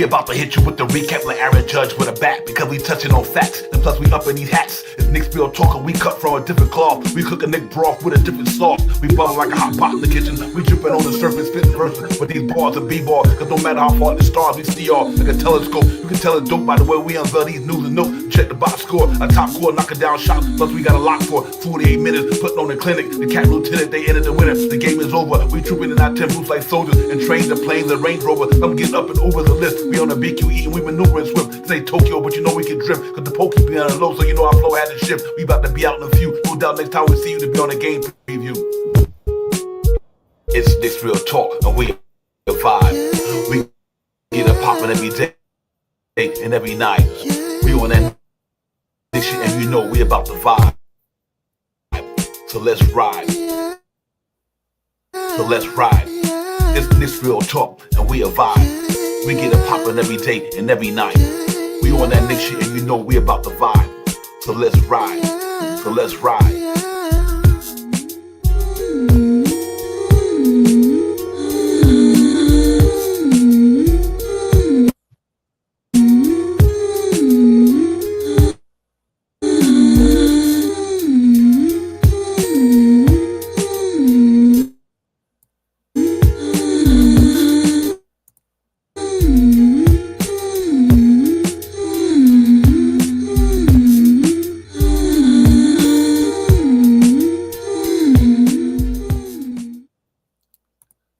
We about to hit you with the recap like Aaron Judge with a bat, because we touching on facts, and plus we up in these hats. It's Knicks real talking, we cut from a different cloth. We cook a Knick broth with a different sauce. We bubble like a hot pot in the kitchen. We dripping on the surface, spitting verses with these bars and b-ball. Cause no matter how far the stars we see off like a telescope, you can tell it's dope by the way we unveil these news and notes. Check the box score, a top score, knocking down shots. Plus we got a lock for 48 minutes, putting on the clinic. The cat lieutenant, they entered the winner. The game is over. We trooping in our temples like soldiers and trains and planes and Range Rover. I'm getting up and over the list. We on the BQE and we maneuvering swift. Say Tokyo, but you know we can drift. Cause the pokey be on the low, so you know our flow had to shift. We about to be out in a few. No doubt next time we see you to be on a game preview. It's this real talk and we a vibe. We get it popping every day and every night. We on that shit and you know we about to vibe. So let's ride. So let's ride. It's this real talk and we a vibe. We get it popping every day and every night. We on that Knicks shit and you know we about to vibe. So let's ride. So let's ride.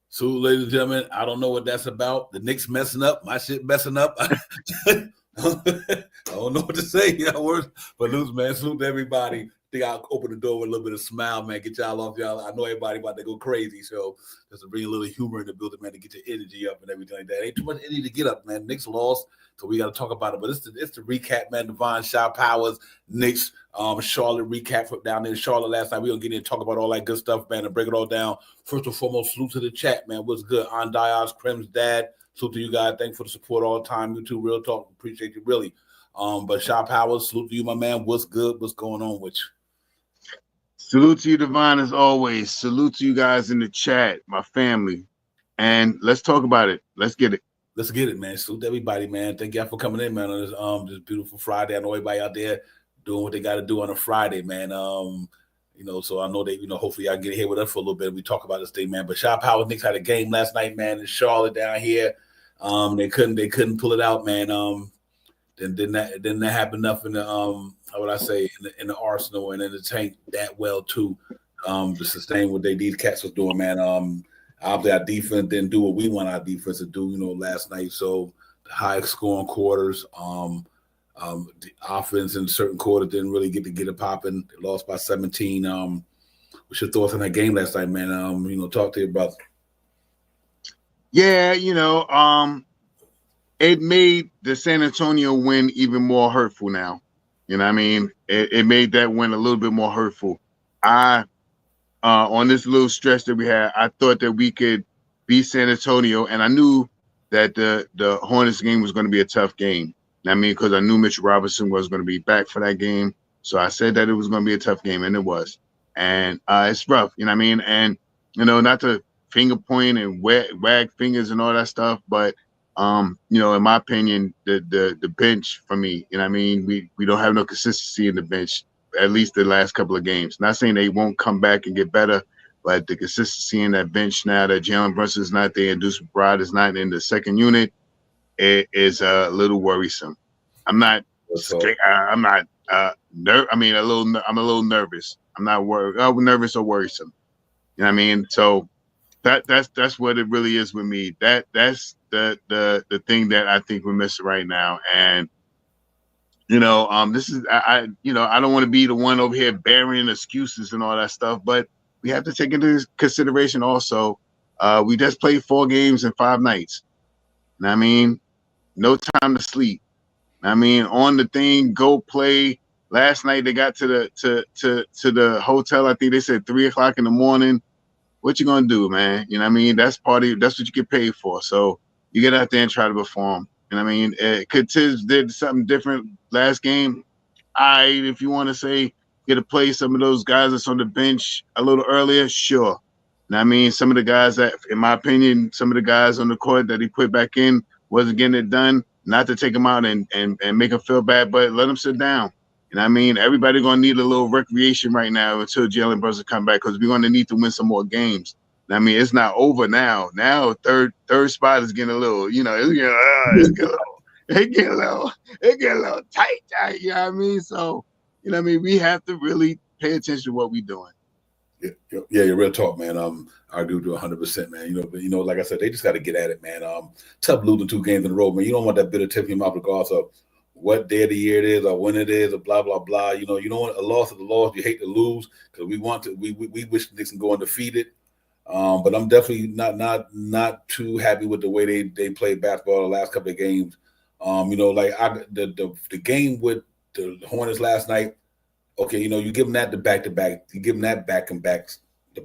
So, ladies and gentlemen, I don't know what that's about. The Knicks messing up, my shit messing up. I don't know what to say. But Luz, man, salute to everybody. I think I'll open the door with a little bit of smile, man. Get y'all off y'all. I know everybody about to go crazy, so just to bring a little humor in the building, man, to get your energy up and everything like that. Ain't too much energy to get up, man. Knicks lost, so we got to talk about it. But it's the recap, man. Devon, Shaw Powers, Knicks, Charlotte recap from down there in Charlotte last night. We're going to get in and talk about all that good stuff, man, and break it all down. First and foremost, salute to the chat, man. What's good? On Diaz, Krem's dad. Salute to you guys. Thanks for the support all the time. You too, Real Talk. Appreciate you, really. But Shaw Powers, salute to you, my man. What's good? What's going on with you? Salute to you, Devon, as always. Salute to you guys in the chat, my family. And let's talk about it. Let's get it. Let's get it, man. Salute to everybody, man. Thank y'all for coming in, man, on this beautiful Friday. I know everybody out there doing what they got to do on a Friday, man. So I know that, hopefully y'all get here with us for a little bit. We talk about this thing, man. But Shaw Powers, Knicks had a game last night, man, in Charlotte down here. They couldn't pull it out, man. Didn't that happen enough in the how would I say in the arsenal and in the tank that well too, to sustain what these cats was doing, man. Obviously our defense didn't do what we want our defense to do, last night. So the high scoring quarters, the offense in certain quarters didn't really get it popping. They lost by 17. What's your thoughts on that game last night, man? Talk to your brother. Yeah, it made the San Antonio win even more hurtful now. You know what I mean? It made that win a little bit more hurtful. On this little stretch that we had, I thought that we could beat San Antonio, and I knew that the Hornets game was going to be a tough game. I mean, because I knew Mitchell Robinson was going to be back for that game. So I said that it was going to be a tough game, and it was. And it's rough, you know what I mean? And, not to finger point and wag fingers and all that stuff, but in my opinion, the bench for me, you know what I mean, we don't have no consistency in the bench, at least the last couple of games. Not saying they won't come back and get better, but the consistency in that bench now that Jalen Brunson's not there and Deuce McBride is not in the second unit, it is a little worrisome. I'm not scared. I'm a little nervous. I'm not worried. Nervous or worrisome. You know what I mean? So that's what it really is with me. That's the thing that I think we're missing right now. And this is I don't want to be the one over here burying excuses and all that stuff, but we have to take into consideration also we just played 4 games in 5 nights. You know what I mean? No time to sleep. I mean, on the thing, go play. Last night they got to the hotel. I think they said 3:00 in the morning. What you gonna do, man? You know what I mean? That's what you get paid for. So you get out there and try to perform. You know what I mean? Could Tiz did something different last game? If you want to say get to play some of those guys that's on the bench a little earlier, sure. You know what I mean? Some of the guys that, in my opinion, some of the guys on the court that he put back in wasn't getting it done. Not to take them out and make them feel bad, but let them sit down. And I mean, everybody gonna need a little recreation right now until Jalen Brunson come back, because we're gonna need to win some more games. I mean, it's not over now. Now third spot is getting a little, it getting a little tight. You know what I mean? So, we have to really pay attention to what we're doing. Yeah, you're real talk, man. I agree with you 100%, man. But like I said, they just got to get at it, man. Tough losing 2 games in a row, man. You don't want that bitter tip in your mouth regardless of what day of the year it is or when it is or blah blah blah. You don't want a loss is a loss. You hate to lose because we want to. We wish Knicks can go undefeated. But I'm definitely not too happy with the way they played basketball the last couple of games. The game with the Hornets last night. Okay, you give them that the back-to-back. You give them that back-to-back. They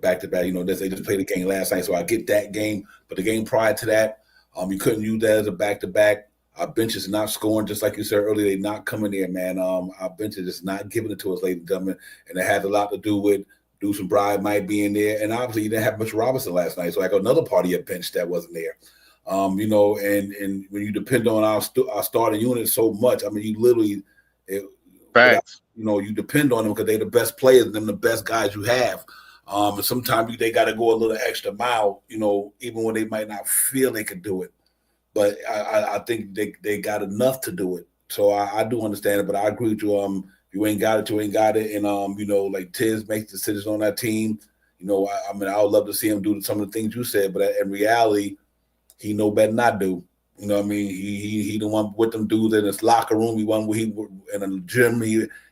just played the game last night, so I get that game. But the game prior to that, you couldn't use that as a back-to-back. Our bench is not scoring, just like you said earlier. They're not coming there, man. Our bench is just not giving it to us, ladies and gentlemen. And it has a lot to do with Deuce and Bride might be in there. And obviously, you didn't have Mitch Robinson last night, so like another part of your bench that wasn't there. And when you depend on our starting unit so much, I mean, you literally facts. You depend on them because they're the best players and them the best guys you have. And sometimes they got to go a little extra mile, even when they might not feel they can do it. But I think they got enough to do it. So I do understand it, but I agree with you. You ain't got it, you ain't got it. And, like Tiz makes decisions on that team. I would love to see him do some of the things you said, but in reality, he know better not do. You know what I mean? He the one with them dudes in his locker room. He in a gym.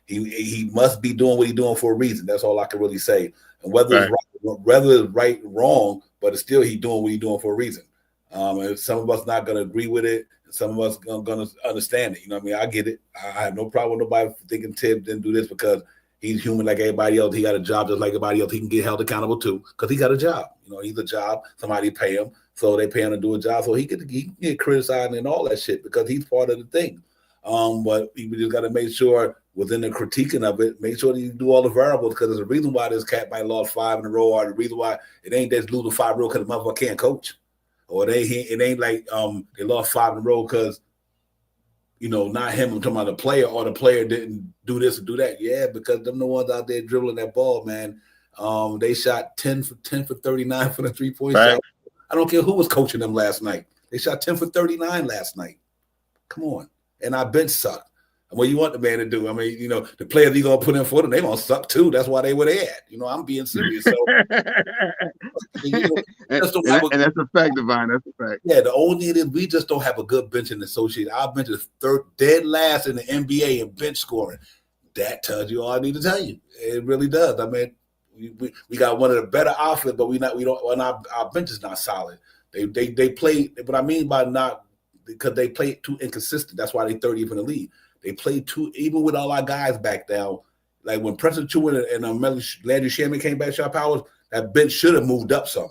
He must be doing what he's doing for a reason. That's all I can really say. And whether it's right or wrong, but it's still he doing what he's doing for a reason. And some of us not gonna agree with it, and some of us gonna understand it. I get it. I have no problem with nobody thinking Tibbs didn't do this because he's human like everybody else. He got a job just like everybody else. He can get held accountable too because he got a job. He's a job. Somebody pay him, so they pay him to do a job. So he can get criticized and all that shit because he's part of the thing. But we just got to make sure within the critiquing of it, make sure that you do all the variables because there's a reason why this cat might lost 5 in a row, or the reason why it ain't just losing 5 in a row because the motherfucker can't coach, or it ain't like they lost 5 in a row because not him. I'm talking about the player, or the player didn't do this or do that. Yeah, because them the ones out there dribbling that ball, man. They shot 10 for 39 for the 3-point shot. I don't care who was coaching them last night. They shot 10 for 39 last night. Come on. And our bench sucked. And what you want the man to do? I mean, the players he gonna put in for them, they gonna suck too. That's why they were there. I'm being serious. So, and that's a fact, Divine. That's a fact. Yeah, the only thing is we just don't have a good bench in the associate. Our bench is dead last in the NBA in bench scoring. That tells you all I need to tell you. It really does. I mean, we got one of the better outfits, but we don't. Our bench is not solid. They play. What I mean by not, because they play too inconsistent. That's why they 30th in the league. They played too, even with all our guys back down. Like when Preston Chua and Landry Shaman came back, shot powers, that bench should have moved up some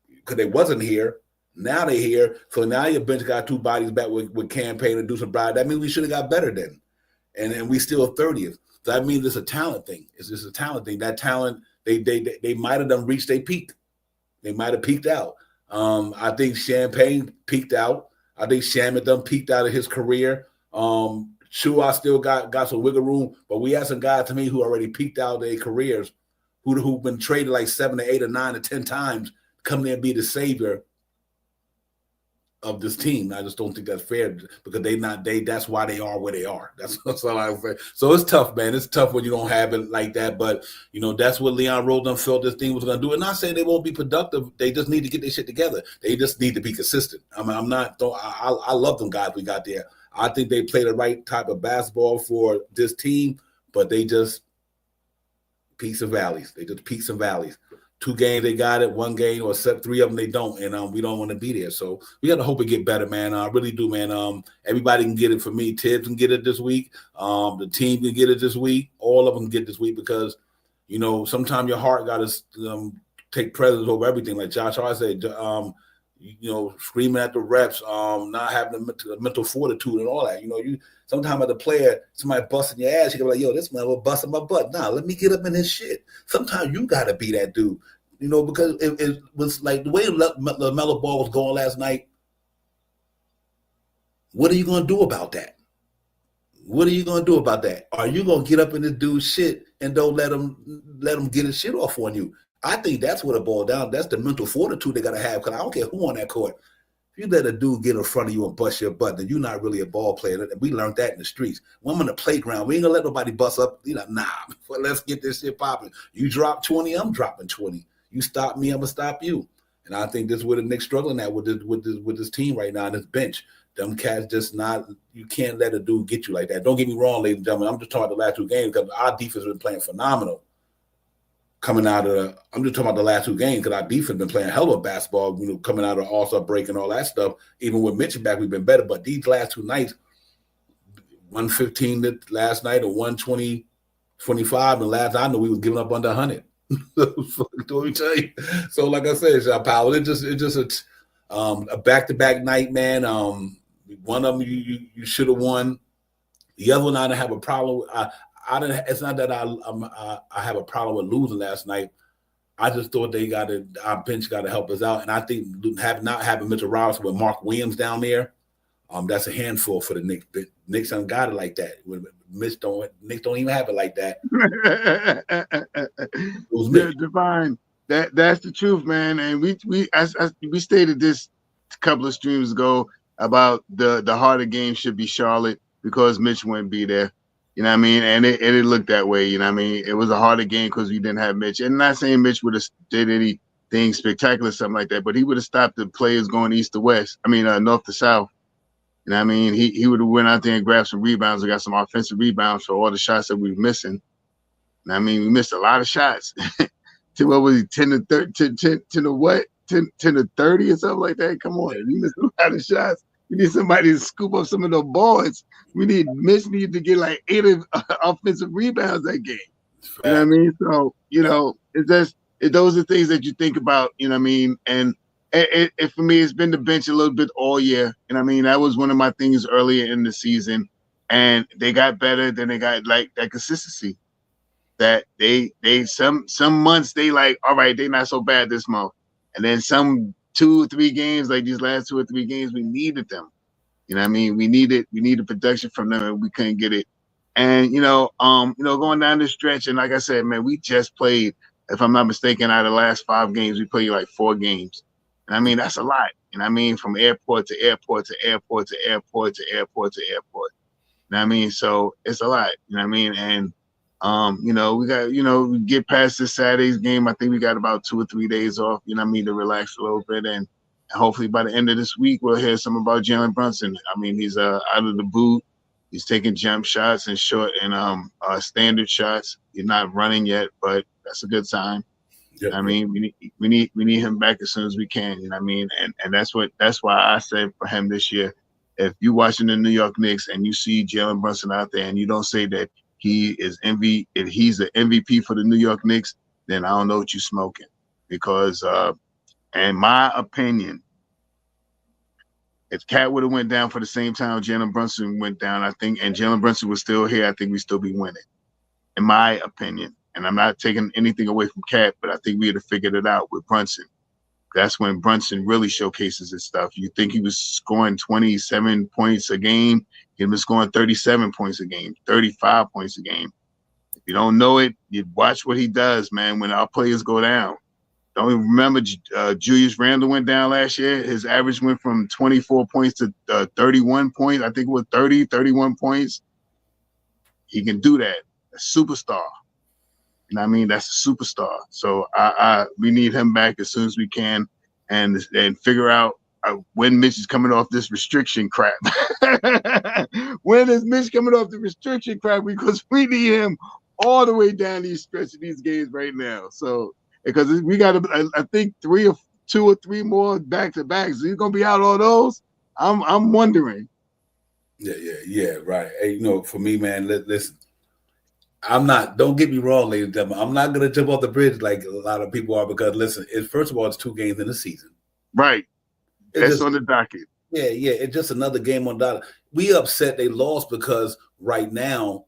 because they wasn't here. Now they here, so now your bench got 2 bodies back with campaign and do some bride. That means we should have got better then, and we still 30th. So that means it's a talent thing. It's just a talent thing. That talent, they might have done reached their peak. They might have peaked out. I think Champagne peaked out. I think Shaman done peaked out of his career. Chua still got some wiggle room, but we had some guys to me who already peaked out their careers, who've been traded like 7 to 8 or 9 or 10 times, come there and be the savior of this team. I just don't think that's fair because that's why they are where they are. That's all I say. So it's tough, man. It's tough when you don't have it like that. But that's what Leon Roldan felt this thing was going to do. And not saying they won't be productive. They just need to get their shit together. They just need to be consistent. I mean, I love them guys we got there. I think they play the right type of basketball for this team, but they just peaks and valleys. 2 games they got it, 1 game or 3 of them they don't, and we don't want to be there. So we got to hope it get better, man. I really do, man. Everybody can get it for me. Tibbs can get it this week. The team can get it this week. All of them can get it this week because, sometimes your heart got to take precedence over everything. Like Josh Hart said, screaming at the reps, not having the mental fortitude and all that. Sometimes as a player, somebody busting your ass, you can be like, yo, this man was busting my butt. Nah, let me get up in his shit. Sometimes you got to be that dude, because it was like the way LaMelo Ball was going last night, What are you going to do about that? What are you going to do about that? Are you going to get up in this dude's shit and don't let him get his shit off on you? I think that's what it boils down. That's the mental fortitude they got to have, because I don't care who on that court. If you let a dude get in front of you and bust your butt, then you're not really a ball player. We learned that in the streets. When I'm in the playground, we ain't going to let nobody bust up. Nah, well, let's get this shit popping. You drop 20, I'm dropping 20. You stop me, I'm going to stop you. And I think this is where the Knicks struggling at with this team right now, this bench. Them cats just not, you can't let a dude get you like that. Don't get me wrong, ladies and gentlemen. I'm just talking about the last two games because our defense has been playing phenomenal. I'm just talking about the last two games because our defense has been playing hell of basketball, coming out of the All-Star break and all that stuff. Even with Mitchell back, we've been better. But these last two nights, 115 last night or 120, 25, and last I know we was giving up under 100. Let me tell you. So like I said, Sean Powell, it's just a back-to-back night, man. One of them you should have won. The other one I didn't have a problem with. It's not that I have a problem with losing last night. I just thought our bench got to help us out, and I think not having Mitchell Robinson with Mark Williams down there, that's a handful for the Knicks. The Knicks don't got it like that. Knicks don't even have it like that. Divine. That's the truth, man. And we stated this a couple of streams ago about the harder game should be Charlotte because Mitch wouldn't be there. You know what I mean? And it looked that way. You know what I mean? It was a harder game because we didn't have Mitch. And I'm not saying Mitch would have did anything spectacular, something like that, but he would have stopped the players going east to west. I mean, north to south. You know what I mean? He would have went out there and grabbed some rebounds and got some offensive rebounds for all the shots that we were missing. You know what I mean? We missed a lot of shots. To what was he, 10 to 30, 10 to what? 10 to 30 or something like that? Come on. We missed a lot of shots. We need somebody to scoop up some of those boards. Mitch needed to get like 8 offensive rebounds that game. You know what I mean? So, those are things that you think about, you know what I mean? And it for me, it's been the bench a little bit all year. You know what I mean? That was one of my things earlier in the season. And they got better, then they got like that consistency. That they some months they like, all right, they're not so bad this month. And then some 2 or 3 games, like these last 2 or 3 games, we needed them. You know what I mean? We needed production from them and we couldn't get it. And going down the stretch, and like I said, man, we just played, if I'm not mistaken, out of the last 5 games, we played like 4 games. And I mean, that's a lot. You know what I mean? From airport to airport to airport to airport to airport to airport. You know what I mean? So it's a lot. You know what I mean? And we got, we get past this Saturday's game. I think we got about 2 or 3 days off, you know what I mean, to relax a little bit. And hopefully by the end of this week, we'll hear something about Jalen Brunson. I mean, he's out of the boot. He's taking jump shots and short and standard shots. He's not running yet, but that's a good sign. Yep. I mean, we need him back as soon as we can. You know what I mean? And that's why I said for him this year, if you're watching the New York Knicks and you see Jalen Brunson out there and you don't say that if he's the MVP for the New York Knicks, then I don't know what you're smoking. Because in my opinion, if Cat would have went down for the same time Jalen Brunson went down, I think, and Jalen Brunson was still here, I think we'd still be winning. In my opinion. And I'm not taking anything away from Cat, but I think we would have figured it out with Brunson. That's when Brunson really showcases his stuff. You think he was scoring 27 points a game, he was scoring 37 points a game, 35 points a game. If you don't know it, you watch what he does, man, when our players go down. Don't even remember Julius Randle went down last year. His average went from 24 points to 31 points. I think it was 31 points. He can do that. A superstar. You know what I mean? That's a superstar. So we need him back as soon as we can and figure out when Mitch is coming off this restriction crap. When is Mitch coming off the restriction crap? Because we need him all the way down these stretch of these games right now. So because we got, I think 2 or 3 more back-to-backs. He's going to be out all those? I'm wondering. Yeah, right. Hey, for me, man, listen. Don't get me wrong, ladies and gentlemen. I'm not going to jump off the bridge like a lot of people are because, listen, first of all, it's 2 games in the season. Right. It's on the docket. Yeah. It's just another game on the docket. We upset they lost because right now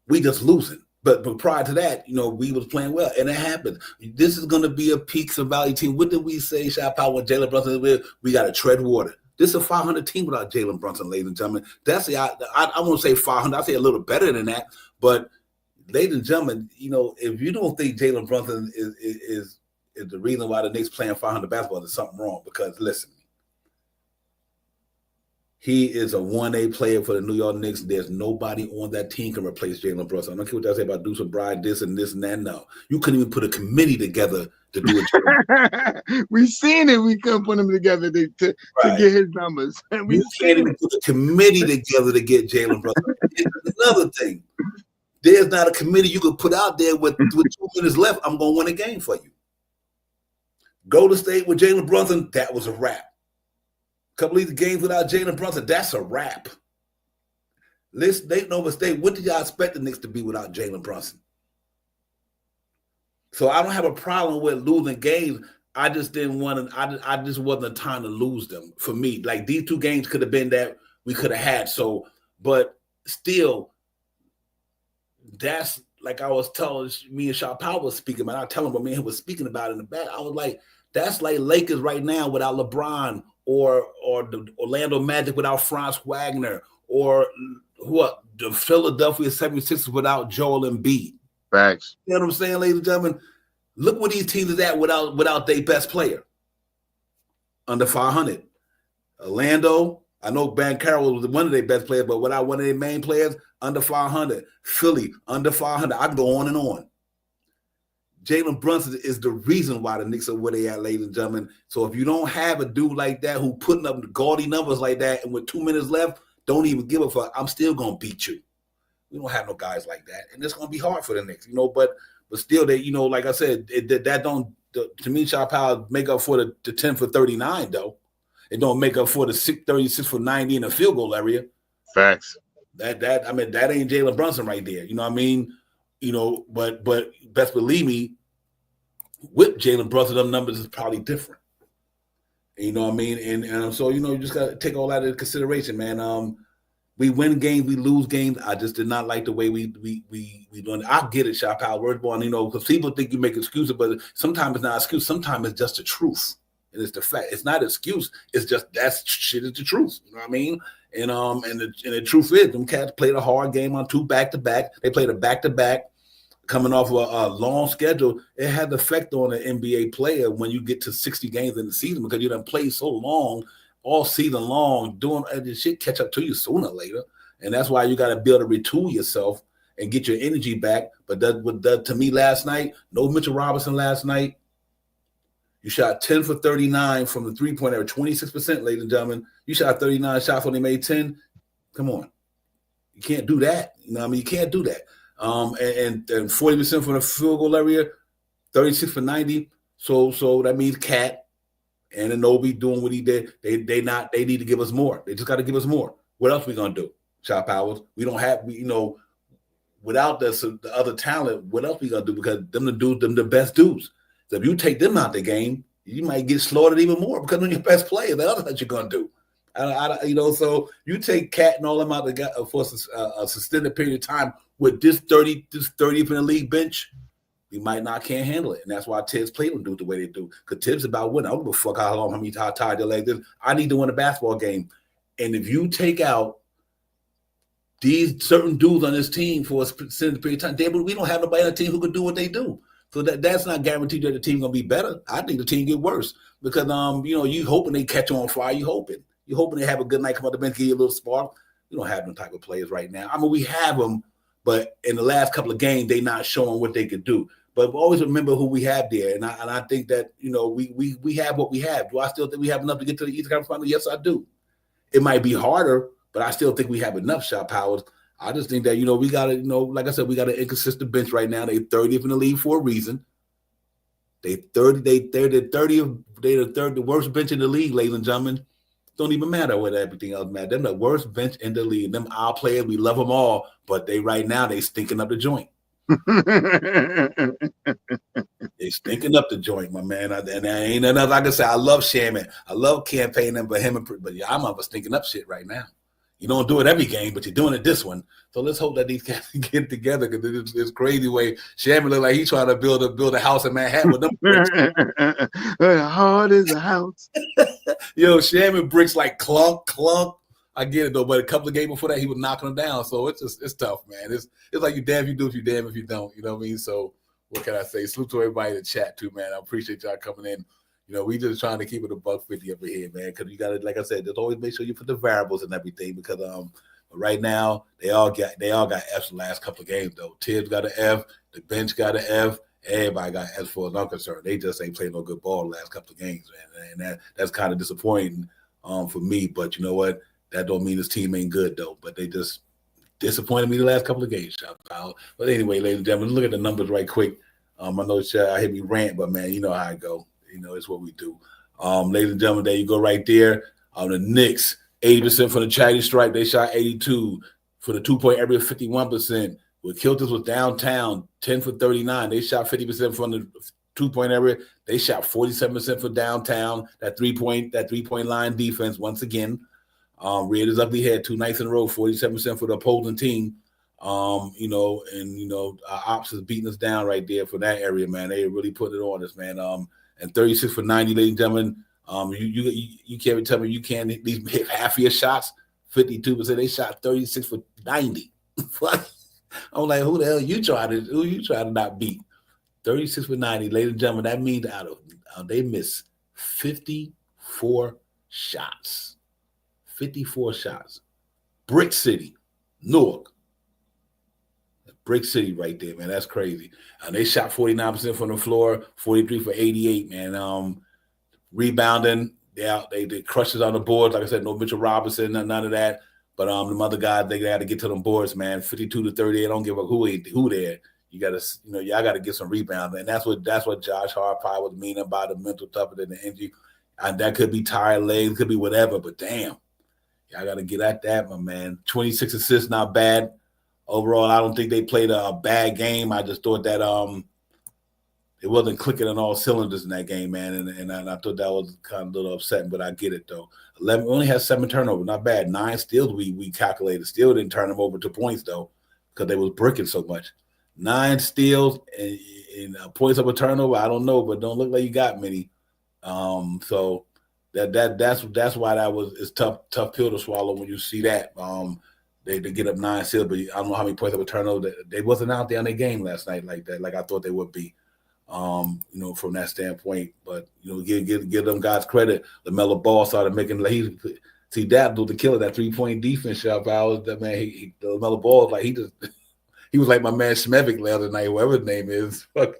we just losing. But prior to that, we was playing well, and it happened. This is going to be a peaks and valley team. What did we say, Shot Power, when Jalen Brunson? We got to tread water. This is a 500 team without Jalen Brunson, ladies and gentlemen. That's the I won't say 500. I say a little better than that. But, ladies and gentlemen, if you don't think Jalen Brunson is the reason why the Knicks playing 500 basketball, there's something wrong. Because listen, he is a 1A player for the New York Knicks. There's nobody on that team can replace Jalen Brunson. I don't care what y'all say about Deuce Bryan, this and that. No, you couldn't even put a committee together to do it. We've seen it. We couldn't put them together to get his numbers. You can't even put a committee together to get Jalen Brunson. Another thing, there's not a committee you could put out there with 2 minutes left. I'm going to win a game for you. Go to State with Jalen Brunson, that was a wrap. Couple of these games without Jalen Brunson, that's a wrap. Listen, Nova State, what did y'all expect the Knicks to be without Jalen Brunson? So I don't have a problem with losing games. I just didn't want to. I just wasn't the time to lose them. For me, like these 2 games could have been that we could have had. So, but still, that's like I was telling me and Shaw Powell was speaking about. I tell him what me and him was speaking about in the back. I was like, that's like Lakers right now without LeBron. Or the Orlando Magic without Franz Wagner, or the Philadelphia 76ers without Joel Embiid. Facts. You know what I'm saying, ladies and gentlemen? Look where these teams is at without their best player. Under 500. Orlando, I know Banchero was one of their best players, but without one of their main players, under 500. Philly, under 500. I can go on and on. Jalen Brunson is the reason why the Knicks are where they at, ladies and gentlemen. So if you don't have a dude like that who putting up gaudy numbers like that and with 2 minutes left, don't even give a fuck. I'm still going to beat you. We don't have no guys like that. And it's going to be hard for the Knicks, but still, they, like I said, that don't, to me, Shaw Powell make up for the 10 for 39, though. It don't make up for the 36 for 90 in the field goal area. Facts. That ain't Jalen Brunson right there. You know what I mean? But best believe me, with Jalen Brunson, them numbers is probably different. You know what I mean? And so, you just got to take all that into consideration, man. We win games, we lose games. I just did not like the way we doing it. I get it, Shaw Powell, word born, because people think you make excuses, but sometimes it's not an excuse. Sometimes it's just the truth. And it's the fact. It's not an excuse. It's just that shit is the truth. You know what I mean? And the truth is, them cats played a hard game on 2 back-to-back. They played a back-to-back coming off of a long schedule. It had the effect on an NBA player when you get to 60 games in the season because you done played so long, all season long, doing this shit catch up to you sooner or later. And that's why you got to be able to retool yourself and get your energy back. But to me last night, no Mitchell Robinson last night. You shot 10 for 39 from the three-point area, 26%, ladies and gentlemen. You shot 39 shots when they made 10. Come on. You can't do that. You know what I mean? You can't do that. And 40% from the field goal area, 36 for 90. So that means Cat and Anobi doing what he did. They need to give us more. They just got to give us more. What else we gonna do? Shaw Powers. We don't have without the other talent. What else we gonna do? Because them the best dudes. So if you take them out the game, you might get slaughtered even more because they're your best player. The other that you're gonna do. So you take Cat and all them out for a sustained period of time with this 30th in the league bench, we can't handle it. And that's why Tibbs played them do it the way they do. Because Tibbs is about winning. I don't give a fuck how tired their leg is. I need to win a basketball game. And if you take out these certain dudes on this team for a sustained period of time, we don't have nobody on the team who can do what they do. So that's not guaranteed that the team's gonna be better. I think the team get worse because you hoping they catch on fire. You hoping they have a good night, come out the bench, give you a little spark. We don't have them type of players right now. I mean, we have them, but in the last couple of games, they not showing what they could do. But always remember who we have there, and I think that we have what we have. Do I still think we have enough to get to the Eastern Conference Final? Yes, I do. It might be harder, but I still think we have enough shot powers. I just think that, we got to, like I said, we got an inconsistent bench right now. They 30th in the league for a reason. They're the worst bench in the league, ladies and gentlemen. Don't even matter what everything else matters. They're the worst bench in the league. Them our players, we love them all, but they stinking up the joint. They stinking up the joint, my man. And there ain't enough. Like I said, I love Shaman. I love campaigning, but I'm up stinking up shit right now. You don't do it every game, but you're doing it this one. So let's hope that these guys can get together because it's crazy way Shammy look like he's trying to build a house in Manhattan with them bricks. Hard as a house. Yo, Shammy bricks like clunk, clunk. I get it though, but a couple of games before that, he was knocking them down. So it's tough, man. It's like you damn if you do, if you damn if you don't. You know what I mean? So what can I say? Salute to everybody in the chat too, man. I appreciate y'all coming in. You know, we just trying to keep it $150 over here, man. Because you got to, like I said, just always make sure you put the variables and everything. Because right now they all got F's the last couple of games though. Tibbs got an F, the bench got an F. Everybody got F for as I'm concerned. They just ain't playing no good ball the last couple of games, man. And that's kind of disappointing for me. But you know what? That don't mean his team ain't good though. But they just disappointed me the last couple of games. But anyway, ladies and gentlemen, look at the numbers right quick. I know I hit me rant, but man, you know how I go. You know, it's what we do. Ladies and gentlemen, there you go right there. The Knicks, 80% from the charity stripe. They shot 82. For the two-point area, 51%. With Kilters was downtown, 10 for 39. They shot 50% from the two-point area. They shot 47% for downtown. That three-point line defense, once again. Raiders up the head 2 nights in a row, 47% for the opposing team. Our ops is beating us down right there for that area, man. They really put it on us, man. And 36 for 90, ladies and gentlemen. You can't tell me you can't at least hit half of your shots. 52%. They shot 36 for 90. I'm like, who the hell you trying to not beat? 36 for 90, ladies and gentlemen. That means they missed 54 shots. 54 shots. Brick City, Newark. Brick City right there, man. That's crazy. They shot 49% from the floor, 43 for 88, man. Rebounding, they did crushes on the boards. Like I said, no Mitchell Robinson, none of that. But them other guys, they got to get to them boards, man. 52 to 38. I don't give a who there. You got to, y'all got to get some rebounds, and that's what Josh Hart probably was meaning about the mental toughness and the injury. That could be tired legs, could be whatever. But damn, y'all got to get at that, my man. 26 assists, not bad. Overall, I don't think they played a bad game. I just thought that it wasn't clicking on all cylinders in that game, man. And I thought that was kind of a little upsetting, but I get it, though. 11, we only had 7 turnovers, not bad. 9 steals we calculated. Still didn't turn them over to points, though, because they was bricking so much. 9 steals and points of a turnover, I don't know, but don't look like you got many. So that's why it's tough pill to swallow when you see that. They get up 9 steals, but I don't know how many points of a turnover. They wasn't out there in their game last night like that, like I thought they would be. From that standpoint, but give them guys credit. LaMelo Ball started making that was the killer, that 3-point defense shot. That man, LaMelo Ball was like he was like my man Schmevick the other night, whoever his name is, for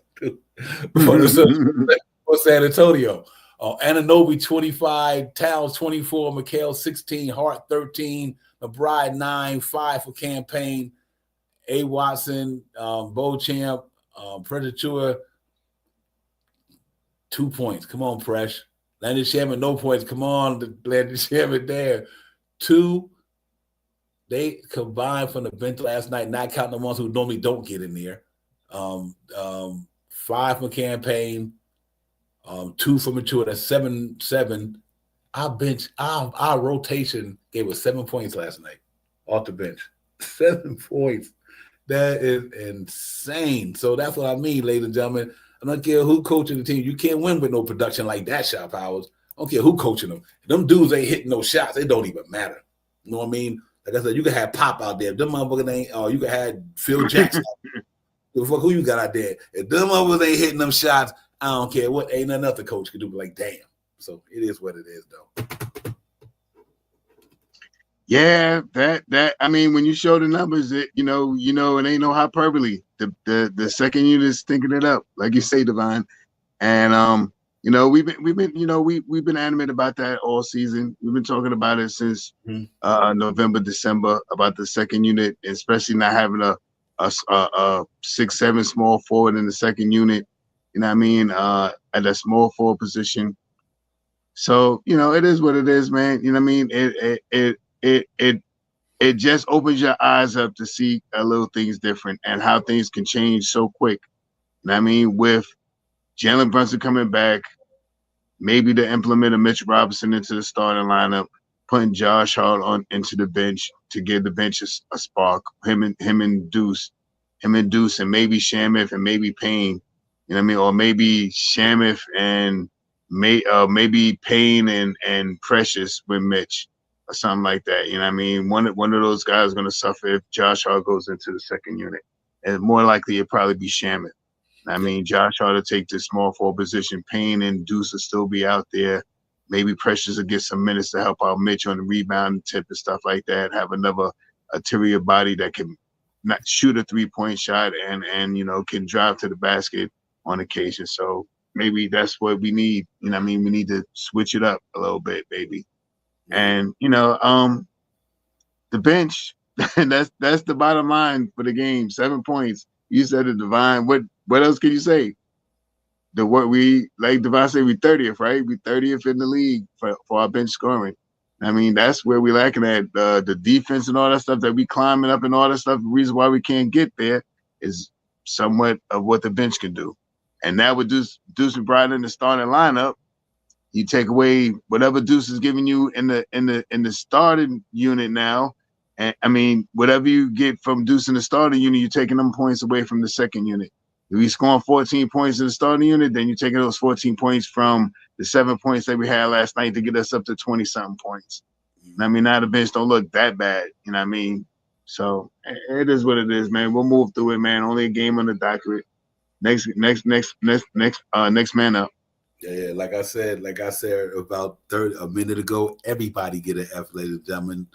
San Antonio. Anunoby 25, Towns 24, McHale 16, Hart 13, McBride 9, 5 for campaign, A. Watson, Beauchamp, Predator. 2 points. Come on, Fresh. Landon Shamit, no points. Come on, Landon Shamit there. 2. They combined from the bench last night, not counting the ones who normally don't get in there. 5 for campaign. 2 for mature. That's 7. Our bench, our rotation gave us 7 points last night off the bench. 7 points. That is insane. So that's what I mean, ladies and gentlemen. I don't care who coaching the team. You can't win with no production like that, Shot Powers. I don't care who coaching them. Them dudes ain't hitting no shots. It don't even matter. You know what I mean? Like I said, you can have Pop out there. If them motherfuckers ain't, you can have Phil Jackson. Who you got out there? If them motherfuckers ain't hitting them shots, I don't care what. Ain't nothing else the coach can do. But like, damn. So it is what it is, though. Yeah, that I mean, when you show the numbers, it it ain't no hyperbole. The second unit is thinking it up, like you say, Devon. And we've been animated about that all season. We've been talking about it since November, December, about the second unit, especially not having a 6'7" small forward in the second unit. You know what I mean? At a small forward position. So it is what it is, man. You know what I mean? It just opens your eyes up to see a little things different and how things can change so quick. You know what I mean? With Jalen Brunson coming back, maybe to implement a Mitch Robinson into the starting lineup, putting Josh Hart on into the bench to give the bench a spark. Him and Deuce, and maybe Shamuth and maybe Payne. You know what I mean? Or maybe Shamuth and maybe Payne and Precious with Mitch or something like that. You know what I mean? One of those guys is going to suffer if Josh Hart goes into the second unit. And more likely it'd probably be Shamuth. I mean, Josh Hart to take the small forward position. Payne and Deuce will still be out there. Maybe Precious will get some minutes to help out Mitch on the rebound tip and stuff like that. Have another interior body that can not shoot a 3-point shot and you know, can drive to the basket on occasion. So maybe that's what we need. You know what I mean? We need to switch it up a little bit, baby. And you know, the bench, that's the bottom line for the game. 7 points. You said it, Divine. What else can you say? Like Divine said, we 30th, right? We 30th in the league for our bench scoring. I mean, that's where we lacking at. The defense and all that stuff that we climbing up and all that stuff. The reason why we can't get there is somewhat of what the bench can do. And now with Deuce McBride in the starting lineup, you take away whatever Deuce is giving you in the starting unit now. And I mean, whatever you get from Deuce in the starting unit, you're taking them points away from the second unit. If we scoring 14 points in the starting unit, then you're taking those 14 points from the 7 points that we had last night to get us up to 20-something points. I mean, now the bench don't look that bad. You know what I mean? So it is what it is, man. We'll move through it, man. Only a game on the docket. Next man up. Yeah. Like I said about a minute ago, everybody get an F, ladies and gentlemen.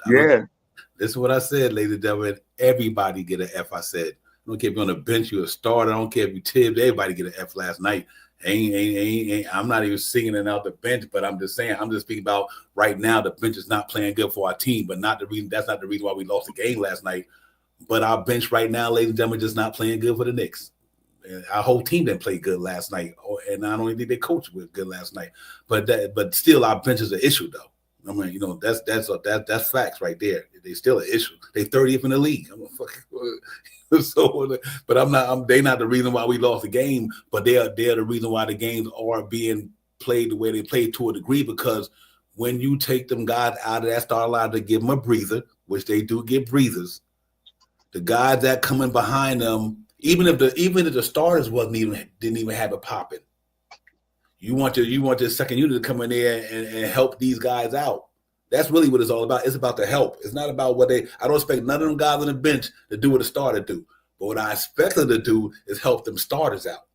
This is what I said, ladies and gentlemen. Everybody get an F. I said. I don't care if you're on the bench, you're a starter. I don't care if you tipped. Everybody get an F last night. I'm not even singing it out the bench, but I'm just saying, I'm just speaking about right now. The bench is not playing good for our team, but that's not the reason why we lost the game last night. But our bench right now, ladies and gentlemen, just not playing good for the Knicks. And our whole team didn't play good last night, and I don't even think their coach was good last night. But still, our bench is an issue, though. I mean, you know, that's facts right there. They still an issue. They 30th in the league. So, but they're not the reason why we lost the game, but they're the reason why the games are being played the way they played to a degree, because when you take them guys out of that starting line to give them a breather, which they do get breathers, the guys that coming behind them, even if the starters didn't even have it popping, you want your second unit to come in there and help these guys out. That's really what it's all about. It's about the help. It's not about I don't expect none of them guys on the bench to do what a starter do. But what I expect them to do is help them starters out.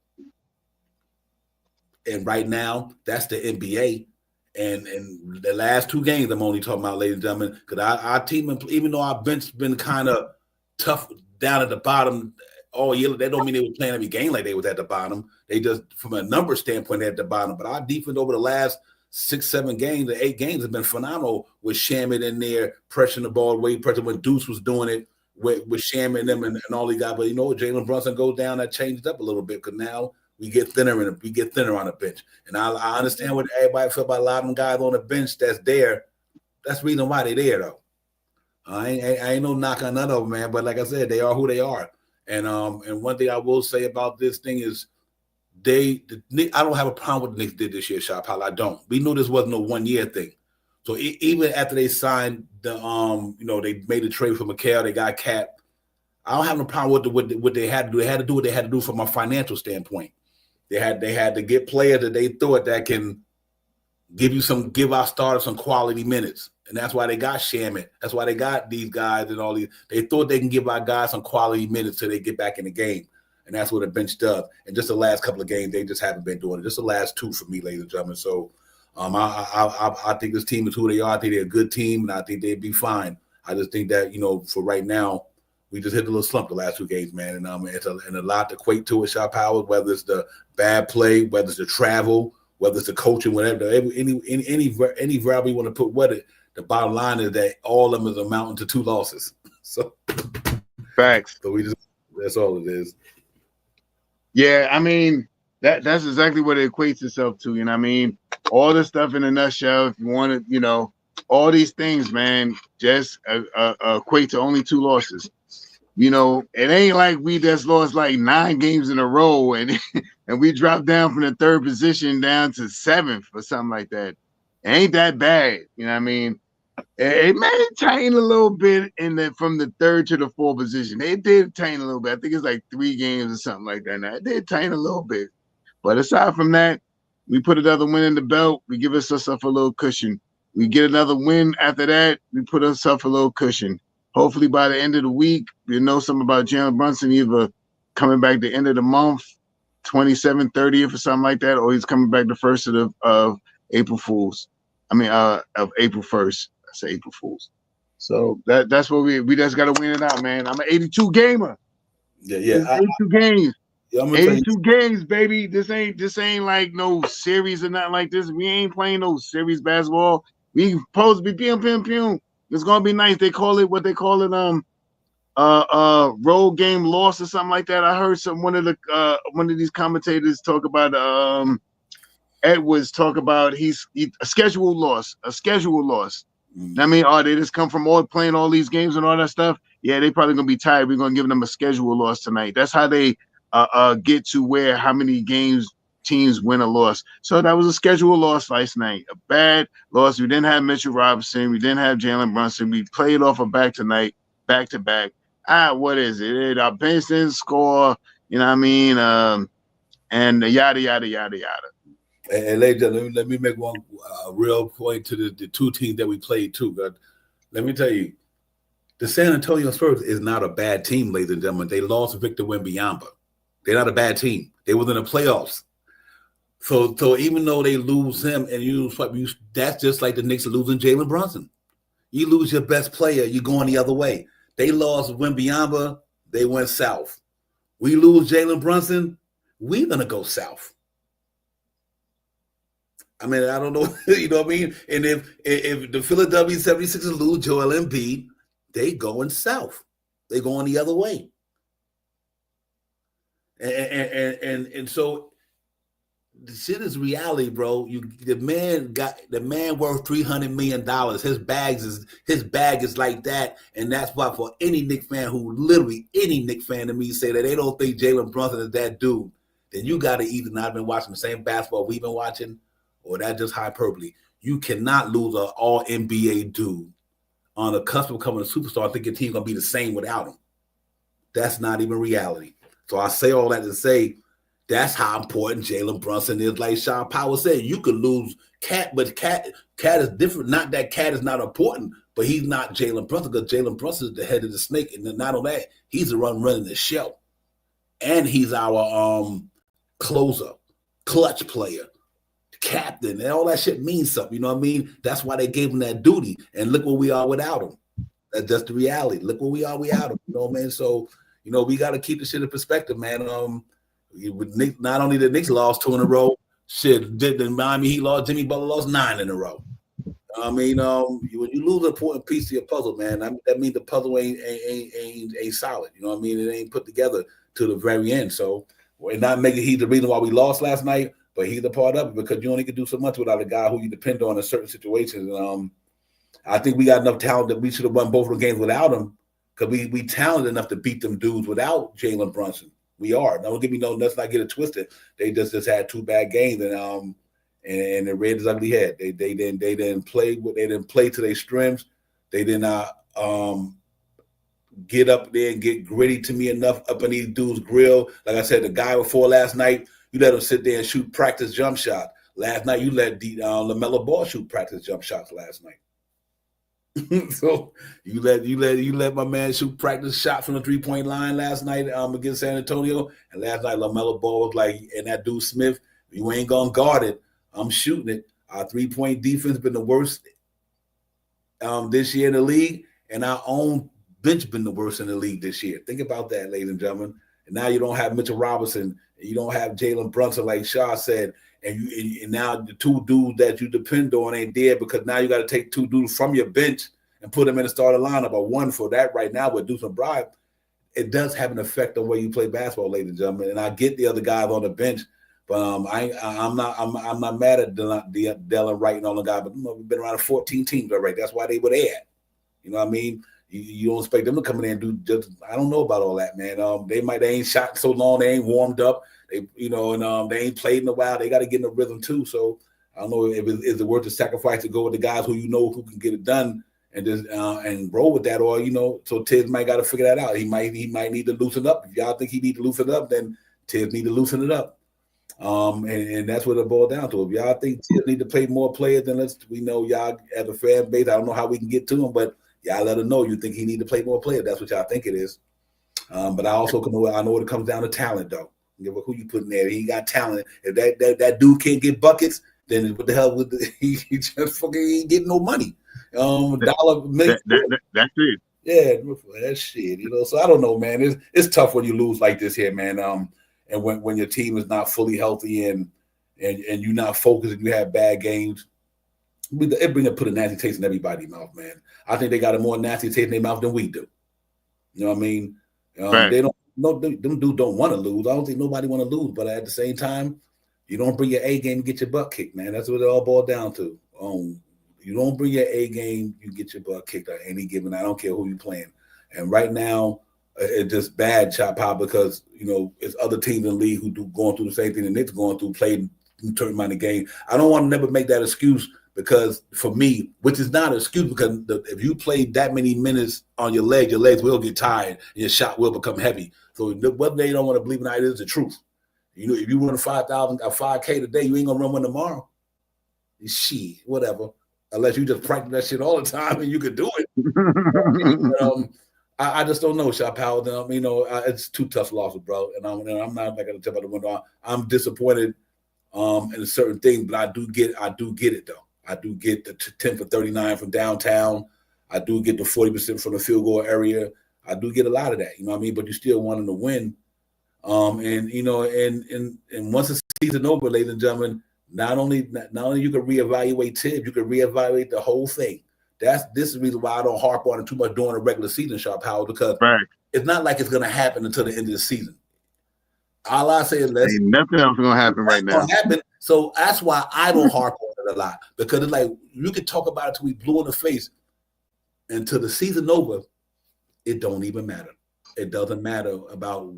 And right now, that's the NBA. And the last 2 games, I'm only talking about, ladies and gentlemen, because our team, even though our bench has been kind of tough down at the bottom all year, that don't mean they were playing every game like they was at the bottom. They just, from a number standpoint, at the bottom. But our defense over the last 6-7 games, the 8 games have been phenomenal with Shamuth in there, pressuring the ball away, pressure when Deuce was doing it with Shamuth and them and all these guys. But you know, Jalen Brunson goes down, that changed up a little bit, because now we get thinner on the bench. And I understand what everybody feel about a lot of them guys on the bench that's there. That's the reason why they're there, though. I ain't no knock on none of them, man. But like I said, they are who they are. And one thing I will say about this thing is, I don't have a problem with the Knicks did this year, Shop Hall. I don't. We knew this wasn't a 1-year thing. So even after they signed the they made a trade for McHale, they got Cap. I don't have no problem with what they had to do. They had to do what they had to do from a financial standpoint. They had to get players that they thought that can give our starters some quality minutes. And that's why they got Shamuth. That's why they got these guys and all these. They thought they can give our guys some quality minutes till they get back in the game. And that's what the bench does. And just the last couple of games, they just haven't been doing it. Just the last 2 for me, ladies and gentlemen. So I think this team is who they are. I think they're a good team, and I think they'd be fine. I just think that, for right now, we just hit a little slump the last 2 games, man. And it's a lot to equate to it, Shot Powers, whether it's the bad play, whether it's the travel, whether it's the coaching, whatever. Any variable you want to put with it, the bottom line is that all of them is amounting to 2 losses. So facts. So that's all it is. Yeah, I mean, that's exactly what it equates itself to. You know what I mean? All this stuff in a nutshell, if you want to, all these things, man, just equate to only 2 losses. It ain't like we just lost like 9 games in a row and we dropped down from the 3rd position down to 7th or something like that. It ain't that bad. You know what I mean? It may taint a little bit from the third to the fourth position. It did taint a little bit. I think it's like 3 games or something like that. Now it did taint a little bit. But aside from that, we put another win in the belt. We give ourselves a little cushion. We get another win after that. We put ourselves a little cushion. Hopefully by the end of the week, we know something about Jalen Brunson either coming back the end of the month, 27th, 30th or something like that, or he's coming back the first of April Fools. I mean, of April 1st. I say April Fools. So that's what we just got to win it out, man. I'm an 82 gamer. Yeah. 82 games. Yeah, I'm gonna 82 games, baby. This ain't like no series or nothing like this. We ain't playing no series basketball. We supposed to be pew. It's gonna be nice. They call it what they call it, road game loss or something like that. I heard one of these commentators talk about Edwards talk about a schedule loss. I mean, they just come from playing all these games and all that stuff. Yeah, they probably gonna be tired. We're gonna give them a schedule loss tonight. That's how they get to how many games teams win or loss. So that was a schedule loss last night. A bad loss. We didn't have Mitchell Robinson. We didn't have Jalen Brunson. We played off a back to back. What is it? Our bench didn't score. You know what I mean? And yada yada yada yada. And ladies and gentlemen, let me make one real point to the two teams that we played too. But let me tell you, the San Antonio Spurs is not a bad team, ladies and gentlemen. They lost Victor Wembanyama. They're not a bad team. They was in the playoffs. So even though they lose him, and that's just like the Knicks losing Jalen Brunson. You lose your best player, you're going the other way. They lost Wembanyama, they went south. We lose Jalen Brunson, we're gonna go south. I mean, I don't know, you know what I mean? And if the Philadelphia 76ers lose Joel Embiid, they going south. They going the other way. And so the shit is reality, bro. The man worth $300 million. His bag is like that, and that's why for any Knicks fan any Knicks fan to me say that they don't think Jalen Brunson is that dude, then you got to either not been watching the same basketball we've been watching, or that just hyperbole. You cannot lose an All NBA dude on the cusp of becoming a superstar. I think your team's gonna be the same without him. That's not even reality. So I say all that to say that's how important Jalen Brunson is. Like Sean Powell said, you could lose Cat, but Cat is different. Not that Cat is not important, but he's not Jalen Brunson, because Jalen Brunson is the head of the snake. And then not only that, he's the running the show. And he's our closer, clutch player, captain, and all that shit means something. You know what I mean? That's why they gave him that duty. And look where we are without him. That's just the reality. Look where we are without him. You know what I mean? So, we got to keep the shit in perspective, man. Not only the Knicks lost 2 in a row, did Miami Heat lost, Jimmy Butler lost 9 in a row. I mean, when you lose an important piece of your puzzle, man, that means the puzzle ain't solid. You know what I mean? It ain't put together to the very end. So we're not making Heat the reason why we lost last night, but he's a part of it, because you only can do so much without a guy who you depend on in certain situations. I think we got enough talent that we should have won both of the games without him, because we talented enough to beat them dudes without Jalen Brunson. We are. Don't give me let's not get it twisted. They just had 2 bad games, and the Reds ugly head. They didn't play to their strengths. They did not get up there and get gritty to me enough up in these dudes' grill. Like I said, the guy before last night, you let him sit there and shoot practice jump shot. Last night, you let LaMelo Ball shoot practice jump shots last night. So you let my man shoot practice shot from the 3-point line last night against San Antonio, and last night LaMelo Ball was like, and that dude Smith, you ain't gonna guard it. I'm shooting it. Our 3-point defense been the worst this year in the league, and our own bench been the worst in the league this year. Think about that, ladies and gentlemen. And now you don't have Mitchell Robinson, you don't have Jalen Brunson, like Shaw said. And now the 2 dudes that you depend on ain't there, because now you got to take 2 dudes from your bench and put them in the starting lineup. But one for that right now with Deuce McBride, it does have an effect on where you play basketball, ladies and gentlemen. And I get the other guys on the bench, but I'm not mad at Dylan Wright and all the guys. But we've been around 14 teams already. That's why they were there. You know what I mean? You don't expect them to come in and do just. I don't know about all that, man. They ain't shot so long, they ain't warmed up. They they ain't played in a while. They got to get in the rhythm too. So I don't know if it's worth the sacrifice to go with the guys who who can get it done and just and roll with that, or so Tibbs might got to figure that out. He might need to loosen up. If y'all think he need to loosen up, then Tibbs need to loosen it up. And that's what it boils down to. If y'all think Tibbs need to play more players, then we know y'all as a fan base. I don't know how we can get to him, but y'all let him know you think he need to play more players. That's what y'all think it is. But I also I know it comes down to talent, though. Give a who you put in there. He got talent. If that dude can't get buckets, then what the hell would he just fucking ain't getting no money? Dollar that's it. Yeah, that shit. So I don't know, man. It's tough when you lose like this here, man. And when your team is not fully healthy and you're not focused and you have bad games, it put a nasty taste in everybody's mouth, man. I think they got a more nasty taste in their mouth than we do. You know what I mean? Right. They don't. No, them dudes don't want to lose. I don't think nobody want to lose, but at the same time, you don't bring your A game and get your butt kicked, man. That's what it all boils down to. You don't bring your A game, you get your butt kicked at any given. I don't care who you're playing. And right now, it's just bad, Chop Pop, because it's other teams in the league who going through the same thing the Knicks going through, playing certain amount of game. I don't want to never make that excuse. Because for me, which is not an excuse, because if you play that many minutes on your legs will get tired and your shot will become heavy. So whether they don't want to believe it or not, it is the truth. If you run a 5K today, you ain't gonna run one tomorrow. Shit, whatever. Unless you just practice that shit all the time and you could do it. But, I just don't know, Shot Powell. It's two tough losses, bro. And I'm not gonna jump out the window. I'm disappointed in a certain thing, but I do get it though. I do get the 10 for 39 from downtown. I do get the 40% from the field goal area. I do get a lot of that, you know what I mean? But you still want them to win. And once the season over, ladies and gentlemen, not only you can reevaluate Tibbs, you can reevaluate the whole thing. This is the reason why I don't harp on it too much during the regular season, Sharp Howard, because It's not like it's going to happen until the end of the season. All I say is ain't nothing else going to happen right now. So that's why I don't harp on it a lot, because it's like you can talk about it till we blue in the face. Until the season over, it don't even matter. It doesn't matter about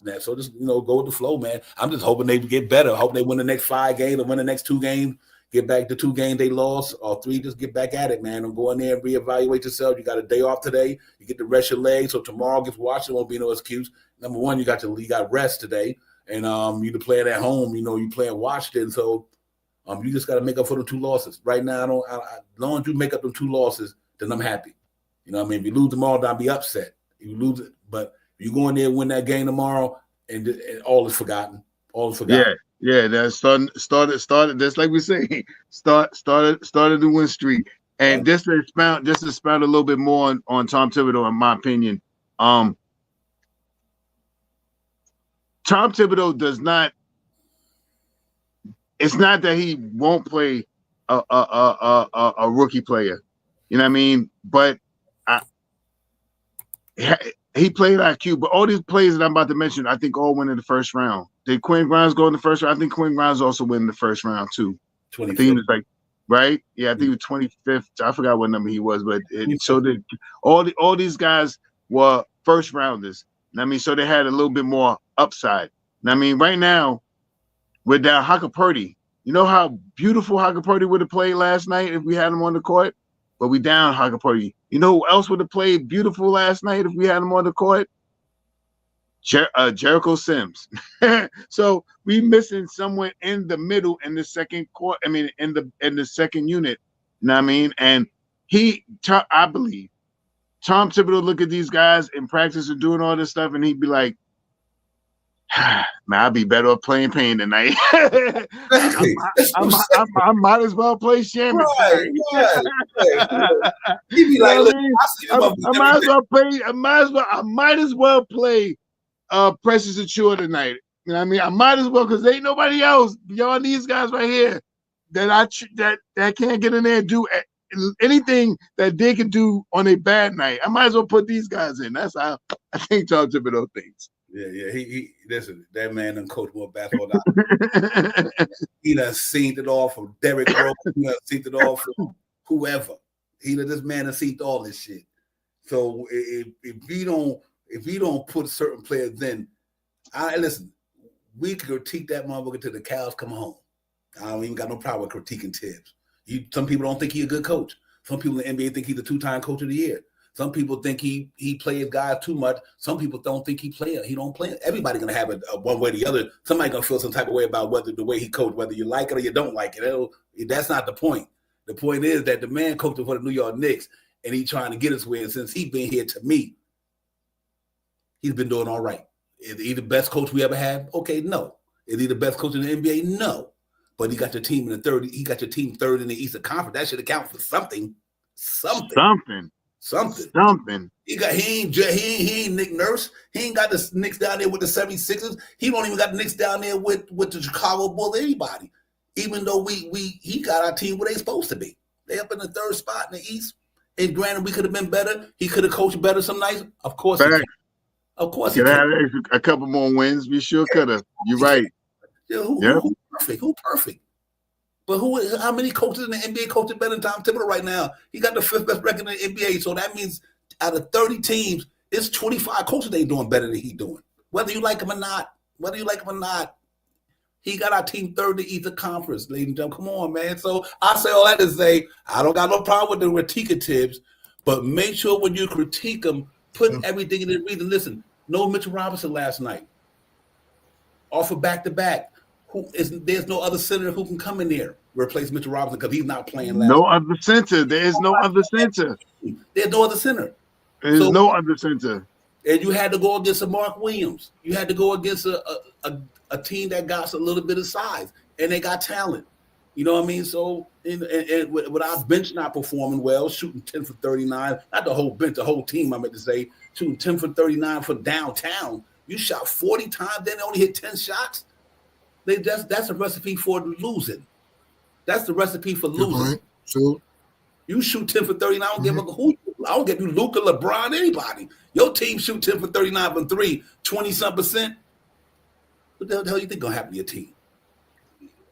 that. So just go with the flow, man. I'm just hoping they get better. I hope they win the next 5 games or win the next 2 games. Get back to 2 games they lost or 3. Just get back at it, man. And go in there and reevaluate yourself. You got a day off today. You get to rest your legs. So tomorrow against Washington won't be no excuse. Number one, you got rest today, and you're playing at home. You playing Washington, so you just got to make up for the 2 losses. Right now, as long as you make up the 2 losses, then I'm happy. You know what I mean? If you lose tomorrow, I'll be upset. If you lose it, but if you go in there and win that game tomorrow, and all is forgotten. All is forgotten. Yeah. That started. That's like we say. Started the win streak. And just to expound a little bit more on Tom Thibodeau, in my opinion, Tom Thibodeau does not. It's not that he won't play a rookie player. You know what I mean? But he played IQ. But all these players that I'm about to mention, I think all went in the first round. Did Quinn Grimes go in the first round? I think Quinn Grimes also went in the first round too. 25th. I think he was like, right? Yeah, I think he was 25th. I forgot what number he was, but so did all these guys were first rounders. I mean, so they had a little bit more upside. I mean, right now, we're down Huckapurdy. You know how beautiful Huckapurdy would have played last night if we had him on the court? But we down Huckapurdy. You know who else would have played beautiful last night if we had him on the court? Jericho Sims. So we missing someone in the middle in the second court. I mean, in the second unit. You know what I mean? And I believe Tom Thibodeau look at these guys in practice and doing all this stuff, and he'd be like, man, I'd be better off playing pain tonight. I might as well play Shaman. Right. He'd be like, look, I might as well play Precious Achua tonight. You know what I mean? I might as well, because there ain't nobody else beyond these guys right here that can't get in there and do anything that they can do on a bad night. I might as well put these guys in. That's how I think Tom Thibodeau thinks. Yeah. He listen, that man done coached more basketball. He done seen it all from Derrick Rose. He done seen it all from whoever. This man done seen all this shit. So if we don't put certain players in, listen, we can critique that motherfucker till the cows come home. I don't even got no problem with critiquing Tibbs. Some people don't think he's a good coach. Some people in the NBA think he's a 2-time coach of the year. Some people think he plays guys too much. Some people don't think he don't play. Everybody's gonna have a one way or the other. Somebody's gonna feel some type of way about whether the way he coached, whether you like it or you don't like it. That's not the point. The point is that the man coaching for the New York Knicks, and he's trying to get his way. And since he's been here, to me, he's been doing all right. Is he the best coach we ever had? Okay, no. Is he the best coach in the NBA? No. But he got your team in the third. He got your team third in the Eastern Conference. That should account for something. Something. He ain't Nick Nurse. He ain't got the Knicks down there with the 76ers. He don't even got the Knicks down there with the Chicago Bulls. Anybody. Even though he got our team where they supposed to be. They up in the third spot in the East. And granted, we could have been better. He could have coached better some nights. Of course. Of course. Could have a couple more wins. We sure could have. You're right. Who perfect? Who perfect? But how many coaches in the NBA coaching better than Tom Thibodeau right now? He got the 5th best record in the NBA. So that means out of 30 teams, it's 25 coaches they doing better than he doing. Whether you like him or not. He got our team third in the Eastern Conference, ladies and gentlemen. Come on, man. So I say all that to say, I don't got no problem with the critique tips, but make sure when you critique them, put everything in the reason. Listen, no Mitchell Robinson last night. Off of back-to-back. There's no other center who can come in there replace Mitchell Robinson because he's not playing last night. Other center. There is no other center. There's no other center. There's no other center. And you had to go against a Mark Williams. You had to go against a team that got a little bit of size, and they got talent. You know what I mean? So, and with our bench not performing well, shooting 10 for 39, not the whole bench, the whole team, I meant to say, shooting 10 for 39 for downtown. You shot 40 times, then they only hit 10 shots. That's a recipe for losing. That's the recipe for losing. So you shoot 10 for 39. I don't give a who. I don't give you Luka, LeBron, anybody. Your team shoot 10 for 39 from 3, 20-some%. What the hell you think gonna happen to your team?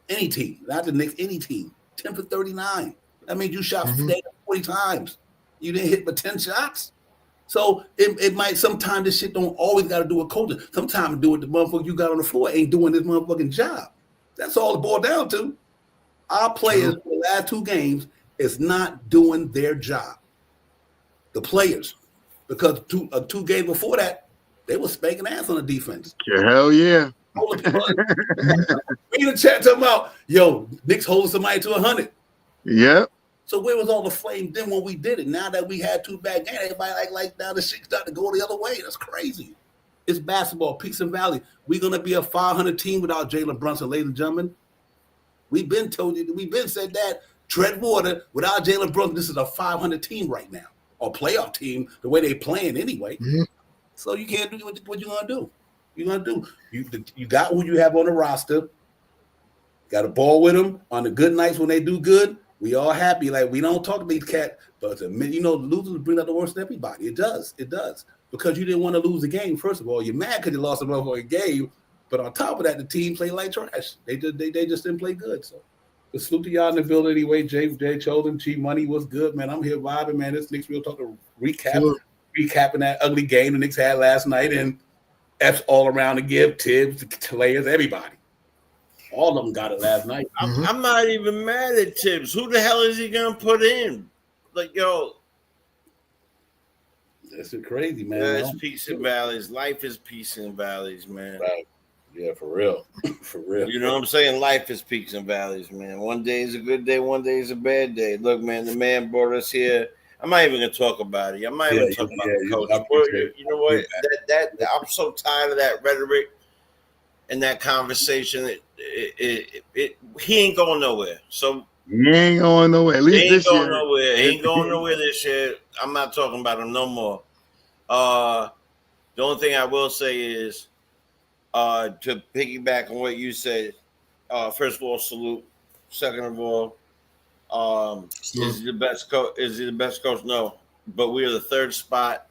Any team, not the Knicks, any team. 10 for 39. That means you shot 40 times. You didn't hit but 10 shots. So it might sometimes this shit don't always got to do with coaching. Sometimes do with the motherfucker you got on the floor ain't doing this motherfucking job. That's all it boils down to. Our players for the last 2 games is not doing their job. The players, because 2 games before that, they were spanking ass on the defense. Hell yeah. We in the chat talking about, yo, Knicks holding somebody to 100. Yep. So where was all the flame then when we did it? Now that we had 2 bad games, everybody like now the shit starting to go the other way. That's crazy. It's basketball, peaks and valleys. We're gonna be a 500 team without Jalen Brunson, ladies and gentlemen. We've been said that. Tread water without Jalen Brunson. This is a 500 team right now, or playoff team. The way they playing anyway. So you can't do what you gonna do. You got who you have on the roster. Got a ball with them on the good nights when they do good. We all happy. Like, we don't talk to these cats, but losing bring out the worst in everybody. It does. Because you didn't want to lose the game. First of all, you're mad because you lost a motherfucking game. But on top of that, the team played like trash. They just didn't play good. So, salute to y'all in the building anyway. Jay Chosen, Chief Money was good, man. I'm here vibing, man. This Knicks real talking recapping that ugly game the Knicks had last night, and F's all around to give, Tibbs, the players, everybody. All of them got it last night. I'm not even mad at Tibbs. Who the hell is he gonna put in? Like, yo, that's crazy, man. It's peaks and valleys. Life is peaks and valleys, man. Right. Yeah, for real. For real. You know what I'm saying? Life is peaks and valleys, man. One day is a good day, one day is a bad day. Look, man, the man brought us here. I'm not even gonna talk about it. I'm not even talking about the coach. You know what? That I'm so tired of that rhetoric and that conversation. He ain't going nowhere. So he ain't going nowhere. At least this year. He ain't going nowhere this year. I'm not talking about him no more. The only thing I will say is to piggyback on what you said. First of all, salute. Second of all, is he the best coach? Is he the best coach? No, but we are the 3rd spot,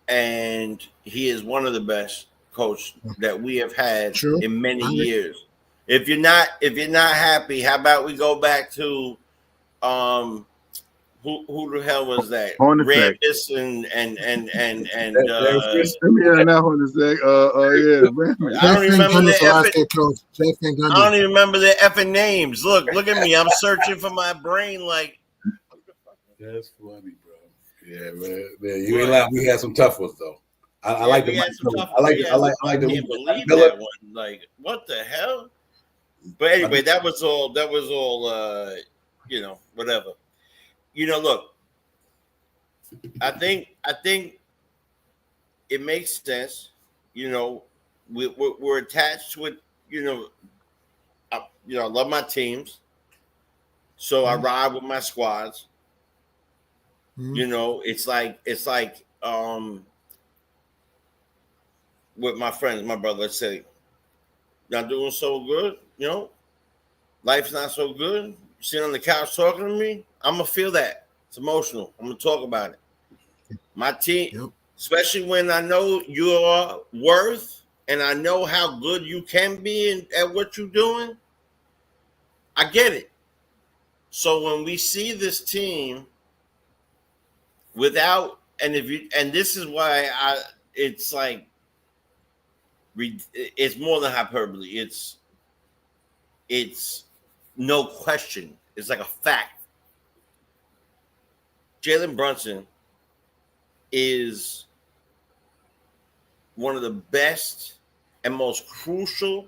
and he is one of the best coach that we have had in many years. If you're not happy, how about we go back to who the hell was that? Rambis and I don't even remember the effing names. Look at me. I'm searching for my brain like That's funny, bro. Yeah, man. You ain't lying. We had some tough ones though. I like the Mike Miller. I like I the can't believe that one. Like, what the hell? But anyway, that was all. Whatever. Look. I think it makes sense. We're attached with. I love my teams, so I ride with my squads. It's like with my friends, my brother. Let's say, not doing so good. Life's not so good. You sitting on the couch talking to me, I'm gonna feel that. It's emotional. I'm gonna talk about it. My team, especially when I know your worth and I know how good you can be at what you're doing, I get it. So when we see this team without, and this is why it's like, it's more than hyperbole. It's no question. It's like a fact. Jalen Brunson is one of the best and most crucial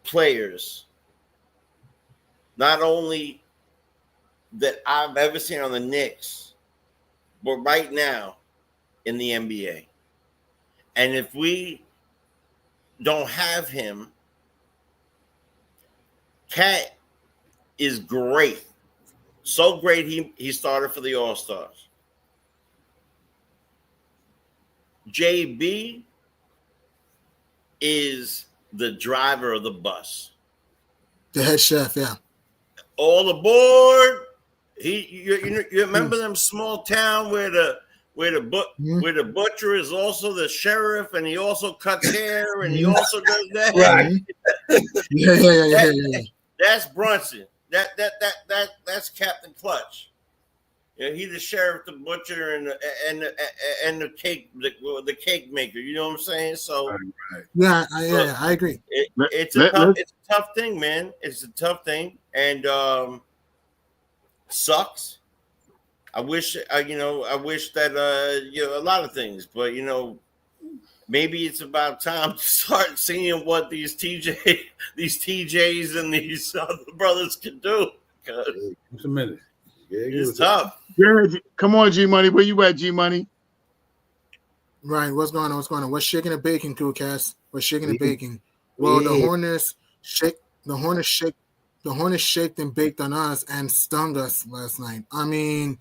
players, not only that I've ever seen on the Knicks, but right now in the NBA. And if we don't have him, Cat is great. So great he started for the All-Stars. JB is the driver of the bus. The head chef, yeah. All aboard. You remember them small town where the butcher is also the sheriff, and he also cuts hair, and he also does that. Right. Yeah. That's Brunson. That's Captain Clutch. He's the sheriff, the butcher, and the cake maker. You know what I'm saying? So right. I agree. It's a tough thing, man. It's a tough thing, and sucks. I wish that a lot of things, but maybe it's about time to start seeing what these TJs and these other brothers can do. Just a minute. Yeah, it's tough. Yeah, come on, G Money. Where you at, G Money? Right. What's going on? What's shaking and baking, cool cast? What's shaking and baking? Well, the Hornets shaked and baked on us and stung us last night. I mean,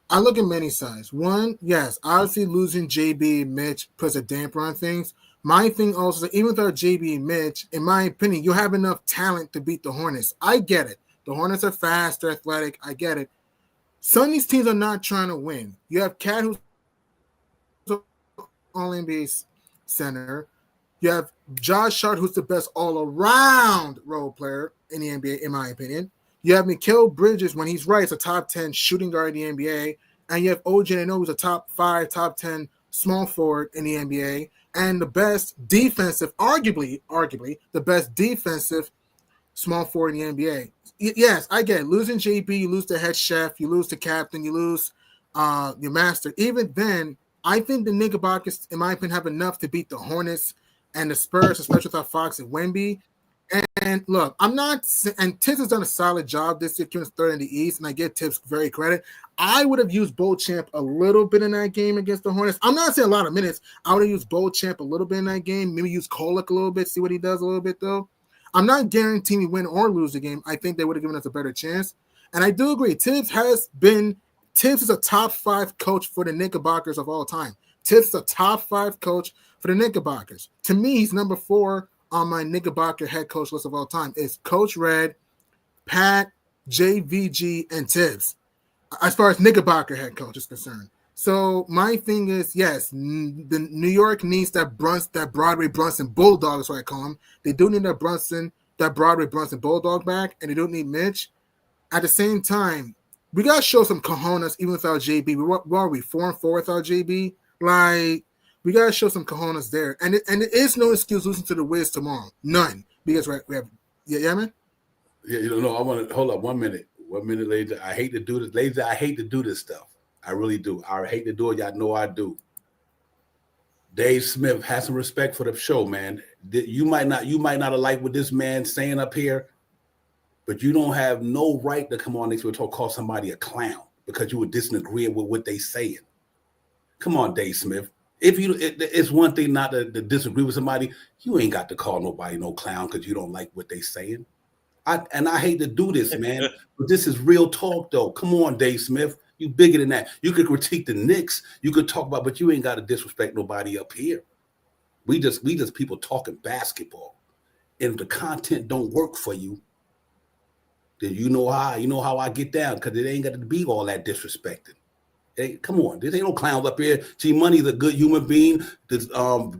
I look at many sides. One, yes, obviously losing JB and Mitch puts a damper on things. My thing also, even without JB and Mitch, in my opinion, you have enough talent to beat the Hornets. I get it. The Hornets are fast, they're athletic. I get it. Some of these teams are not trying to win. You have Cat, who's all-NBA center. You have Josh Hart, who's the best all-around role player in the NBA, in my opinion. You have Mikal Bridges, when he's right, is a top 10 shooting guard in the NBA. And you have OG Anunoby, who's a top 5, top 10 small forward in the NBA. And the best defensive, arguably, the best defensive small forward in the NBA. Yes, I get it. Losing JB, you lose the head chef, you lose the captain, you lose your master. Even then, I think the Knickerbockers, in my opinion, have enough to beat the Hornets and the Spurs, especially without Fox and Wemby. And look, and Tibbs has done a solid job this year, keeping us third in the East, and I give Tibbs very credit. I would have used Beauchamp a little bit in that game against the Hornets. I'm not saying a lot of minutes. I would have used Beauchamp a little bit in that game, maybe use Kolek a little bit, see what he does a little bit, though. I'm not guaranteeing we win or lose the game. I think they would have given us a better chance. And I do agree, Tibbs is a top 5 coach for the Knickerbockers of all time. Tibbs is a top 5 coach for the Knickerbockers. To me, he's number 4 on my Knickerbocker head coach list of all time. It's Coach Red, Pat, JVG, and Tibbs, as far as Knickerbocker head coach is concerned. So my thing is, yes, the New York needs that Broadway Brunson Bulldog is what I call him. They do need that Broadway Brunson Bulldog back, and they don't need Mitch. At the same time, we got to show some cojones even without JB. What are we, 4-4 without JB? Like, we got to show some cojones there. And it is no excuse losing to the Wiz tomorrow. None. Because we have, yeah, man? Yeah, I want to hold up 1 minute. 1 minute later. I hate to do this, ladies. I hate to do this stuff. I really do. I hate to do it. Y'all know I do. Dave Smith, have some respect for the show, man. You might not have liked what this man's saying up here, but you don't have no right to come on next week and call somebody a clown because you were disagreeing with what they saying. Come on, Dave Smith. It's one thing not to disagree with somebody. You ain't got to call nobody no clown because you don't like what they saying. I hate to do this, man, but this is real talk, though. Come on, Dave Smith. You bigger than that. You could critique the Knicks. You could talk about, but you ain't got to disrespect nobody up here. We just people talking basketball. And if the content don't work for you, then you know how I get down, because it ain't got to be all that disrespecting. Hey, come on, there ain't no clowns up here. G Money's a good human being. This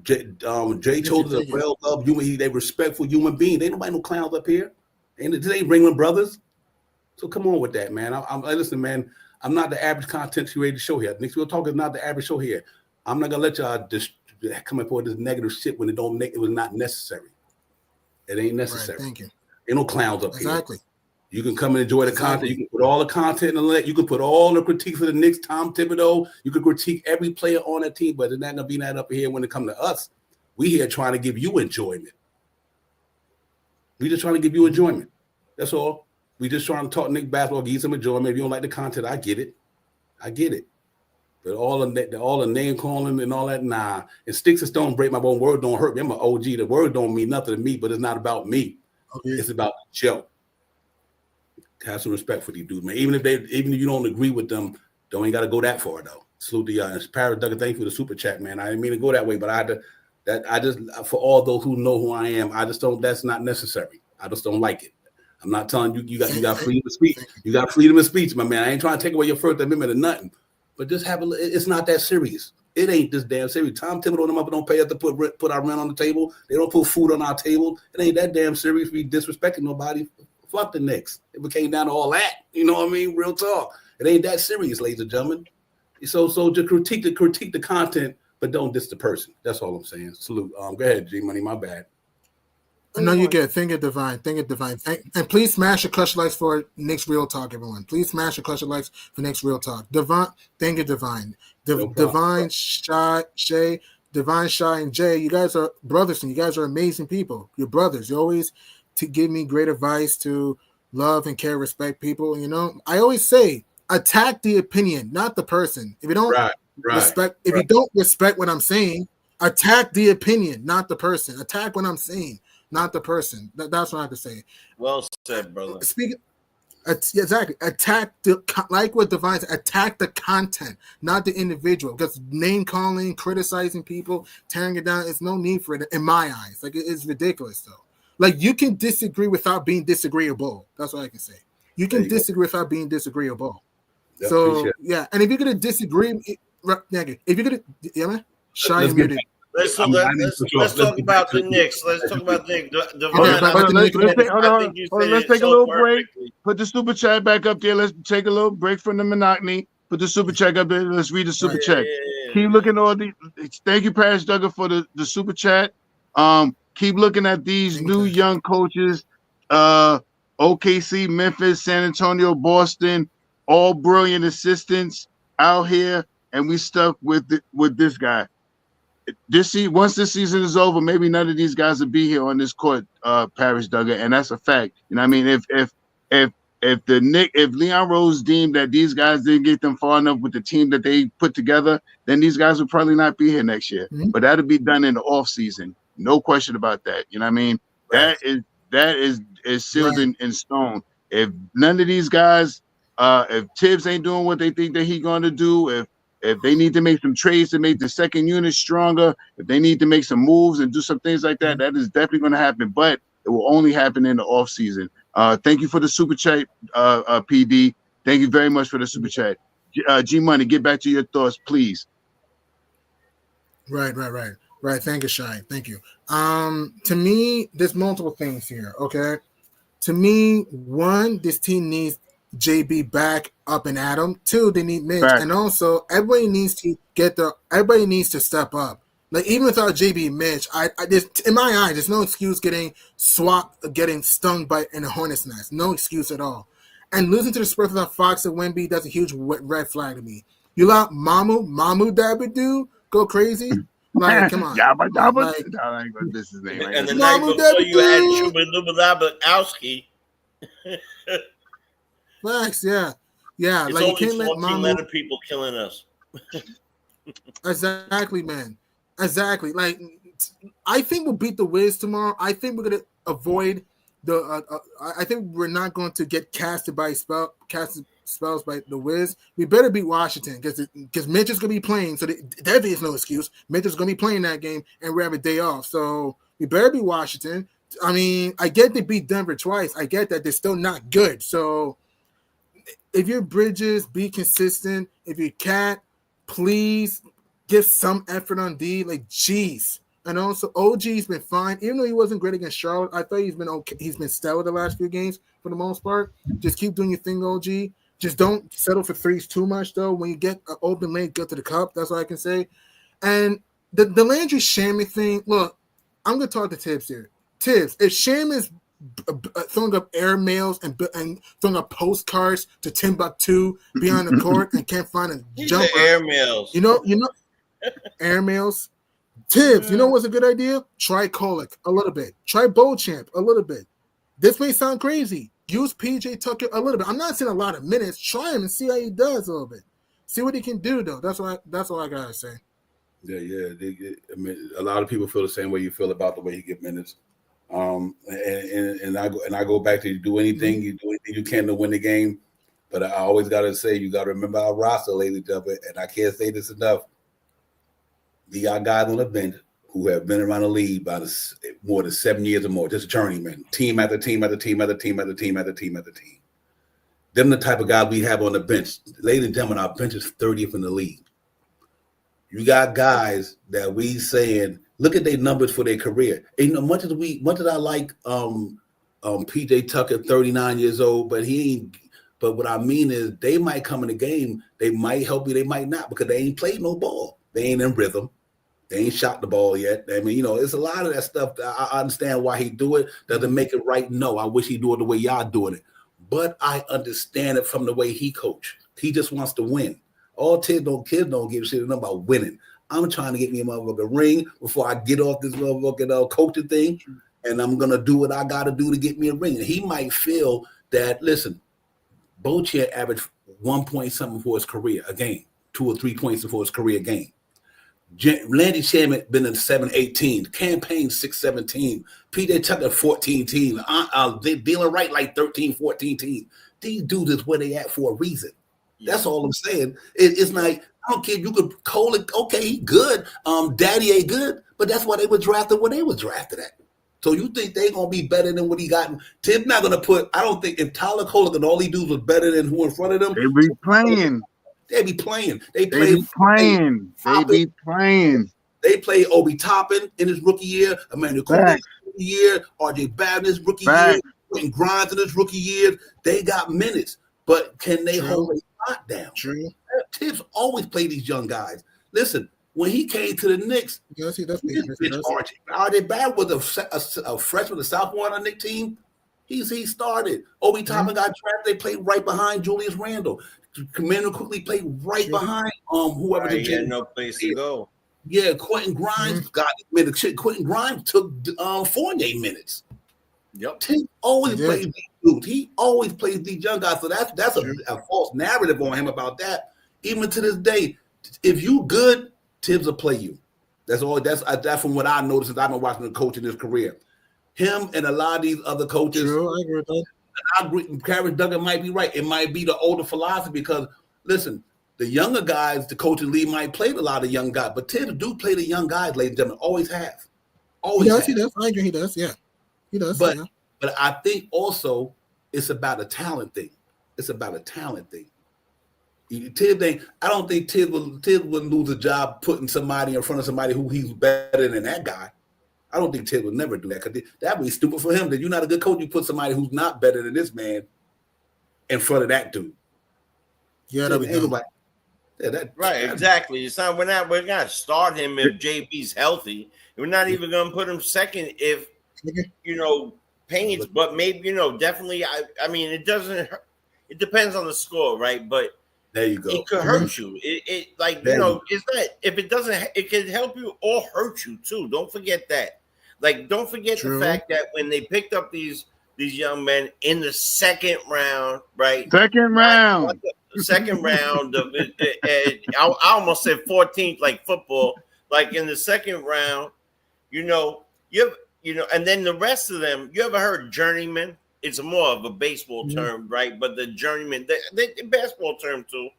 Jay Cho's a well-loved human. They respectful human being. Ain't nobody no clowns up here. And this ain't Ringling Brothers. So come on with that, man. Listen, man. I'm not the average content creator show here. Next Real Talk is not the average show here. I'm not gonna let y'all just come up with this negative shit when it was not necessary. It ain't necessary. Right, thank you. Ain't no clowns up here. Exactly. You can come and enjoy the content. You can put all the content in it. You can put all the critiques for the Knicks, Tom Thibodeau. You can critique every player on that team, but it's not gonna be that up here when it comes to us. We here trying to give you enjoyment. We just trying to give you enjoyment. That's all. We just trying to talk Knicks basketball, give you some enjoyment. If you don't like the content, I get it. But all the name calling and all that, nah. And sticks and stones break my bone. Word don't hurt me. I'm an OG. The word don't mean nothing to me, but it's not about me. Okay. It's about the show. Have some respect for these dudes, man. Even if you don't agree with them, don't ain't got to go that far though. Salute the Paris Duggan. Thank you for the super chat, man. I didn't mean to go that way, but I had to. I just for all those who know who I am, I just don't. That's not necessary. I just don't like it. I'm not telling you got freedom of speech. You got freedom of speech, my man. I ain't trying to take away your First Amendment or nothing, but just it's not that serious. It ain't this damn serious. Tom Thibodeau them up don't pay us to put our rent on the table. They don't put food on our table. It ain't that damn serious. We disrespecting nobody. Fuck the Knicks. If it came down to all that, you know what I mean? Real talk. It ain't that serious, ladies and gentlemen. So just critique the content, but don't diss the person. That's all I'm saying. Salute. Go ahead, G Money. My bad. No, you get it. Think it divine. And please smash the clutch likes for Knicks Real Talk, everyone. Please smash the clutch likes for Knicks Real Talk. Divine, thank you, Divine. Divine, Shy, Shay, Divine, Shy, and Jay. You guys are brothers, and you guys are amazing people. You're brothers. You always to give me great advice to love and care, respect people. You know, I always say attack the opinion, not the person. If you don't if you don't respect what I'm saying, attack the opinion, not the person. Attack what I'm saying, not the person. That's what I have to say. Well said, brother. Exactly. Attack like what Divine said, attack the content, not the individual. Because name calling, criticizing people, tearing it down, there's no need for it in my eyes. Like it's ridiculous though. Like you can disagree without being disagreeable. That's what I can say. You can disagree without being disagreeable. So yeah, and if you're gonna disagree, if you're gonna man, Shy and muted. Let's talk about the Knicks. Let's talk about the Divine. Let's take a little break. Put the super chat back up there. Let's take a little break from the monotony. Put the super chat up there. Let's read the super chat. Keep looking at all these. Thank you, Paris Duggan, for the super chat. Keep looking at these new young coaches. OKC, Memphis, San Antonio, Boston, all brilliant assistants out here, and we stuck with this guy. Once this season is over, maybe none of these guys will be here on this court, Paris Duggan, and that's a fact. You know what I mean? If Leon Rose deemed that these guys didn't get them far enough with the team that they put together, then these guys would probably not be here next year. Mm-hmm. But that'll be done in the off season. No question about that. You know what I mean? Right. That is sealed in stone. If none of these guys, if Tibbs ain't doing what they think that he's going to do, if they need to make some trades to make the second unit stronger, if they need to make some moves and do some things like that, that is definitely going to happen. But it will only happen in the off season. Thank you for the super chat, PD. Thank you very much for the super chat. G Money, get back to your thoughts, please. Right. Thank you, Shy. Thank you. To me, there's multiple things here. Okay. To me, one, this team needs JB back up and at him. Two, they need Mitch, and also everybody needs to step up. Like even without JB and Mitch, I in my eyes, there's no excuse getting stung by in a hornet's nest. No excuse at all. And losing to the Spurs without Fox and Wemby, that's a huge red flag to me. You let Mamu Dabadoo go crazy? Like, come on. Yabba dabba. Like, No, I ain't gonna miss his name. And the Mamu night before you had Dabadoo. Chubadubadabowski. Facts, yeah. Yeah, It's like you only can't let 14 Mamu. letter people killing us. Exactly, man. Exactly. Like, I think we'll beat the Wiz tomorrow. I think we're gonna avoid the. I think we're not going to get casted spells by the Wiz. We better beat Washington because Mitch is gonna be playing. So there is no excuse. Mitch is gonna be playing that game, and we have a day off. So we better beat Washington. I mean, I get they beat Denver twice. I get that they're still not good. So if you're Bridges, be consistent. If you can't, please give some effort on D. Like, jeez. And also, OG's been fine. Even though he wasn't great against Charlotte, I thought he's been okay. He's been stellar the last few games for the most part. Just keep doing your thing, OG. Just don't settle for threes too much, though. When you get an open lane, go to the cup. That's all I can say. And the Landry Shaman thing, look, I'm going to talk to Tibbs here. Tibbs, if Shaman's throwing up airmails and throwing up postcards to Timbuktu behind the court and can't find a jumper. Airmails. You know, airmails. Tibbs, you know what's a good idea? Try Kolick a little bit. Try Beauchamp a little bit. This may sound crazy. Use PJ Tucker a little bit. I'm not saying a lot of minutes. Try him and see how he does a little bit. See what he can do, though. That's all I gotta say. Yeah. I mean, a lot of people feel the same way you feel about the way he get minutes. And I go back to you do anything you can to win the game. But I always gotta say, you gotta remember our roster, ladies and gentlemen, and I can't say this enough. We got guys on the bench who have been around the league about more than 7 years or more, just journeyman, team after team after team after team after team after team after team. Them the type of guys we have on the bench. Ladies and gentlemen, our bench is 30th in the league. You got guys that we saying, look at their numbers for their career. And, you know, much as I like PJ Tucker, 39 years old, but he ain't. But what I mean is, they might come in the game, they might help you, they might not, because they ain't played no ball. They ain't in rhythm. They ain't shot the ball yet. I mean, you know, it's a lot of that stuff. I understand why he do it. Doesn't make it right. No, I wish he do it the way y'all doing it. But I understand it from the way he coach. He just wants to win. All kids don't give a shit about winning. I'm trying to get me a motherfucking ring before I get off this motherfucking coaching thing, and I'm gonna do what I gotta do to get me a ring. And he might feel that, listen, Beauchamp averaged 1 point something for his career a game, 2 or 3 points for his career game. Landy Shaman been in 7-18, campaign 6-17, PJ Tucker 14 teams. They dealing right like 13, 14 teams. These dudes is where they at for a reason. That's all I'm saying. It's like, I don't care. You could call it, okay, he good. Daddy ain't good, but that's why they were drafted where they were drafted at. So you think they gonna be better than what he got? Tim's not gonna put. I don't think if Tyler Kolick and all he do was better than who in front of them. They be playing. They be playing. They They played Obi Toppin in his rookie year, Emmanuel Cooper rookie year, RJ Barrett his rookie year, Quentin Grimes in his rookie year. They got minutes, but can they hold a spot down? True. Tibbs always played these young guys. Listen, when he came to the Knicks, yes, he does. RJ Barrett was a freshman, a sophomore on the Knicks team. He started. Obi Toppin got drafted. They played right behind Julius Randle. Commander quickly played right behind whoever he had no place to go. Yeah, Quentin Grimes got minutes. Quentin Grimes took Fournier minutes. Yep. He always plays these dudes. He always plays these young guys. So that's a false narrative on him about that. Even to this day, if you good, Tibbs will play you. That's all. That's from what I noticed since I've been watching the coach in his career. Him and a lot of these other coaches. True, I agree with that. I agree. Karen Duggan might be right. It might be the older philosophy because, listen, the younger guys, the coaching league might play a lot of young guys, but Tibbs do play the young guys, ladies and gentlemen. Always have. Always have. He does. I agree. He does. Yeah, he does. But I think also it's about a talent thing. It's about a talent thing. I don't think Tibbs would lose a job putting somebody in front of somebody who he's better than that guy. I don't think Tibbs would never do that because that would be stupid for him. That you're not a good coach. You put somebody who's not better than this man in front of that dude. Yeah, that'd be like, right. Exactly. It's not. We're not start him if JB's healthy. We're not even gonna put him second if Payne's. But maybe definitely. I mean, it It depends on the score, right? But there you go. It could hurt you. It like There you know, it's not if it doesn't. It can help you or hurt you too. Don't forget that. Like, don't forget the fact that when they picked up these young men in the second round, right? Second round. Second round of I almost said 14th, like football. Like in the second round, you know, and then the rest of them. You ever heard journeyman? It's more of a baseball term, right? But the journeyman, the basketball term too.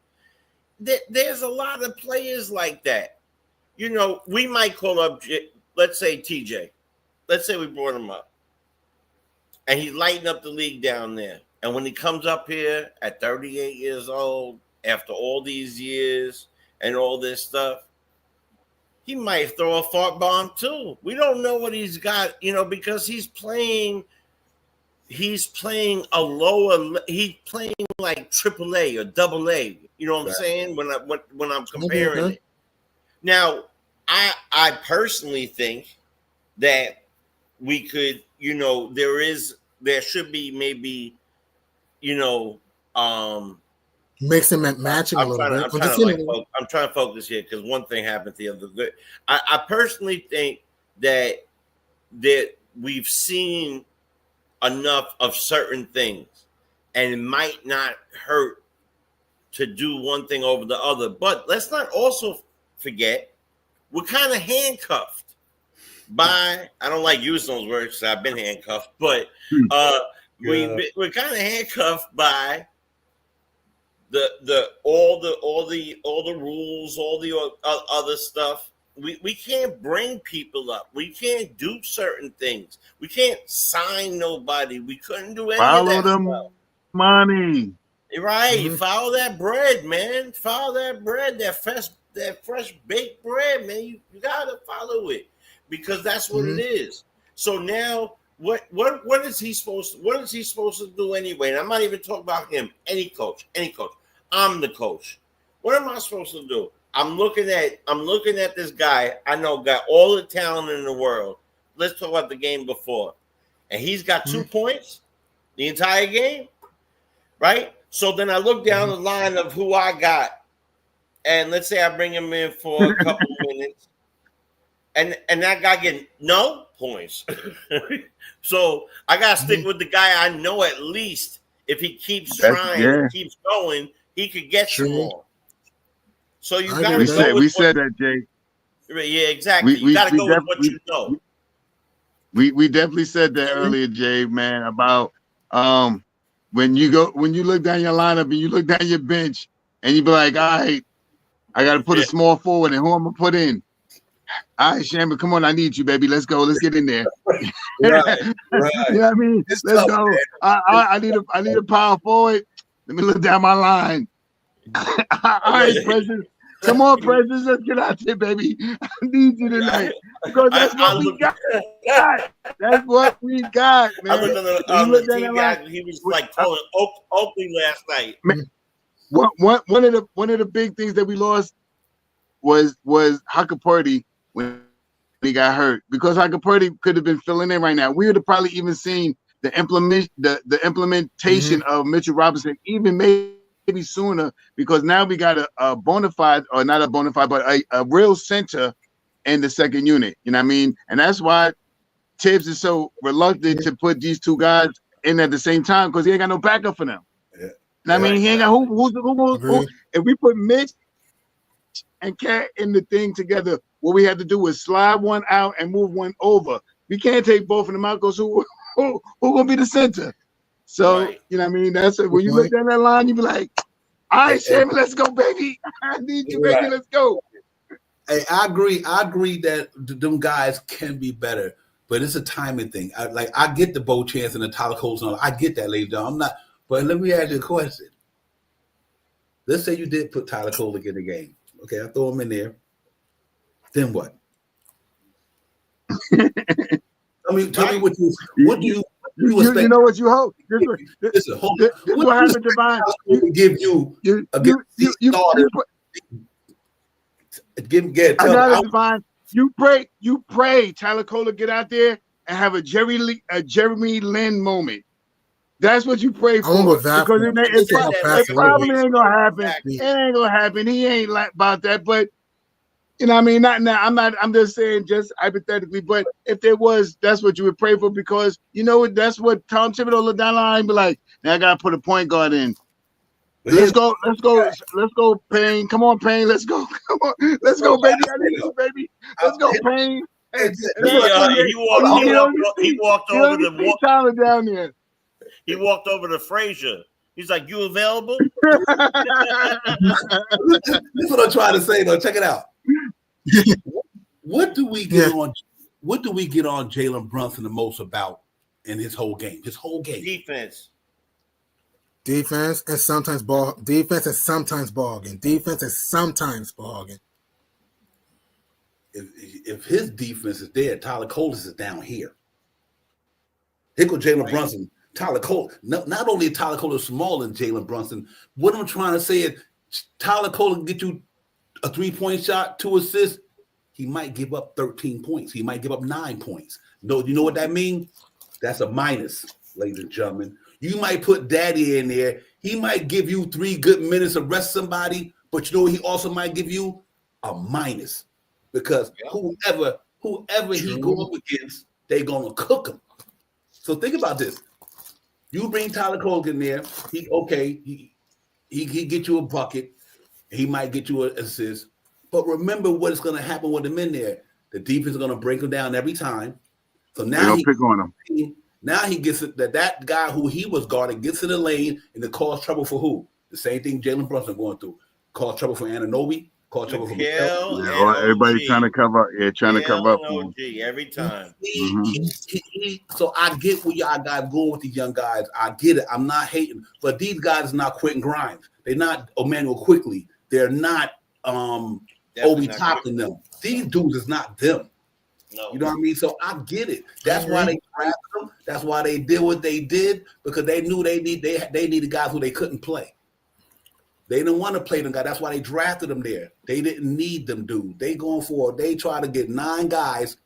There's a lot of players like that. You know, we might call up, let's say TJ. Let's say we brought him up. And he's lighting up the league down there. And when he comes up here at 38 years old, after all these years and all this stuff, he might throw a fart bomb too. We don't know what he's got, you know, because he's playing a lower, he's playing like AAA or AA. You know what I'm saying? When I'm comparing it. Now, I personally think that we could, you know, there should be maybe, you know, mixing and matching a little bit. I'm trying to focus here because one thing happened the other day. I personally think that we've seen enough of certain things, and it might not hurt to do one thing over the other. But let's not also forget we're kind of handcuffed by, I don't like using those words because I've been handcuffed, but we're kind of handcuffed by all the rules, all the other stuff. We can't bring people up. We can't do certain things. We can't sign nobody. We couldn't do any of that. Follow the money. Right. Follow that bread, man. Follow that bread, that fresh baked bread, man. You gotta follow it because that's what it is. So now what is he supposed to do anyway? And I'm not even talking about him. Any coach. I'm the coach. What am I supposed to do? I'm looking at this guy. I know got all the talent in the world. Let's talk about the game before. And he's got 2 points the entire game. Right? So then I look down the line of who I got. And let's say I bring him in for a couple minutes. And that guy getting no points. So I gotta stick with the guy I know at least. If he keeps trying, keeps going, he could get some more. So you got to go. We said that, Jay. Yeah, exactly. You got to go with what you know. We definitely said that earlier, Jay. Man, about when you look down your lineup and you look down your bench and you be like, all right, I got to put a small forward and who I'm gonna put in. All right, Shamber, come on, I need you, baby. Let's go. Let's get in there. Right. You know what I mean? Let's go. I need a power forward. Let me look down my line. All right, Precious. Come on, Precious. Let's get out there, baby. I need you tonight. Because that's what we got. That's what we got, man. I looked on the TV guy. He was like calling Oakley last night. Man, one of the big things that we lost was Huckapurdy when he got hurt, because Huckapurdy could have been filling in right now. We would have probably even seen the implementation of Mitchell Robinson even maybe sooner, because now we got a bona fide, or not a bona fide, but a real center in the second unit. You know what I mean? And that's why Tibbs is so reluctant to put these two guys in at the same time, because he ain't got no backup for them. Yeah. I mean, he ain't got who. If we put Mitch and Cat in the thing together, what we had to do was slide one out and move one over. We can't take both of them out because who gonna be the center? So you know what I mean? That's it. When you look down that line, you be like, all right, Sammy, let's go, baby. I need you, baby. Let's go. Hey, I agree that them guys can be better, but it's a timing thing. I get the Bo Chance and the Tyler Coles and all. I get that, ladies and gentlemen. I'm not, but let me ask you a question. Let's say you did put Tyler Kolek in the game. Okay, I throw him in there. Then what? Tell me what you you know what you hope. Listen, hold on. This what happened, Divine. Give you Divine. You pray Tyler Kolek get out there and have a Jeremy Lin moment. That's what you pray for. I won't go that because far. it probably ain't gonna happen. It ain't gonna happen. He ain't like about that. But you know what I mean? Not now. I'm just saying, just hypothetically. But if there was, that's what you would pray for, because you know what? That's what Tom Thibodeau looked down the line and be like, now I gotta put a point guard in. Let's go, Payne. Come on, Payne. Let's go. Come on. Let's go, baby. I need you, baby. Let's go, Payne. He walked over to Tyler down there. He walked over to Frazier. He's like, "You available?" This is what I'm trying to say, though. Check it out. What do we get on? What do we get on Jalen Brunson the most about in his whole game? His whole game. Defense and sometimes ball. Defense and sometimes ball game. Defense and sometimes ball game. If his defense is there, Tyler Colas is down here. Here go Jalen Brunson. Tyler Cole. Not only Tyler Cole is smaller than Jalen Brunson. What I'm trying to say is, Tyler Cole can get you a 3-point shot, 2 assists. He might give up 13 points. He might give up 9 points. No, you know what that means? That's a minus, ladies and gentlemen. You might put Daddy in there. He might give you 3 good minutes to rest somebody, but you know he also might give you a minus, because whoever he go up against, they're gonna cook him. So think about this. You bring Tyler Cole in there. He get you a bucket. He might get you an assist. But remember what is going to happen with him in there. The defense is going to break him down every time. So now pick on him. Now he gets it, that guy who he was guarding gets in the lane and it cause trouble for who? The same thing Jalen Brunson going through. Cause trouble for Anunoby. Cause trouble for everybody trying to cover. Yeah, trying to cover up. Every time. So I get where y'all guys going with these young guys. I get it. I'm not hating, but these guys are not Quentin Grimes. They're not Emmanuel Quickly. They're not Obi Toppin them. These dudes is not them. No. You know what I mean? So I get it. That's why they drafted them. That's why they did what they did, because they knew they needed guys who they couldn't play. They didn't want to play them guys. That's why they drafted them there. They didn't need them dudes. They try to get 9 guys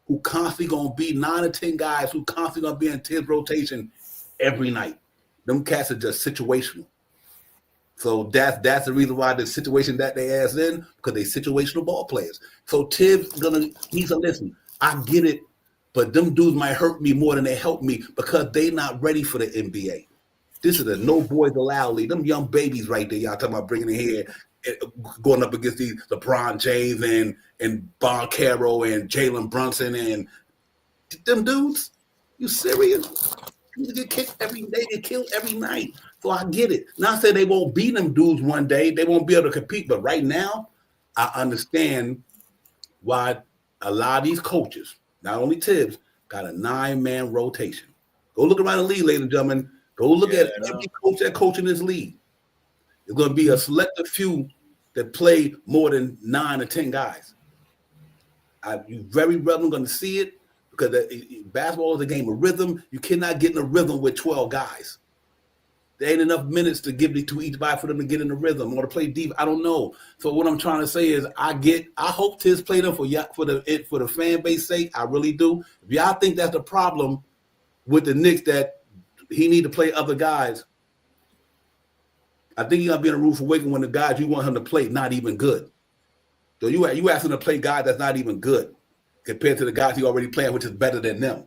who constantly gonna be 9 or 10 guys who constantly gonna be in Tibbs rotation every night. Them cats are just situational. So that's the reason why the situation that they asked in, because they situational ball players. So Tibbs listen, I get it, but them dudes might hurt me more than they help me, because they not ready for the NBA. This is a no boys allowed league. Them young babies right there, y'all talking about bringing in here, going up against these LeBron James and Boncaro and Jalen Brunson and them dudes. You serious? You get kicked every day, get killed every night. So I get it. Not say they won't beat them dudes one day. They won't be able to compete. But right now, I understand why a lot of these coaches, not only Tibbs, got a 9-man rotation. Go look around the league, ladies and gentlemen. Go look at every coach that coach in this league. It's going to be a selective few that play more than 9 or 10 guys. You very rarely going to see it, because basketball is a game of rhythm. You cannot get in a rhythm with 12 guys. There ain't enough minutes to give to each guy for them to get in the rhythm or to play deep. I don't know. So what I'm trying to say is, I hope Tibbs played them for the fan base sake. I really do. If y'all think that's the problem with the Knicks, that he need to play other guys, I think you got to be in a roof awakening when the guys you want him to play not even good. So you ask him to play guys that's not even good compared to the guys he already playing, which is better than them.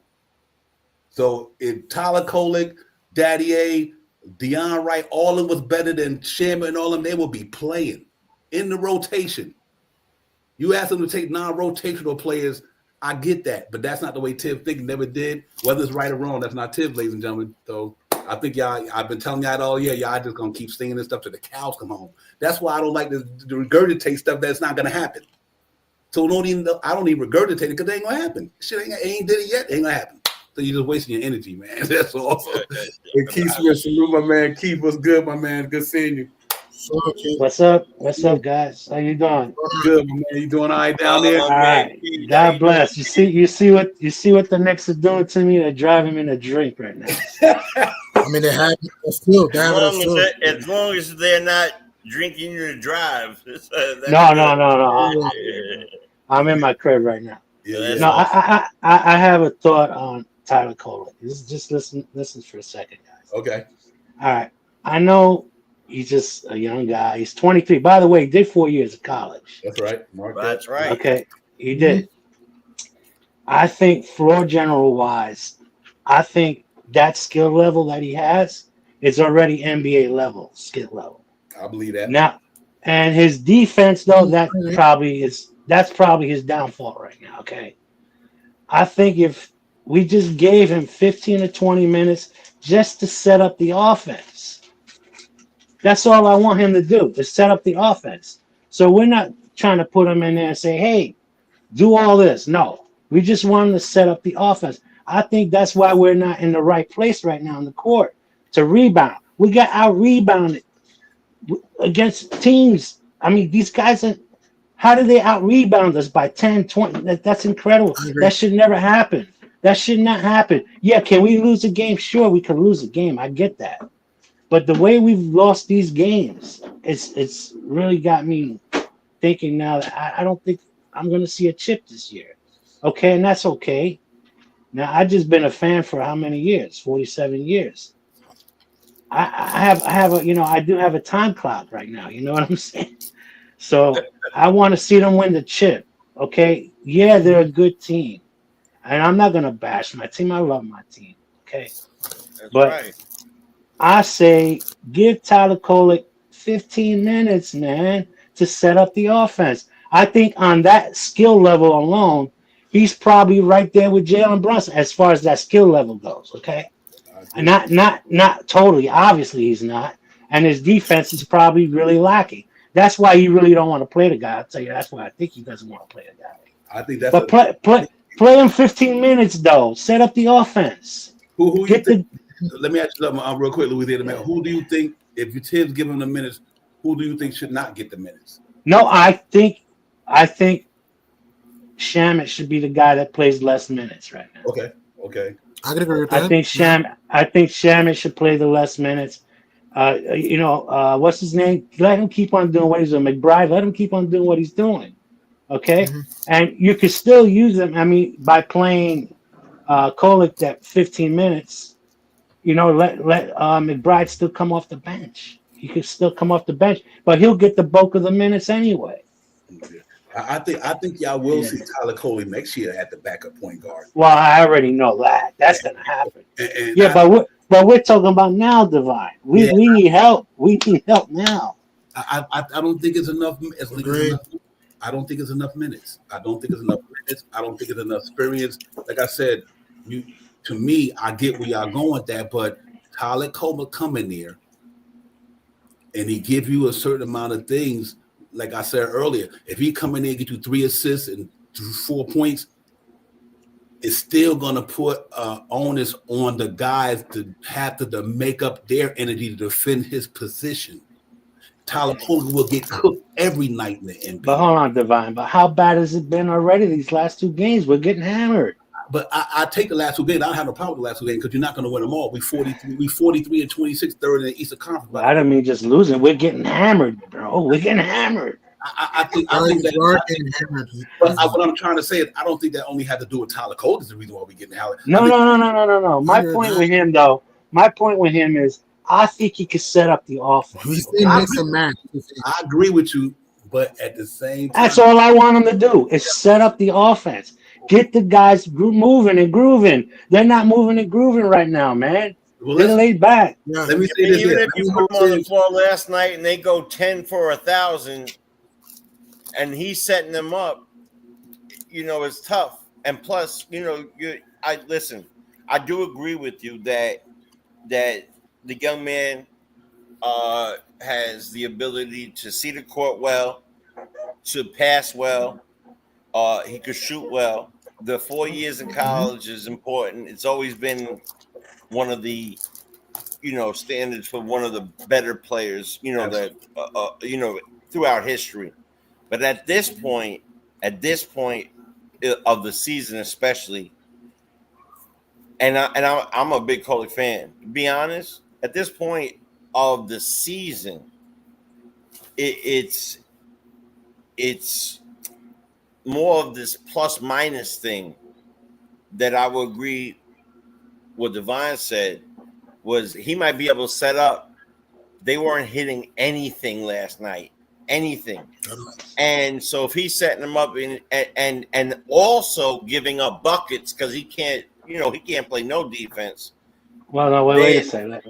So if Tyler Kolek, Daddy A, Deion Wright, all of them was better than Shammer and all of them, they will be playing in the rotation. You ask them to take non-rotational players, I get that, but that's not the way Tibbs thinks. Never did. Whether it's right or wrong, that's not Tibbs, ladies and gentlemen. So I think I've been telling y'all all year, y'all just gonna keep singing this stuff till the cows come home. That's why I don't like to regurgitate stuff that's not gonna happen. So I don't even regurgitate it, because it ain't gonna happen. Shit ain't did it yet. It ain't gonna happen. So you're just wasting your energy, man. That's all. And Keith Smith, salute my man. Keith, what's good, my man? Good seeing you. What's up? What's up, guys? How you doing? Good, man. You doing all right down there? All right. God bless. You see what the Knicks are doing to me? They're driving me to drink right now. I mean, they have it still. As long as they're not drinking you to drive. No. I'm in my crib right now. Yeah. No, I have a thought on Tyler Kolek. Just listen for a second, guys. Okay. All right. I know he's just a young guy. He's 23. By the way, he did 4 years of college. That's right. Mark that. That's right. Okay. He did. I think floor general wise, I think that skill level that he has is already NBA level skill level. I believe that. Now, and his defense though, that's probably his downfall right now. Okay. I think if we just gave him 15 to 20 minutes just to set up the offense, that's all I want him to do, is set up the offense. So we're not trying to put him in there and say, hey, do all this. No, we just want him to set up the offense. I think that's why we're not in the right place right now in the court to rebound. We got out-rebounded against teams. I mean, these guys, how did they out-rebound us by 10, 20? That's incredible. That should never happen. That should not happen. Yeah, can we lose a game? Sure, we can lose a game. I get that. But the way we've lost these games, it's really got me thinking now that I don't think I'm going to see a chip this year. Okay, and that's okay. Now, I've just been a fan for how many years? 47 years. I do have a time clock right now. You know what I'm saying? So I want to see them win the chip. Okay, yeah, they're a good team, and I'm not gonna bash my team. I love my team. Okay, but I say give Tyler Kolek 15 minutes, man, to set up the offense. I think on that skill level alone, he's probably right there with Jalen Brunson as far as that skill level goes. Okay. Not totally. Obviously, he's not, and his defense is probably really lacking. That's why he really don't want to play the guy. I'll tell you, that's why I think he doesn't want to play the guy. I think that's. But play him 15 minutes though. Set up the offense. Who you think? Let me ask you something real quick, Louisiana man. Who do you think, if your team's giving him the minutes, who do you think should not get the minutes? No, I think Shamet should be the guy that plays less minutes right now. Okay. I can agree with that. I think Shamet should play the less minutes. What's his name? Let him keep on doing what he's doing. McBride, let him keep on doing what he's doing. Okay? And you could still use him, by playing Kolek that 15 minutes, let McBride still come off the bench. He could still come off the bench, but he'll get the bulk of the minutes anyway. I think y'all will see Tyler Kolek next year at the backup point guard. Well, I already know that. That's going to happen. But we're talking about now, Divine. We need help. We need help now. I don't think it's enough. I don't think it's enough minutes. I don't think it's enough experience. Like I said, to me, I get where y'all going with that, but Tyler Kolek come in there and he give you a certain amount of things. Like I said earlier, if he come in there and get you 3 assists and 4 points, it's still gonna put onus on the guys to have to make up their energy to defend his position. Tyler Kolek will get cooked every night in the NBA. But hold on, Divine. But how bad has it been already these last 2 games? We're getting hammered. But I take the last 2 games. I don't have no problem with the last 2 games because you're not going to win them all. We 43 and 26, third in the Eastern Conference. I don't mean just losing. We're getting hammered, bro. We're getting hammered. I think that. But what I'm trying to say is, I don't think that only had to do with Tyler Kolek is the reason why we're getting hammered. No. My point with him is, I think he could set up the offense. I agree with you, but at the same time, that's all I want him to do is set up the offense. Get the guys moving and grooving. They're not moving and grooving right now, man. They're laid back. Yeah. Let me say this. Even if you put them on the floor last night and they go 10 for 1,000, and he's setting them up, it's tough. And plus, I do agree with you that the young man has the ability to see the court well, to pass well. He could shoot well. The 4 years in college is important. It's always been one of the, standards for one of the better players, throughout history. But at this point of the season, especially, and I'm a big Kolek fan. To be honest, at this point of the season, it's more of this plus minus thing that I will agree what Divine said. was he might be able to set up. They weren't hitting anything last night, anything. And so if he's setting them up and also giving up buckets because he can't play no defense. Well, no, wait a second.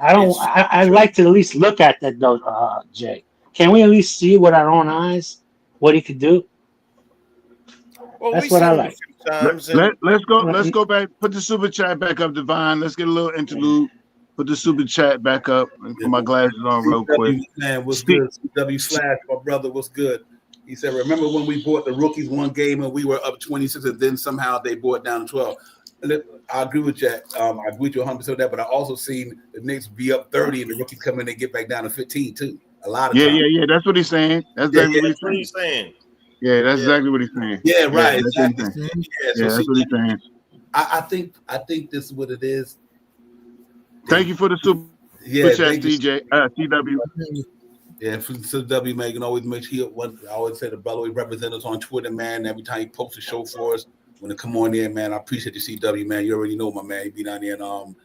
I'd like to at least look at that though, Jay. Can we at least see with our own eyes what he could do? Well, that's what I like. Let's go back. Put the super chat back up, Divine. Let's get a little interlude. Put the super chat back up and put my glasses on real quick. Man, what's good? CW Slash, my brother, what's good? He said, remember when we bought the rookies one game and we were up 26 and then somehow they brought down 12. I agree with Jack. I agree with you 100% with that, but I also seen the Knicks be up 30 and the rookies come in and get back down to 15 too. A lot of times. Yeah. That's what he's saying. That's exactly what he's saying. Yeah, that's exactly what he's saying. Yeah, right. That's what he's saying. I think this is what it is. Thank you for the super chat, CW. Yeah, for CW, man, you can always make sure. I always say the brother we represent us on Twitter, man. Every time he posts a show for us, when they come on there, man, I appreciate you, CW, man. You already know, my man. You be down there and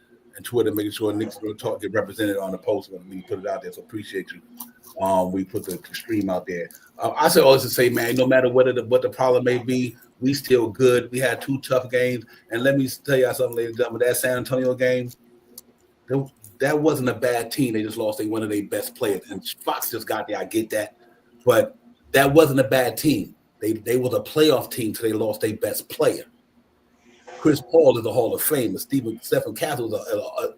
Twitter, making sure Knicks Real Talk get represented on the post when we put it out there. So appreciate you. We put the stream out there. I say always to say, man, no matter what the problem may be, we still good. We had 2 tough games, and let me tell y'all something, ladies and gentlemen. That San Antonio game, that wasn't a bad team. They just lost one of their best players, and Fox just got there. I get that, but that wasn't a bad team. They was a playoff team till they lost their best player. Chris Paul is a Hall of Famer. Stephen Castle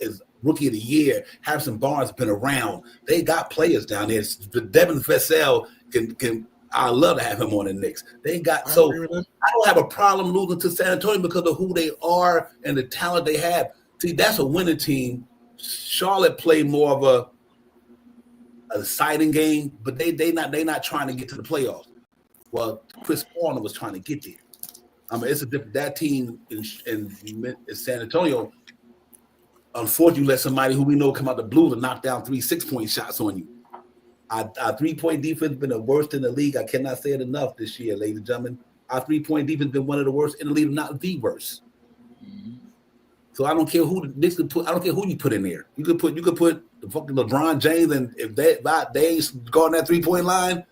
is Rookie of the Year. Harrison Barnes been around. They got players down there. Devin Vassell can. I love to have him on the Knicks. They got I don't have a problem losing to San Antonio because of who they are and the talent they have. See, that's a winning team. Charlotte played more of a exciting game, but they not trying to get to the playoffs. Well, Chris Paul was trying to get there. I mean, it's a different that team in San Antonio. Unfortunately, let somebody who we know come out the blue to knock down 3 6-point shots on you. Our 3-point defense has been the worst in the league. I cannot say it enough this year, ladies and gentlemen. Our 3-point defense has been one of the worst in the league, not the worst. Mm-hmm. So I don't care who the Knicks could put. I don't care who you put in there. You could put the fucking LeBron James, and if they ain't guarding that 3-point line,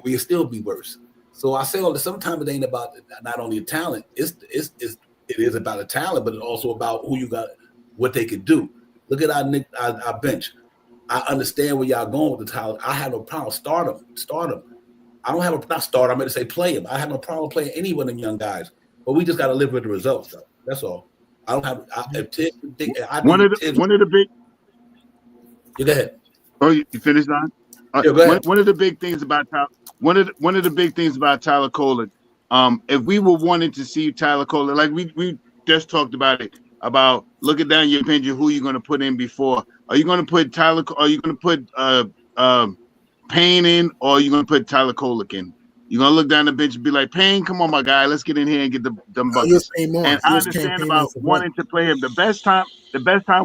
we'll still be worse. So I say all this. Sometimes it ain't about not only the talent. It is about the talent, but it's also about who you got, what they could do. Look at our bench. I understand where y'all going with the talent. I have no problem. Start them. I don't have not start. I'm going to say play them. I have no problem playing any one of them young guys. But we just got to live with the results, though. That's all. I don't have. One of the big. You go ahead. Oh, you finished, Don? One of the big things about one of the big things about Tyler Kohler, if we were wanting to see Tyler Kohler, like we just talked about it, about looking down your bench, who you're going to put in before. Are you going to put Tyler? Are you going to put Payne in, or are you going to put Tyler Kohler in? You're going to look down the bench and be like, Payne, come on, my guy, let's get in here and get them buckets. And I understand about wanting to play him. The best time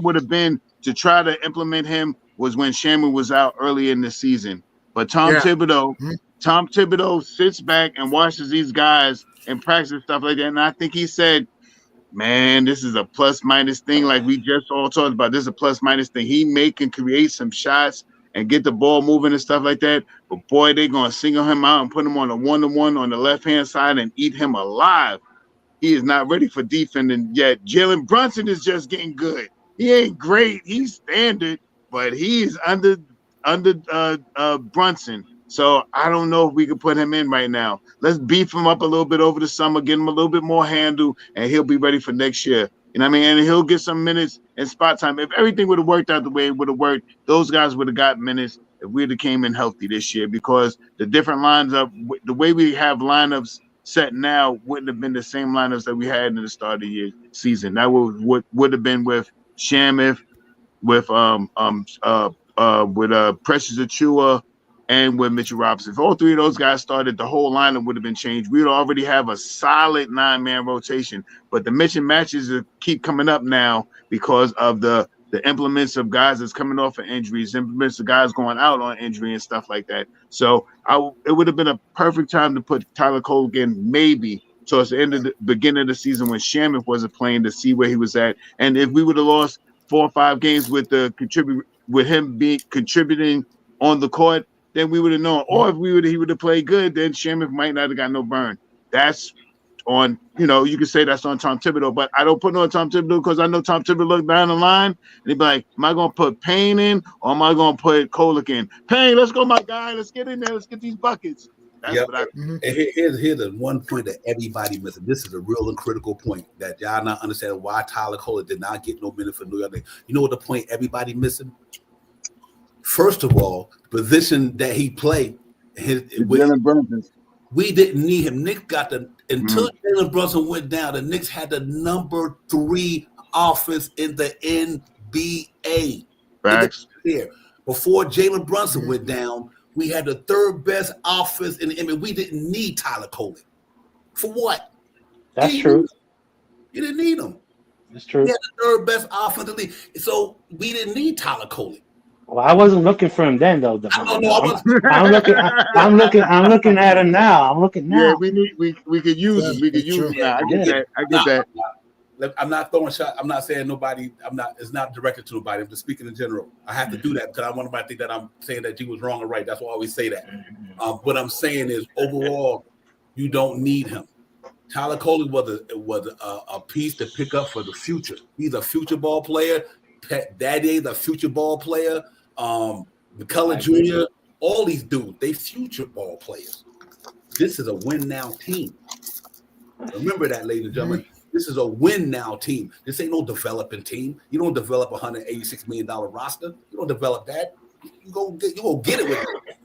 would have been to try to implement him was when Shaman was out early in the season. But Tom Thibodeau sits back and watches these guys and practice stuff like that. And I think he said, man, this is a plus-minus thing like we just all talked about. This is a plus-minus thing. He can create some shots and get the ball moving and stuff like that. But, boy, they're going to single him out and put him on a one-to-one on the left-hand side and eat him alive. He is not ready for defending yet. Jalen Brunson is just getting good. He ain't great. He's standard, but he's under Brunson. So I don't know if we can put him in right now. Let's beef him up a little bit over the summer, get him a little bit more handle, and he'll be ready for next year. You know what I mean? And he'll get some minutes and spot time. If everything would have worked out the way it would have worked, those guys would have got minutes if we would have came in healthy this year, because the different the way we have lineups set now wouldn't have been the same lineups that we had in the start of the season. That would have been with Shaman, with Precious Achiuwa, and with Mitchell Robinson. If all three of those guys started, the whole lineup would have been changed. We would already have a solid 9-man rotation. But the mix and matches keep coming up now because of the implements of guys that's coming off of injuries, implements of guys going out on injury and stuff like that. So it would have been a perfect time to put Tyler Kohler in, maybe towards the beginning of the season when Shaman wasn't playing, to see where he was at. And if we would have lost 4 or 5 games with him contributing on the court, then we would have known. Or if he would have played good, then Shaman might not have got no burn. That's on, you can say that's on Tom Thibodeau, but I don't put no on Tom Thibodeau because I know Tom Thibodeau look down the line and he'd be like, am I going to put Payne in or am I going to put Kolek in? Payne, let's go, my guy. Let's get in there. Let's get these buckets. That's what I And here's the one point that everybody missing. This is a real and critical point that y'all not understanding why Tyler Kolek did not get no minute for New York Knicks. You know what the point everybody missing? First of all, position that he played, we didn't need him. Knicks got until Jalen Brunson went down, the Knicks had the number 3 offense in the NBA. Facts. Before Jalen Brunson went down, we had the 3rd best offense in the NBA. We didn't need Tyler Kolek. For what? That's true. You didn't need him. That's true. We had the 3rd best offense in the league. So we didn't need Tyler Kolek. Well, I wasn't looking for him then, though. I'm looking at him now. I'm looking now. Yeah, we could use him. We could use him now. I get that. I'm not throwing shots. I'm not saying nobody. It's not directed to nobody. I'm just speaking in general. I have to do that because I want nobody to think that I'm saying that you was wrong or right. That's why I always say that. What I'm saying is overall, you don't need him. Tyler Kolek was a piece to pick up for the future. He's a future ball player. Pat Daddy's a future ball player. McCullough Jr., all these dudes, they future ball players. This is a win now team. Remember that, ladies and gentlemen. This is a win now team. This ain't no developing team. You don't develop a $186 million roster. You don't develop that. You go get it with it.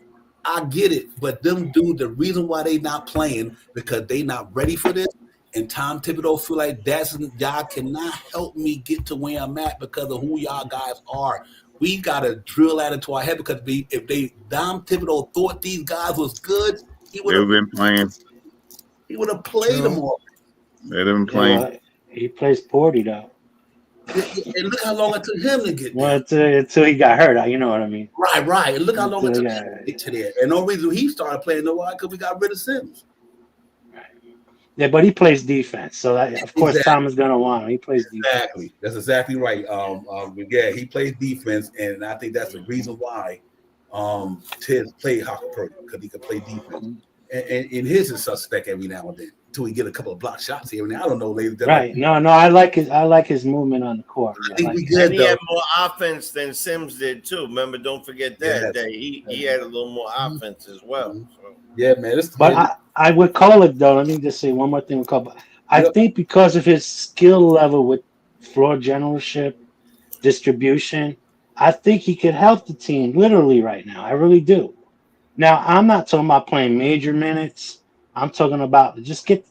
I get it, but them dudes, the reason why they not playing because they not ready for this. And Tom Thibodeau feel like y'all cannot help me get to where I'm at because of who y'all guys are. We gotta drill that into our head because if Tom Thibodeau thought these guys was good, he would have been playing. He would have played them all. They'd have been playing. He plays 40 though. And look how long it took him to get there. Well, until he got hurt, you know what I mean. Right. And look how long it took him to get to there. And no reason he started playing because we got rid of Sims. Yeah, but he plays defense, so of course Tom is gonna want him. He plays defense. Exactly, that's exactly right. Yeah, he plays defense, and I think that's the reason why Tiz played hockey because he could play defense. And his is suspect every now and then until he get a couple of block shots here and there. I don't know, ladies. Right? No, I like his movement on the court. I think he had more offense than Sims did too. Remember, don't forget that he had a little more offense as well. So. Yeah, man. I would call it though. Let me just say one more thing. I think because of his skill level with floor generalship, distribution, I think he could help the team literally right now. I really do. Now I'm not talking about playing major minutes. I'm talking about just get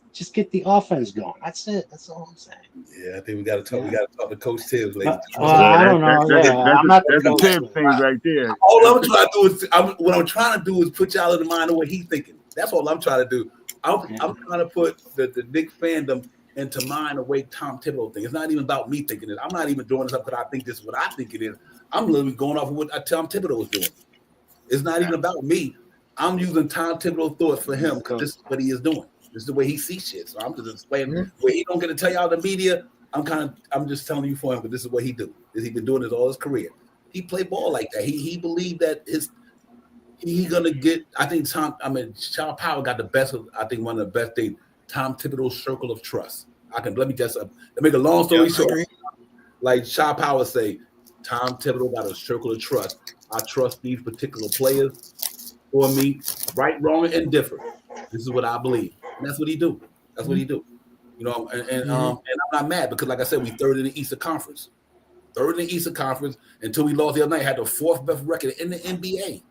the offense going. That's it. That's all I'm saying. Yeah, I think we got to talk. We got to talk to Coach Tibbs later. I don't know. That's the Tibbs thing right there. All I'm trying to do is what I'm trying to do is put y'all in the mind of what he's thinking. That's all I'm trying to do. I'm trying to put the Knicks fandom into mind the way Tom Thibodeau thinks. It's not even about me thinking it. I'm not even doing this up because I think this is what I think it is. I'm literally going off of what Tom Thibodeau is doing. It's not even about me. I'm using Tom Thibodeau's thoughts for him because this is what he is doing. This is the way he sees shit. So I'm just explaining where he don't get to tell y'all the media. I'm just telling you for him, but this is what he do. He's been doing this all his career. He played ball like that. He believed that he's gonna get. I think Shaw Powell got the best. I think one of the best things. Tom Thibodeau's circle of trust. Let me make a long story short. Like Shaw Powell say, Tom Thibodeau got a circle of trust. I trust these particular players for me, right, wrong, and different. This is what I believe. And that's what he do. That's what he do. You know, and I'm not mad because, like I said, we third in the Eastern Conference. Third in the Eastern Conference until we lost the other night. Had the 4th best record in the NBA.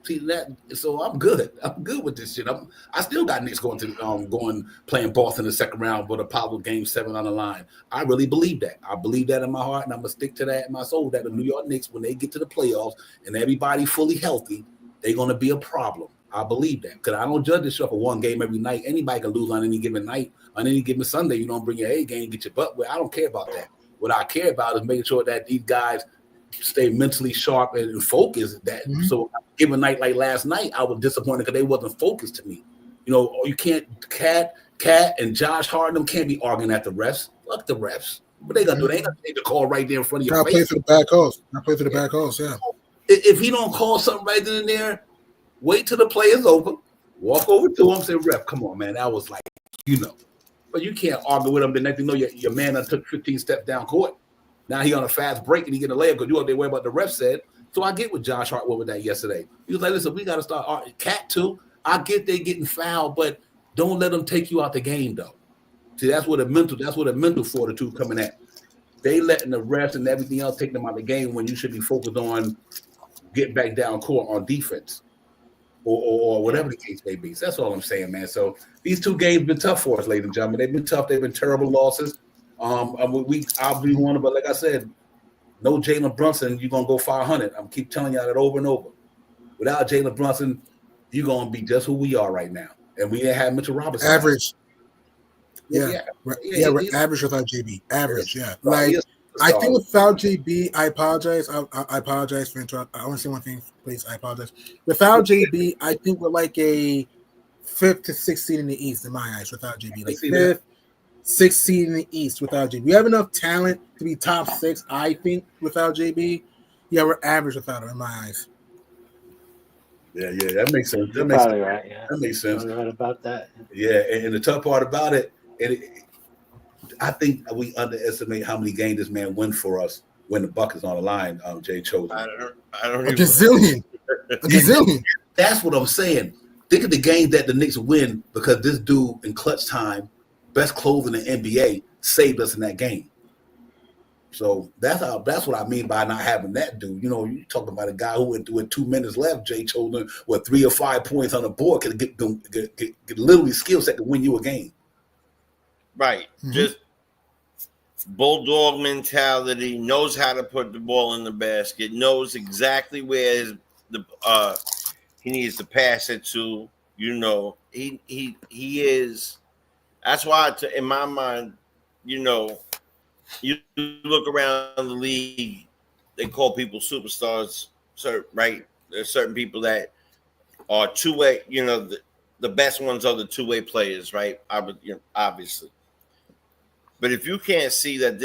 See that? So I'm good. I'm good with this shit. I still got Knicks going playing Boston in the second round with a powerful Game 7 on the line. I really believe that. I believe that in my heart, and I'm gonna stick to that in my soul. That the New York Knicks, when they get to the playoffs and everybody fully healthy, they're gonna be a problem. I believe that because I don't judge this show for one game every night. Anybody can lose on any given night, on any given Sunday. You don't bring your A game, get your butt wet. I don't care about that. What I care about is making sure that these guys stay mentally sharp and focused. So given night like last night, I was disappointed because they wasn't focused to me. You know, you can't Cat and Josh Hart, them can't be arguing at the refs. Fuck the refs. What they gonna do? They ain't gonna take the call right there in front of your Gotta play face. for the back host. Gotta play for the back host. Yeah. If he don't call something right then and there, wait till the play is over. Walk over to him, say, "Ref, come on, man, that was like, you know." But you can't argue with him. The next thing you know, your man done took 15 steps down court. Now he on a fast break and he get a layup because you up there worry about the ref said. So I get what Josh Hart went with that yesterday. He was like, "Listen, we got to start cat too. I get they getting fouled, but don't let them take you out the game though." See, that's where the mental fortitude coming at. They letting the refs and everything else take them out of the game when you should be focused on getting back down court on defense or whatever the case may be. So that's all I'm saying, man. So these two games been tough for us, ladies and gentlemen. They've been tough. They've been terrible losses. I'll be one, but like I said, no Jalen Brunson, you're gonna go 500. I'm keep telling y'all that over and over. Without Jalen Brunson, you're gonna be just who we are right now. And we ain't had Mitchell Robinson. Average. Yeah, we're average without JB. Average, yeah. Like I think without JB, I apologize. I apologize for interrupting. I want to say one thing, please. I apologize. Without JB, I think we're like a 5th to 6th seed in the East in my eyes. Without JB, like 5th, 6th seed in the East without JB. We have enough talent to be top 6. I think without JB, yeah, we're average without him in my eyes. Yeah, that makes sense. You're probably right. Yeah, that makes sense. You're right about that. Yeah, and the tough part about it, I think we underestimate how many games this man wins for us when the buck is on the line. Jay Chosen. I don't a gazillion. A gazillion. That's what I'm saying. Think of the games that the Knicks win because this dude in clutch time, best closer in the NBA, saved us in that game. So that's what I mean by not having that dude. You know, you talking about a guy who with 2 minutes left, Jay Chosen, with 3 or 5 points on the board, could get literally skill set to win you a game. Right. Mm-hmm. Just bulldog mentality, knows how to put the ball in the basket, knows exactly where he needs to pass it to. You know, he is. That's why, in my mind, you know, you look around the league, they call people superstars, right? There's certain people that are two-way. You know, the best ones are the two-way players, right? Obviously. But if you can't see that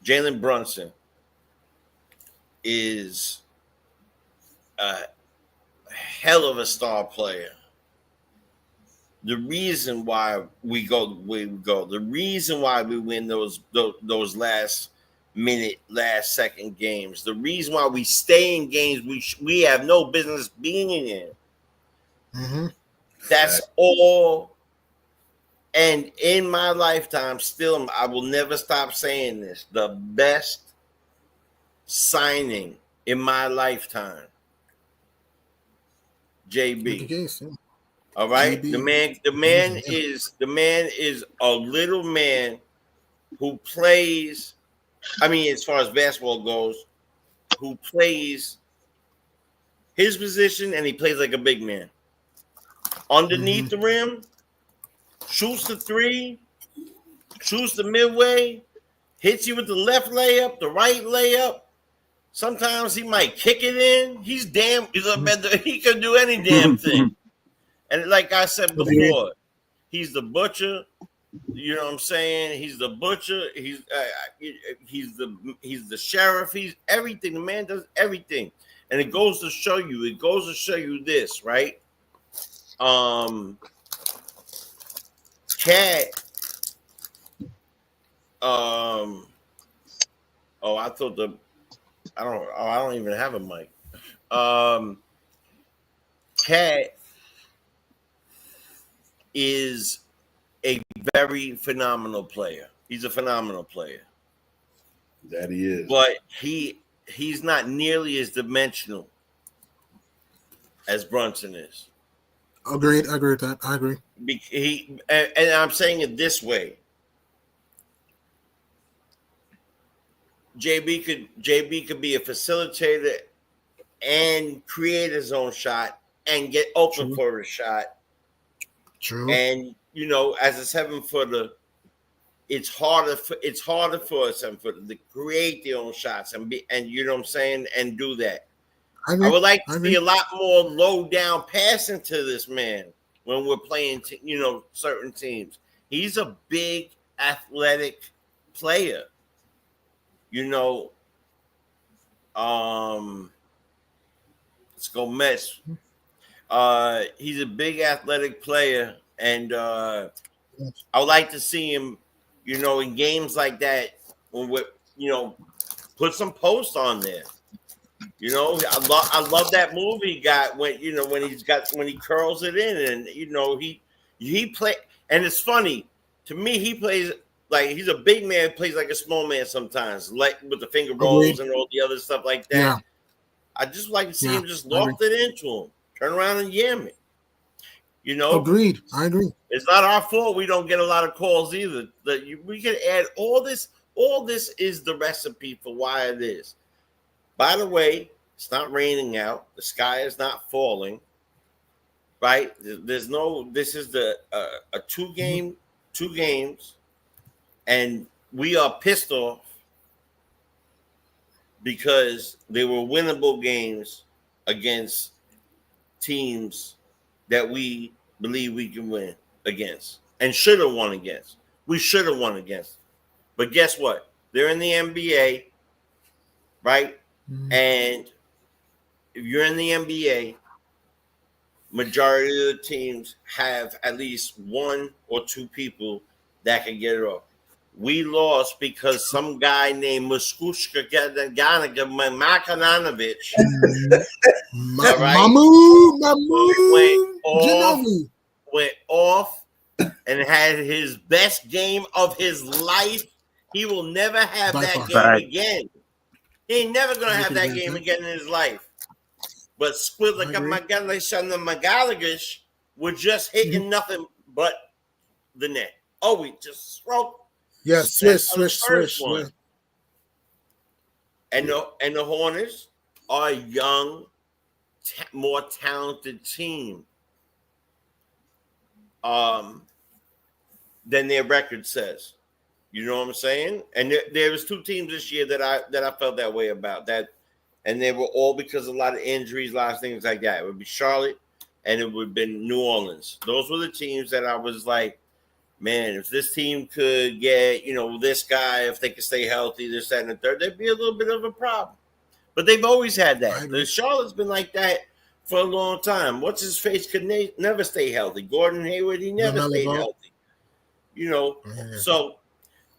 Jalen Brunson is a hell of a star player, the reason why we go the way we go, the reason why we win those last minute, last second games, the reason why we stay in games we have no business being in. Mm-hmm. That's all. And in my lifetime, still, I will never stop saying this, the best signing in my lifetime, JB. All right? JB. The man is a little man who plays, I mean, as far as basketball goes, who plays his position and he plays like a big man. Underneath the rim, shoots the 3, shoots the midway, hits you with the left layup, the right layup. Sometimes he might kick it in. He can do any damn thing. And like I said before, he's the butcher. You know what I'm saying? He's the butcher. He's the sheriff. He's everything. The man does everything. And it goes to show you this, right? Cat. I don't even have a mic. Cat is a very phenomenal player. He's a phenomenal player. That he is. But he's not nearly as dimensional as Brunson is. Agreed. I agree with that. I agree. And I'm saying it this way. JB could be a facilitator and create his own shot and get open for a shot. True. And you know, as a 7-footer, it's harder for a 7-footer to create their own shots and you know what I'm saying, and do that. I would like to see a lot more low down passing to this man when we're playing, certain teams. He's a big athletic player. You know, let's go Mets. He's a big athletic player, and I would like to see him, you know, in games like that, when we, you know, put some posts on there. You know, I love that move he got when, you know, when he curls it in, and you know he play, and it's funny to me, he plays like he's a big man, plays like a small man sometimes, like with the finger rolls and all the other stuff like that. Yeah. I just like to see him just loft it into him, turn around and yam it. You know, Agreed. I agree. it's not our fault we don't get a lot of calls either. We can add all this. All this is the recipe for why it is. By the way, it's not raining out. The sky is not falling. Right? There's no. This is the a two games, and we are pissed off because they were winnable games against teams that we believe we can win against and should have won against. We should have won against. But guess what? They're in the NBA, right? Mm-hmm. And if you're in the NBA, majority of the teams have at least one or two people that can get it off. We lost because some guy named Muskushka Makananovic went off and had his best game of his life. He will never have that game again. He ain't never going to have that game again in his life. But Squid like Magalagish were just hitting nothing but the net. Oh, we just broke. Yeah, swish. Yeah. And the Hornets are a young, more talented team than their record says. You know what I'm saying? And there was two teams this year that I felt that way about that, and they were all because of a lot of injuries, a lot of things like that. It would be Charlotte, and it would have been New Orleans. Those were the teams that I was like, man, if this team could get, you know, this guy, if they could stay healthy, this, that, and the third, there'd be a little bit of a problem. But they've always had that. The Charlotte's been like that for a long time. What's his face could never stay healthy. Gordon Hayward, he never stayed healthy. You know, so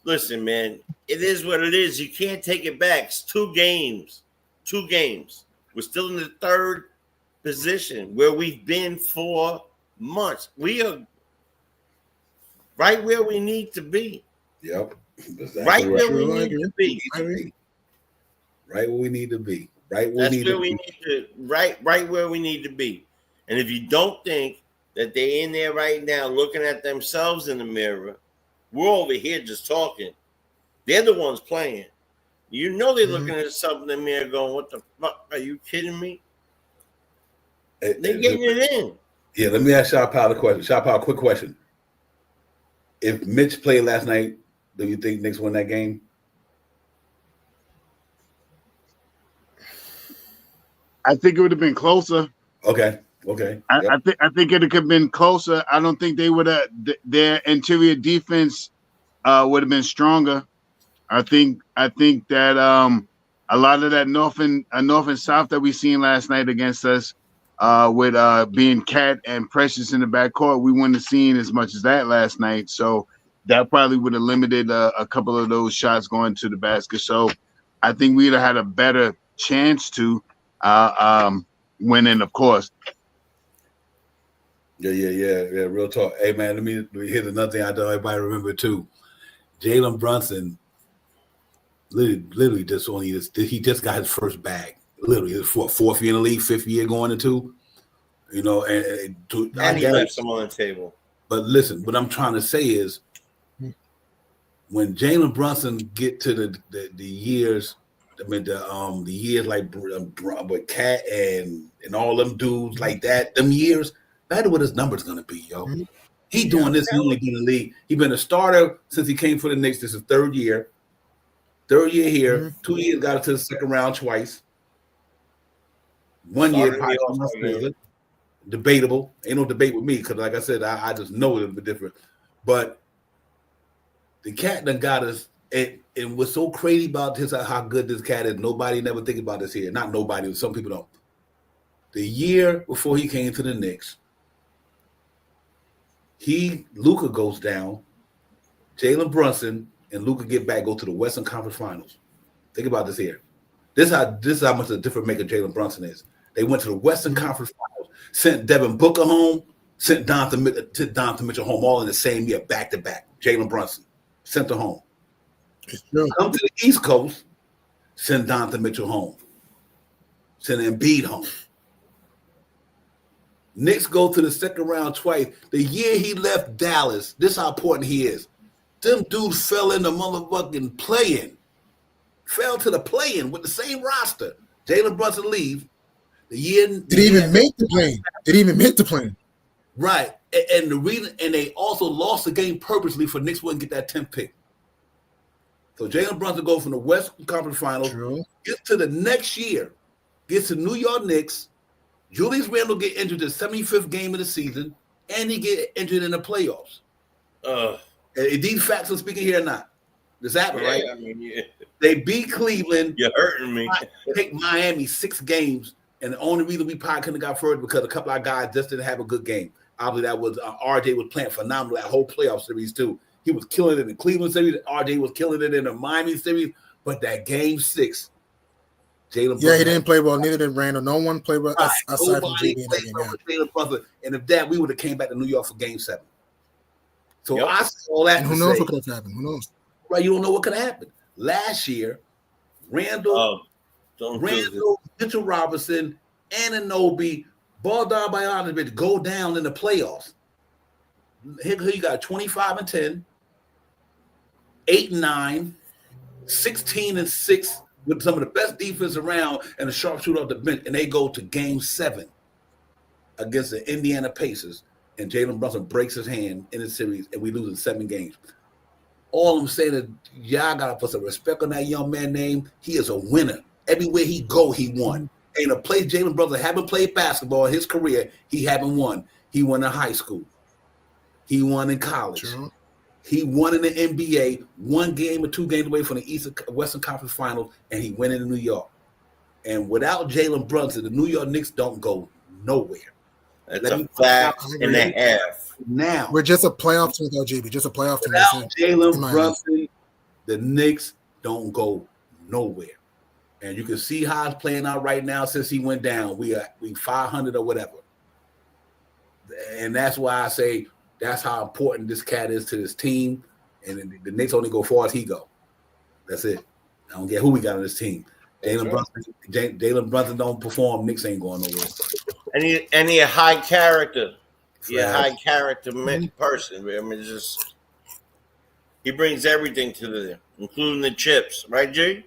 listen, man, it is what it is. You can't take it back. It's 2 games. 2 games. We're still in the 3rd position where we've been for months. We are right where we need to be. Yep. Exactly right where we need to be. Right where we need to be. Right where we need to be. And if you don't think that they're in there right now looking at themselves in the mirror, we're over here just talking. They're the ones playing. You know they're looking at something in the mirror going, what the fuck? Are you kidding me? They're getting it in. Yeah, let me ask Shop Powell a question. Shop Powell, quick question. If Mitch played last night, do you think Knicks win that game? I think it would have been closer. Okay. I think it could have been closer. I don't think they would have. Their interior defense would have been stronger. I think that a lot of that north and south that we seen last night against us, with being Cat and Precious in the backcourt, we wouldn't have seen as much as that last night. So that probably would have limited a couple of those shots going to the basket. So I think we'd have had a better chance to winning, of course. Yeah. Real talk. Hey, man, let me hit another thing I know everybody remember too. Jalen Brunson literally he just got his first bag. Literally, his 4th year in the league, 5th year going into, you know, and he left some on the table. But listen, what I'm trying to say is, when Jalen Brunson get to the years, I mean the years like with Cat and all them dudes like that, them years, that's what his number's gonna be, yo. Mm-hmm. He doing this. He only been in the league. He been a starter since he came for the Knicks. This is 3rd year. 3rd year here. Mm-hmm. 2 years got it to the 2nd round twice. 1 year probably debatable. Ain't no debate with me because, like I said, I just know it'll be different. But The cat done got us. And what's so crazy about this, how good this cat is, nobody never think about this here. Not nobody, some people don't. The year before he came to the Knicks, Luka goes down, Jalen Brunson and Luka get back, go to the Western Conference Finals. Think about this here. This is how much of a different maker Jalen Brunson is. They went to the Western Conference Finals, sent Devin Booker home, sent Donovan Mitchell home, all in the same year, back to back. Jalen Brunson sent her home. Come to the East Coast, send Donovan Mitchell home, send Embiid home. Knicks go to the second round twice. The year he left Dallas, this is how important he is. Them dudes fell in the motherfucking play-in. Fell to the play-in with the same roster. Jalen Brunson leave. Did he even make the play? Right. And the reason, and they also lost the game purposely for Knicks wouldn't get that 10th pick. So Jalen Brunson goes from the West Conference Finals, gets to the next year, gets to New York Knicks. Julius Randle get injured the 75th game of the season, and he get injured in the playoffs. These facts are speaking here or not? This happened, right? I mean, they beat Cleveland. You're hurting me. Take Miami 6 games, and the only reason we probably couldn't have got further because a couple of guys just didn't have a good game. Obviously, that was RJ was playing phenomenal that whole playoff series too. He was killing it in the Cleveland series. RJ was killing it in the Miami series. But that game 6, Jalen. Yeah, he didn't play well. Neither did Randall. No one played well aside from JB. Jalen Brunson. And if that, we would have came back to New York for Game 7. So I saw that. And who knows what could have happened? Who knows? Right, you don't know what could have happened. Last year, Randall, Mitchell Robinson, Anunoby, Bogdan Bogdanovic go down in the playoffs. Here you got 25-10, 8-9, 16-6 with some of the best defense around and a sharpshooter off the bench, and they go to Game 7 against the Indiana Pacers, and Jalen Brunson breaks his hand in the series, and we lose in 7 games. All I'm saying is, y'all gotta put some respect on that young man's name. He is a winner. Everywhere he go, he won. Ain't a place Jalen Brunson haven't played basketball in his career, he haven't won. He won in high school. He won in college. True. He won in the NBA, 1 game or 2 games away from the Western Conference Finals, and he went into New York. And without Jalen Brunson, the New York Knicks don't go nowhere. That's a fact and a half. Now we're just a playoff team without JB. Just a playoff team. Without Jalen Brunson, the Knicks don't go nowhere. And you can see how it's playing out right now since he went down. We 500 or whatever. And that's why I say that's how important this cat is to this team. And the Knicks only go far as he go. That's it. I don't care who we got on this team. Jalen Brunson don't perform. Knicks ain't going nowhere. And he a high character. He's a high character person. I mean, just he brings everything to them, including the chips, right, Jay?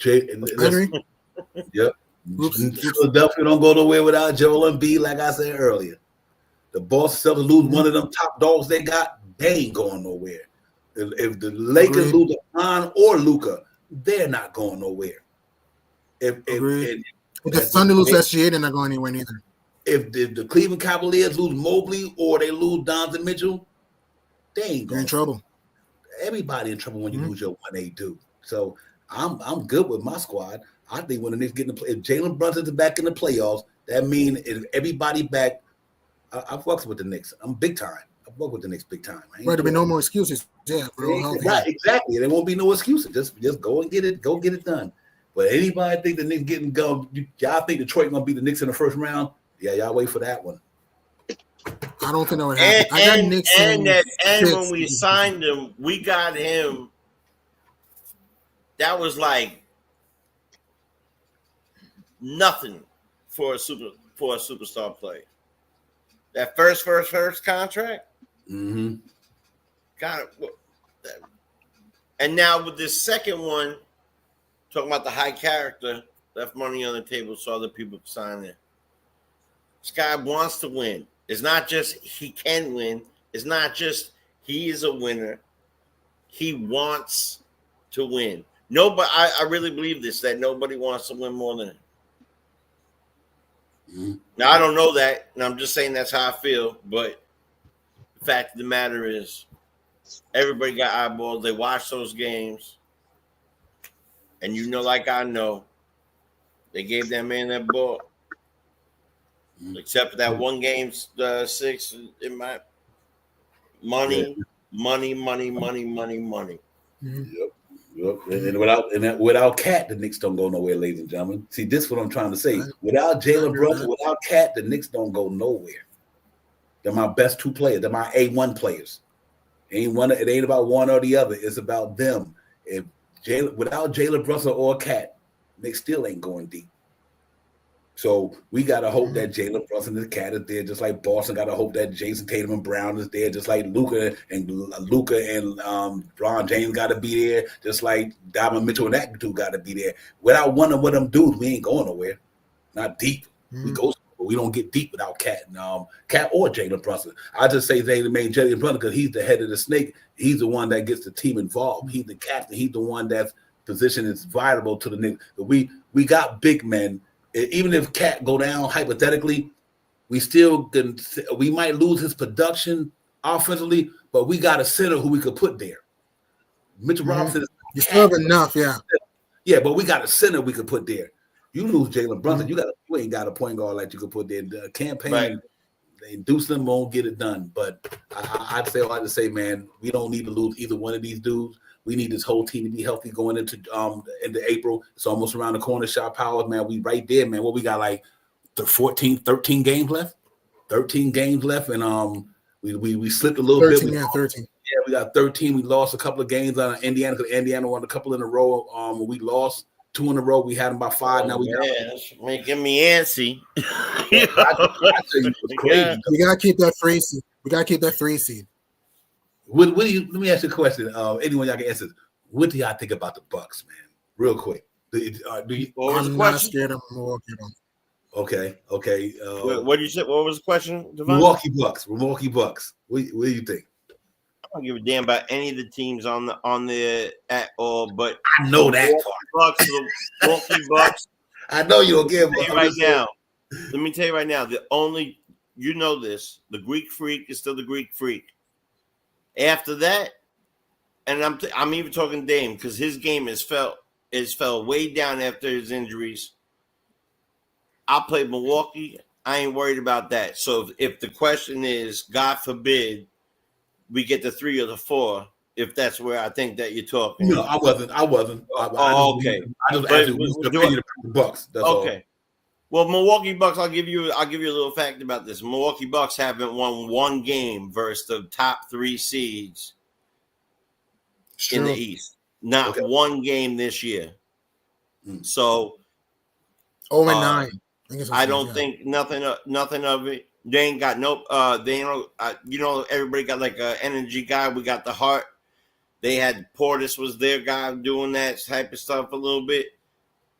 Yep. Philadelphia don't go nowhere without Joel Embiid, like I said earlier. The Boston Celtics lose one of them top dogs they got, they ain't going nowhere. If the Lakers lose LeBron or Luka, they're not going nowhere. If the Thunder lose SGA, they're not going anywhere neither. If the Cleveland Cavaliers lose Mobley or they lose Donovan Mitchell, they ain't going. They're in trouble. Everybody in trouble when you lose your 1A dude. So I'm good with my squad. I think when the Knicks get in the play, if Jalen Brunson's back in the playoffs, that means if everybody back, I fucks with the Knicks. I'm big time. I fuck with the Knicks big time. Right, there'll be no more excuses. Yeah, bro. Right, exactly. There won't be no excuses. Just go and get it. Go get it done. But anybody think the Knicks getting go? Y'all think Detroit gonna beat the Knicks in the first round? Yeah, y'all wait for that one. I don't think that would happen. I got Knicks and when we signed him, we got him. That was like nothing for a superstar player. That first contract. Mm-hmm. Got it. And now with this second one, talking about the high character, left money on the table so other people can sign in. This guy wants to win. It's not just he can win. It's not just he is a winner. He wants to win. Nobody, I really believe this, that nobody wants to win more than him. Mm-hmm. Now, I don't know that, and I'm just saying that's how I feel, but the fact of the matter is Everybody got eyeballs. They watch those games. And like I know, they gave that man that ball. Except for that one game, 6, in my money. Yep. And without Cat, the Knicks don't go nowhere, ladies and gentlemen. See, this is what I'm trying to say. Without Jalen Brunson, without Cat, the Knicks don't go nowhere. They're my best 2 players. They're my A1 players. It ain't about one or the other. It's about them. Without Jalen Brunson or Cat, Knicks still ain't going deep. So we gotta hope that Jalen Brunson and Cat is there, just like Boston gotta hope that Jason Tatum and Brown is there, just like Luka and LeBron James gotta be there, just like Donovan Mitchell and that dude gotta be there. Without one of them dudes, we ain't going nowhere. Not deep. We go, but we don't get deep without Cat and Cat or Jalen Brunson. I just say they made Jalen Brunson because he's the head of the snake. He's the one that gets the team involved. He's the captain. He's the one that's position is vital to the Knicks. We got big men. Even if Cat go down hypothetically, we might lose his production offensively, but we got a center who we could put there. Mitchell Robinson. You still have enough, yeah. Yeah, but we got a center we could put there. You lose Jalen Brunson, you ain't got a point guard like you could put there. The campaign, they induce them, won't get it done. But I'd say, man, we don't need to lose either one of these dudes. We need this whole team to be healthy going into April. It's almost around the corner. Shot Powers, man, we right there, man. What we got, like 13 games left? 13 games left, and we slipped a little 13, bit. 13. Yeah, we got 13. We lost a couple of games on Indiana because Indiana won a couple in a row. We lost 2 in a row. We had them by 5. Now that's making me antsy. We gotta keep that 3 seed. We gotta keep that 3 seed. What do you? Let me ask you a question. Anyone y'all can answer. What do y'all think about the Bucks, man? Real quick. Do you? I'm not scared of Milwaukee. Okay. What did you say? What was the question, Devon? Milwaukee Bucks. What do you think? I don't give a damn about any of the teams on the at all, but I know that the Milwaukee Bucks. I know you don't give a right now. Let me tell you right now. The only this, the Greek Freak is still the Greek Freak. After that, and I'm even talking Dame because his game fell way down after his injuries. I'll play Milwaukee. I ain't worried about that. So if the question is, God forbid, we get the 3 or the 4, if that's where I think that you're talking. No, I wasn't. Okay. I just asked you the opinion of the Bucks. That's okay. All. Well, Milwaukee Bucks, I'll give you a little fact about this. Milwaukee Bucks haven't won one game versus the top 3 seeds in the East. Not one game this year. So 0-9. I don't think nothing of it. They ain't got no. They ain't. Everybody got like an energy guy. We got the Heart. They had Portis was their guy doing that type of stuff a little bit.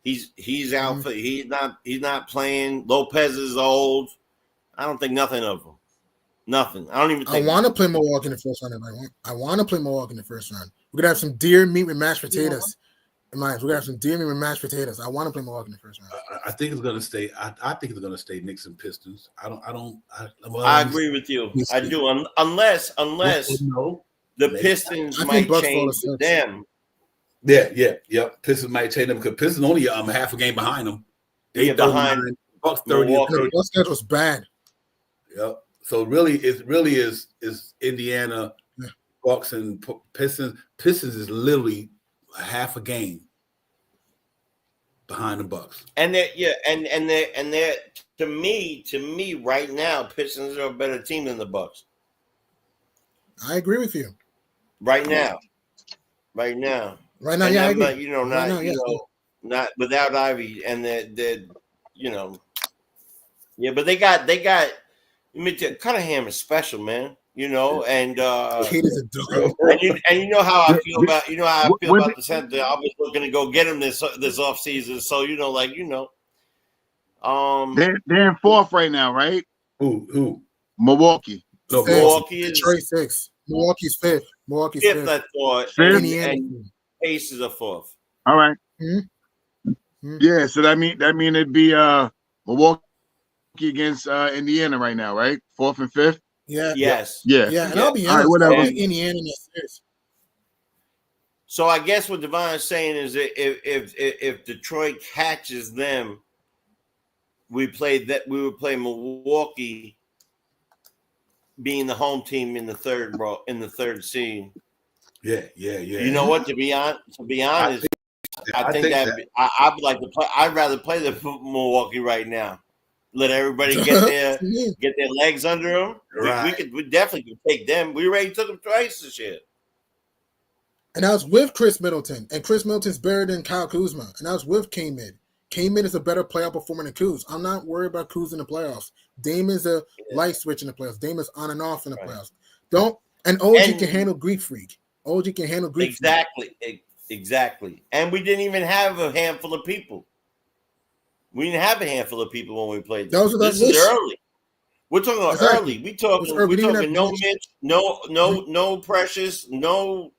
He's out for. He's not playing. Lopez is old. I don't think nothing of them. Nothing. I don't even think. I want to play Milwaukee in the first round. I want to play Milwaukee in the first round. We're gonna have some deer meat with mashed potatoes. We're gonna have some deer meat with mashed potatoes. I want to play Milwaukee in the first round. I think it's gonna stay. I think it's gonna stay Knicks and Pistons. I agree with you. I do. Unless the Pistons might change them. Yeah. Pistons might change them because Pistons only half a game behind them. They behind Bucks 30. Bucks schedule's bad. Yep. So it really is Indiana, Bucks and Pistons. Pistons is literally half a game behind the Bucks. And they're to me right now, Pistons are a better team than the Bucks. I agree with you. Right now, yeah, I agree. Not without Ivy, and they're but they got. I mean, Cunningham is special, man. And Kate is a dog. And you know how I feel about the center. I was looking to go get him this offseason. So they're in 4th right now, right? Who? Milwaukee. No, Milwaukee is Detroit 6. Milwaukee's 5th. Milwaukee's 5th. 5th. I thought. And Aces are 4th. All right. Yeah, so that mean it'd be Milwaukee against Indiana right now, right? 4th and 5th. Yeah. Yes. Yeah. Yeah. And Yeah. I'll be All right, honest. whatever. I think Indiana in that series. So I guess what Devon is saying is that if Detroit catches them, we would play Milwaukee being the home team in the third seed. Yeah. You know what? To be honest, I think I'd like to play. I'd rather play the Milwaukee right now. Let everybody get their legs under them. Right. We definitely could take them. We already took them twice this year. And I was with Chris Middleton, and Chris Middleton's better than Kyle Kuzma. And I was with K-Mid. K-Mid is a better playoff performer than Kuz. I'm not worried about Kuz in the playoffs. Damon's a light switch in the playoffs. Damon's on and off in the playoffs. And OG can handle Greek Freak. OG can handle Greek Freak. Exactly. And we didn't even have a handful of people. We didn't have a handful of people when we played this. This is early. We're talking about early. We're talking no Mitch, no Precious, no.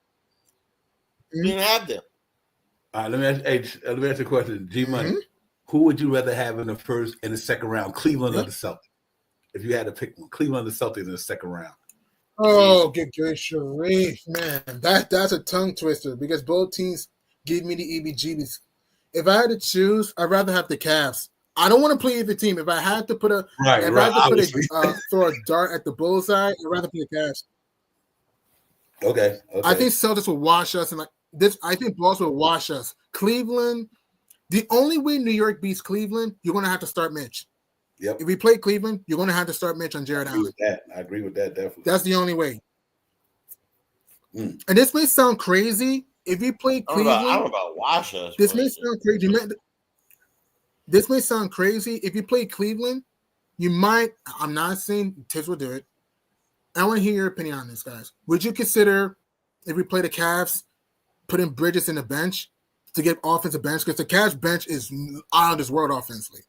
We didn't have them. All right, let me ask you a question. G Money, who would you rather have in the first and the second round, Cleveland or the Celtics? If you had to pick one, Cleveland or the Celtics in the second round. Oh, good Sharif, man. That's a tongue twister because both teams give me the EBGBs. If I had to choose, I'd rather have the Cavs. I don't want to play either team. If I had to throw a dart at the bullseye, I'd rather play the Cavs. Okay. I think Celtics will wash us, and I think Boston will wash us. Cleveland, the only way New York beats Cleveland, you're going to have to start Mitch. Yep. If we play Cleveland, you're going to have to start Mitch on Jared Allen. I agree with that, definitely. That's the only way. And this may sound crazy. If you play Cleveland, I don't know about wash us. This may sound crazy. This may sound crazy. If you play Cleveland, you might. I'm not saying Tiz will do it. I want to hear your opinion on this, guys. Would you consider, if we play the Cavs, putting Bridges in the bench to get offensive bench? Because the Cavs bench is out of this world offensively.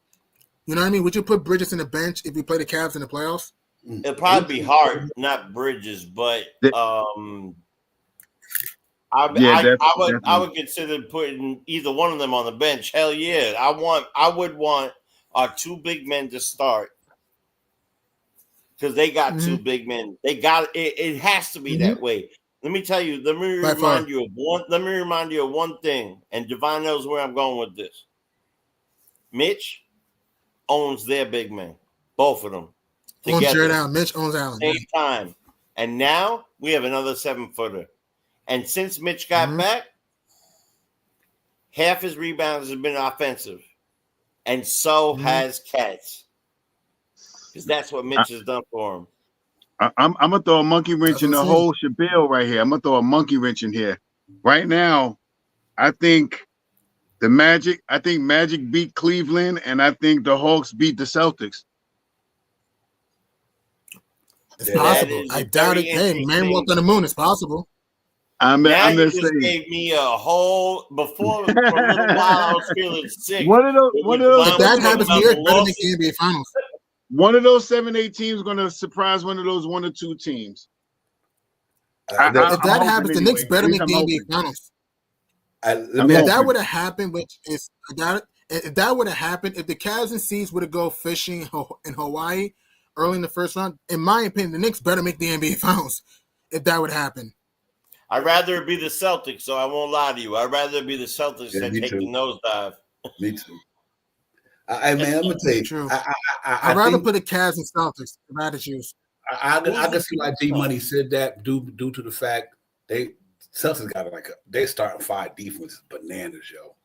You know what I mean? Would you put Bridges in the bench if we play the Cavs in the playoffs? It'd probably be hard, not Bridges, but I would consider putting either one of them on the bench. Hell yeah. I would want our two big men to start. Because they got two big men. They got it has to be that way. Let me tell you, let me remind you of one thing, and Devon knows where I'm going with this. Mitch owns their big men, both of them. Together. Mitch owns Allen. Same time. And now we have another 7-footer. And since Mitch got back, half his rebounds have been offensive. And so has Katz. Because that's what Mitch has done for him. I'm going to throw a monkey wrench in the whole shabil right here. I'm going to throw a monkey wrench in here. Right now, I think Magic beat Cleveland, and I think the Hawks beat the Celtics. It's possible. I doubt it. Hey, man walked on the moon. It's possible. I'm just saying. Gave me a whole before for a little while. I was feeling sick. One of those. If that happens, New York better make the NBA Finals. One of those 7-8 teams going to surprise one of those 1 or 2 teams. If that happens, the Knicks better make the NBA Finals. If that would have happened, if the Cavs and Seas would have go fishing in Hawaii early in the first round, in my opinion, the Knicks better make the NBA Finals if that would happen. I'd rather it be the Celtics, so I won't lie to you. I'd rather it be the Celtics than take the nosedive. Me too. I'm gonna tell you. True. I'd rather put the Cavs and Celtics if I had to choose. I can see why G Money said that due to the fact Celtics got they're starting 5 defense bananas, yo.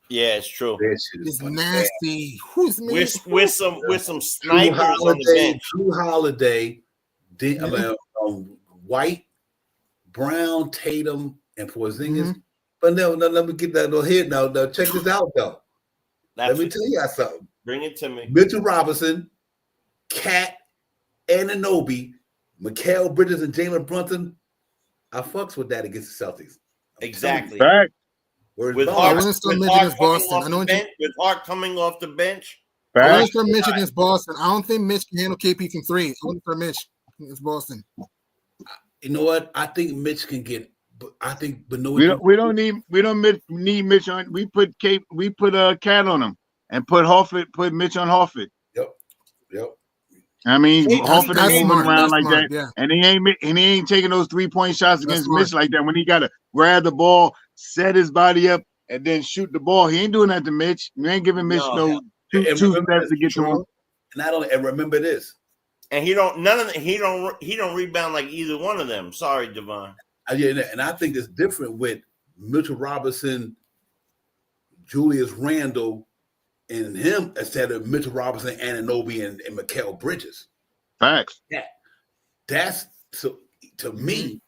Yeah, it's true. It's nasty. Who's with some snipers on the bench. Drew Holiday, White, Brown, Tatum, and Porzingis. But no, let me get that little hit now. Check this out though. Let me tell you something. Bring it to me. Mitchell Robinson, Cat, Anunoby, Mikal Bridges, and Jalen Brunson. I fucks with that against the Celtics. Exactly. Back. With Hart coming off the bench. I want to start Mitch against Boston. I don't think Mitch can handle KP from 3. I want to start Mitch against Boston. You know what? I think Mitch can get. But no, we don't need Mitch on. We put Cat on him and put Mitch on Horford. Yep. I mean, Hey, Horford That's ain't moving smart. around That's like smart. that, Yeah. and he ain't taking those 3-point shots That's against smart. Mitch like that. When he got to grab the ball, set his body up, and then shoot the ball, he ain't doing that to Mitch. You ain't giving Mitch No. no two remember steps this, to get to him. and remember this. And he don't rebound like either one of them. Sorry, Devon. And I think it's different with Mitchell Robinson, Julius Randle, and him instead of Mitchell Robinson, Anunoby, and Mikal Bridges. Facts. That's so to me.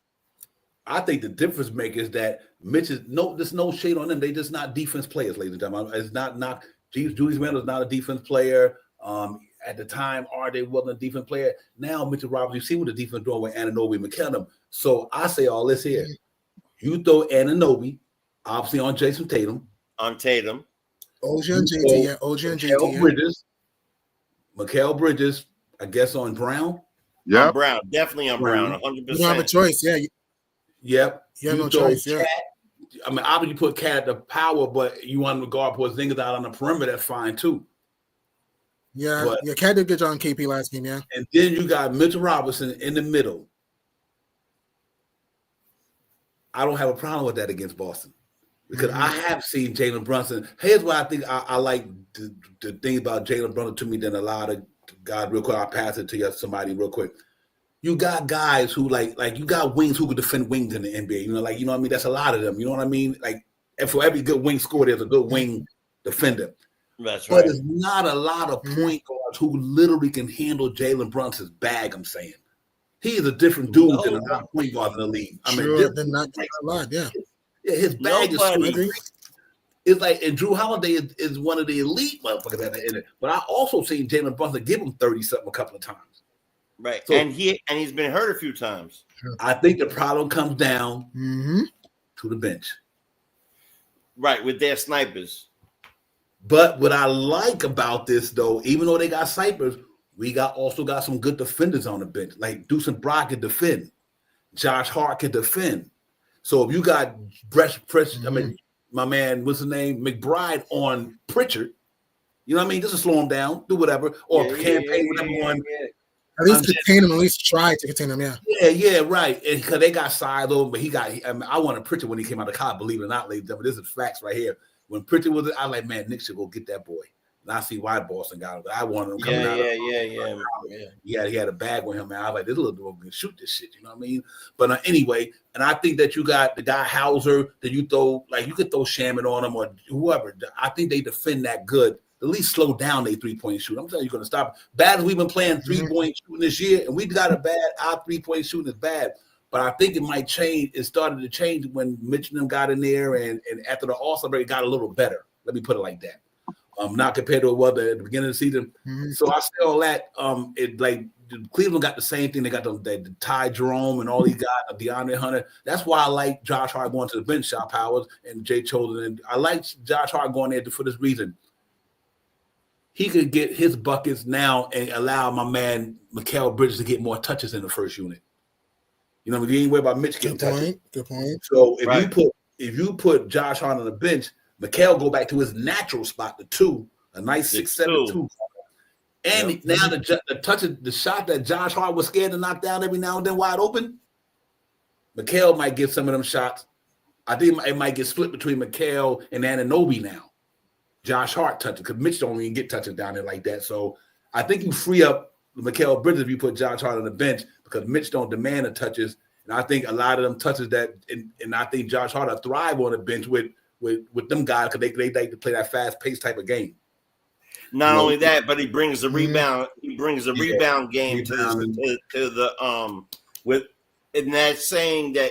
I think the difference maker is that Mitch is there's no shade on them. They just not defense players, ladies and gentlemen. It's not Julius Randle is not a defense player. At the time, RJ wasn't a defense player. Now Mitchell Robinson, you see what the defense doing with Anunoby and McKenna. So I say all this here. You throw Anunoby, obviously on Jason Tatum. On Tatum. OG and JT, yeah. OG and JT. Mikal Bridges, I guess on Brown. Yeah. On Brown. Definitely on Brown. 100%. You don't have a choice, yeah. Yep. You have no choice, yeah. I mean, obviously you put Cat at the power, but you want to guard Porzingis out on the perimeter, that's fine too. Yeah, Cat did a good job on KP last game, yeah. And then you got Mitchell Robinson in the middle. I don't have a problem with that against Boston because I have seen Jalen Brunson. Here's what I think I like the thing about Jalen Brunson to me than a lot of guys. Real quick, I'll pass it to you, somebody real quick. You got guys who like you got wings who could defend wings in the NBA. You know what I mean? That's a lot of them. You know what I mean? Like, and for every good wing scorer, there's a good wing defender. That's right. But it's not a lot of point guards who literally can handle Jalen Brunson's bag. I'm saying he is a different dude than a lot of point guards in the league. I mean, they're not a lot, yeah. Yeah, his bag is sweet. It's like, and Drew Holiday is one of the elite motherfuckers in it. But I also seen Jalen Brunson give him 30-something a couple of times. Right. So, and he's been hurt a few times. I think the problem comes down to the bench. Right, with their snipers. But what I like about this, though, even though they got snipers, we also got some good defenders on the bench. Like Deuce and Brock can defend. Josh Hart can defend. So if you got my man, what's his name? McBride on Pritchard, you know what I mean? Just to slow him down, do whatever. Or campaign with everyone. At least contain him, at least try to contain him, yeah. Yeah, right. Because they got side over, but I wanted Pritchard when he came out of college, believe it or not, ladies and gentlemen. This is facts right here. When Pritchard was, I was like, man, Nick should go get that boy. And I see why Boston got him. But I wanted him coming out. Yeah. He had a bag with him, man. I was like, this little dude can shoot this shit. You know what I mean? But anyway, and I think that you got the guy Hauser that you throw, like you could throw Shaman on him or whoever. I think they defend that good. At least slow down their 3-point shooting. I'm telling you, you're going to stop. Bad as we've been playing 3-point shooting this year, and we got a bad, our 3-point shooting is bad. But I think it might change. It started to change when Mitch and them got in there, and after the All-Star break, it got a little better. Let me put it like that. Not compared to what at the beginning of the season. So I say all that. It like Cleveland got the same thing. They got the Ty Jerome and all these guys, DeAndre Hunter. That's why I like Josh Hart going to the bench, Shot Powers and Jay Chosen. And I like Josh Hart going there for this reason. He could get his buckets now and allow my man Mikal Bridges to get more touches in the first unit. You know, you ain't worried about Mitch getting touches. Good point. So if you put Josh Hart on the bench, Mikal go back to his natural spot, the 2, a nice 6-7-2. And now the shot that Josh Hart was scared to knock down every now and then wide open, Mikal might get some of them shots. I think it might get split between Mikal and Anunoby now. Josh Hart touches because Mitch don't even get touches down there like that. So I think you free up Mikal Bridges if you put Josh Hart on the bench because Mitch don't demand the touches. And I think a lot of them touches that, and I think Josh Hart will thrive on the bench with them guys because they like to play that fast-paced type of game. Not only that, but he brings the rebound. He brings the rebound game to the with, and that's saying that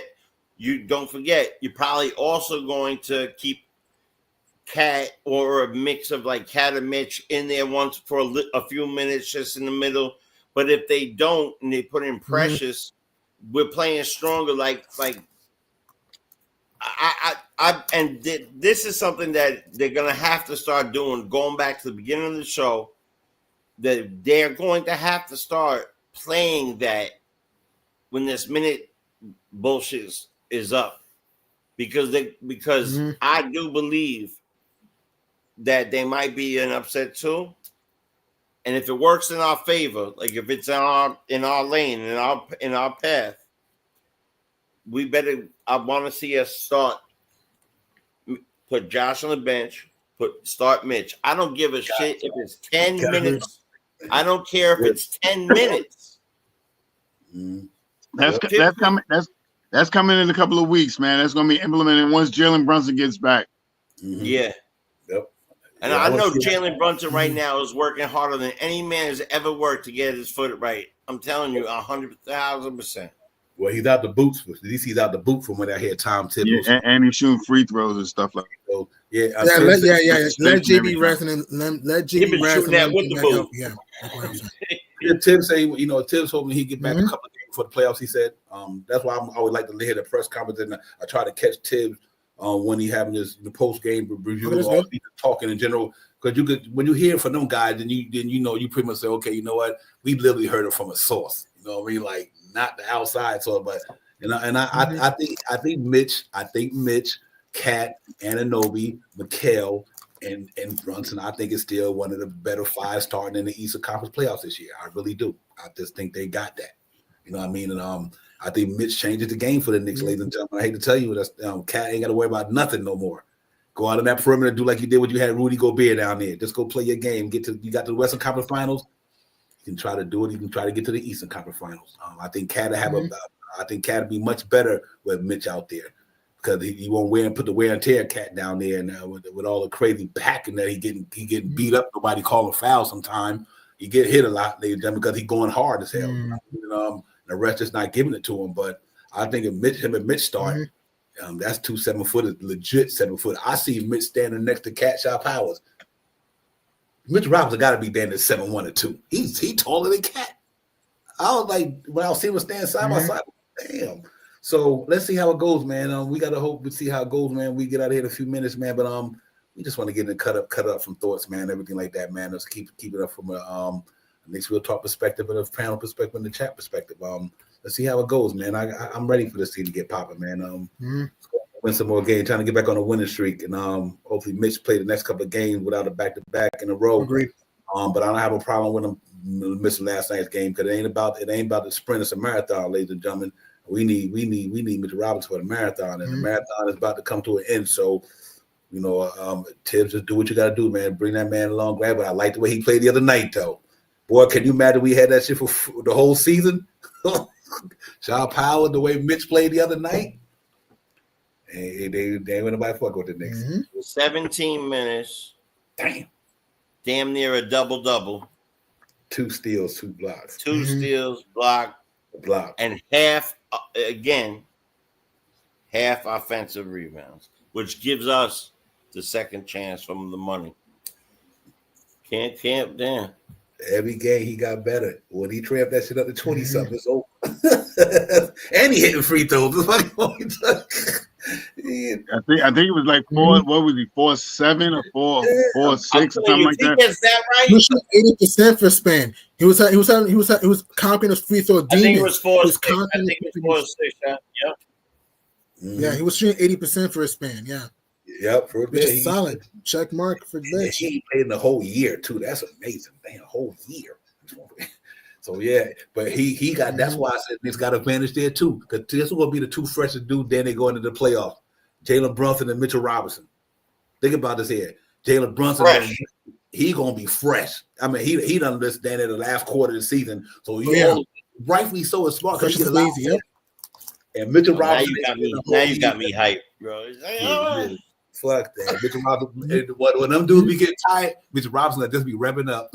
you don't forget. You're probably also going to keep Cat or a mix of like Cat and Mitch in there once for a few minutes, just in the middle. But if they don't and they put in Precious, we're playing stronger. This is something that they're gonna have to start doing. Going back to the beginning of the show, that they're going to have to start playing that when this minute bullshit is up, because I do believe that they might be an upset too, And if it works in our favor, like if it's in our lane, in our path, we better. I want to see us start. Put Josh on the bench. Start Mitch. I don't give a shit if it's 10 minutes. I don't care if it's 10 minutes. That's coming. That's coming in a couple of weeks, man. That's going to be implemented once Jalen Brunson gets back. Yeah. Yep. And I know Jalen Brunson right now is working harder than any man has ever worked to get his foot right. I'm telling you, 100,000%. Well, he's out the boots. At least he's out the boot from when I had Tom Thibodeau. Yeah, and he's shooting free throws and stuff like that. So, Let JB rest and let JB rest. Shooting that with the boot. Yeah. Tibbs say, Tibbs hoping he get back a couple of games for the playoffs. He said, that's why I always like to hear the press conference, and I try to catch Tibbs when he having the post game review or talking in general. Because when you hear from them guys, then you pretty much say, okay, you know what, we literally heard it from a source. You know what I mean? Like not the outside source, but I think Mitch, Cat, Anunoby, Mikal, and Brunson, I think is still one of the better five starting in the Eastern Conference playoffs this year. I really do. I just think they got that. You know what I mean? And I think Mitch changes the game for the Knicks, ladies and gentlemen. I hate to tell you, Cat ain't got to worry about nothing no more. Go out on that perimeter, do like you did when you had Rudy Gobert down there. Just go play your game. You got to the Western Conference Finals. You can try to do it. You can try to get to the Eastern Conference Finals. I think Cat will be much better with Mitch out there because he won't put the wear and tear Cat down there, and with all the crazy packing that he getting beat up. Nobody calling foul sometime. He get hit a lot, ladies and gentlemen, because he's going hard as hell. The rest is not giving it to him. But I think if him and Mitch start, that's 2 7-footers, legit 7-foot. I see Mitch standing next to Cat Shot Powers. Mitch Robinson got to be damn near 7'1" or 2. He taller than Cat. I was like, when I was seeing him stand side by side, damn. So let's see how it goes, man. We got to hope to see how it goes, man. We get out of here in a few minutes, man. But we just want to get in and cut up from thoughts, man. Everything like that, man. Let's keep it up from a Knicks Real Talk perspective and a panel perspective and the chat perspective. Let's see how it goes, man. I'm ready for this team to get popping, man. Win some more games, trying to get back on a winning streak, and hopefully Mitch play the next couple of games without a back-to-back in a row. Agreed. But I don't have a problem with him missing last night's game because it ain't about the sprint. It's a marathon, ladies and gentlemen. We need Mitch Robinson for the marathon, and the marathon is about to come to an end. So, Tibbs, just do what you got to do, man. Bring that man along, but I like the way he played the other night, though. Boy, can you imagine we had that shit for the whole season? Shaw Powell, the way Mitch played the other night. They ain't nobody fuck with the Knicks. 17 minutes. Damn near a double-double. 2 steals, 2 blocks. 2 steals, block. And half offensive rebounds, which gives us the second chance from the money. Can't damn. Every game he got better. When he tramped that shit up to 20-something, it's over. And he hitting free throws. I think it was like 4. What was he? 4.7 or 4.6 or something like that. Gets that right. He was 80% for Span. He was comping his free throw. I think it was 4.6. I think it was 4.6. Yeah. Yeah, he was shooting 80% for his Span. Yeah. Yep, for a bit. He's solid. Check mark for this. He played in the whole year too. That's amazing. Man, a whole year. So yeah, but he got. That's why I said he's got advantage there too. Because this will be the 2 freshest dudes. Then they go into the playoffs. Jalen Brunson and Mitchell Robinson. Think about this here. Jalen Brunson, he gonna be fresh. I mean, he done this down in the last quarter of the season. So rightfully so is smart because he get a lot. And Mitchell Robinson. Now you got me hyped, bro. Fuck that. Mitchell Robinson. When them dudes be getting tired, Mitchell Robinson will just be revving up.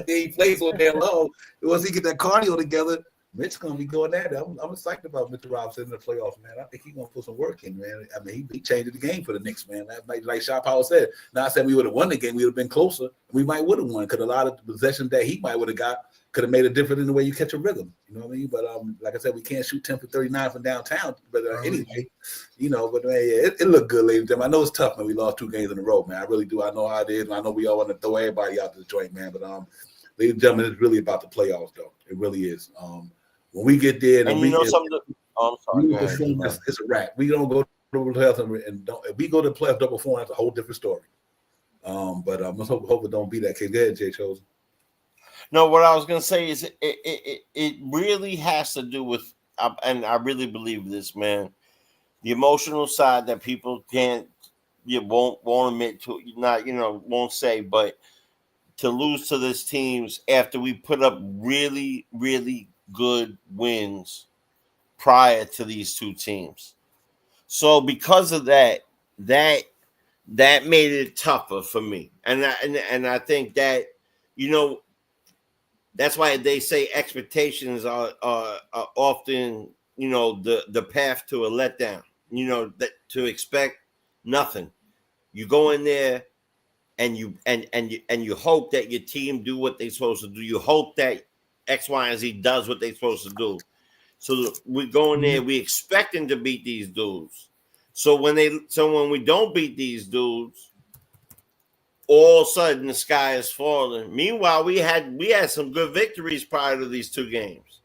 He plays so damn low. Once he get that cardio together, Mitch gonna be going at it. I'm excited about Mitchell Robinson in the playoffs, man. I think he's gonna put some work in, man. I mean, he changed the game for the Knicks, man. Like Shaw Powell said. Now I said we would have won the game, we would have been closer. We might would have won because a lot of the possessions that he might would have got could have made a difference in the way you catch a rhythm. You know what I mean? But like I said, we can't shoot 10 for 39 from downtown. But anyway, but man, it looked good, ladies and gentlemen. I know it's tough, man. We lost 2 games in a row, man. I really do. I know how it is. And I know we all want to throw everybody out to the joint, man. But ladies and gentlemen, it's really about the playoffs, though. It really is. When we get there, and you know something. I'm sorry. It's a wrap. We don't go to the playoffs and don't. If we go to the playoffs double perform, that's a whole different story. But let's hope it don't be that case. Go ahead, Jay Chosen. No, what I was going to say is it really has to do with, and I really believe this, man, the emotional side that people won't admit to, won't say, but to lose to this teams after we put up really, really good wins prior to these two teams. So because of that made it tougher for me. And I think that, that's why they say expectations are often, the path to a letdown, that to expect nothing. You go in there and you hope that your team do what they're supposed to do. You hope that X, Y, and Z does what they're supposed to do. So we go in there, we expecting to beat these dudes. So when we don't beat these dudes, all of a sudden the sky is falling. Meanwhile, we had some good victories prior to these two games.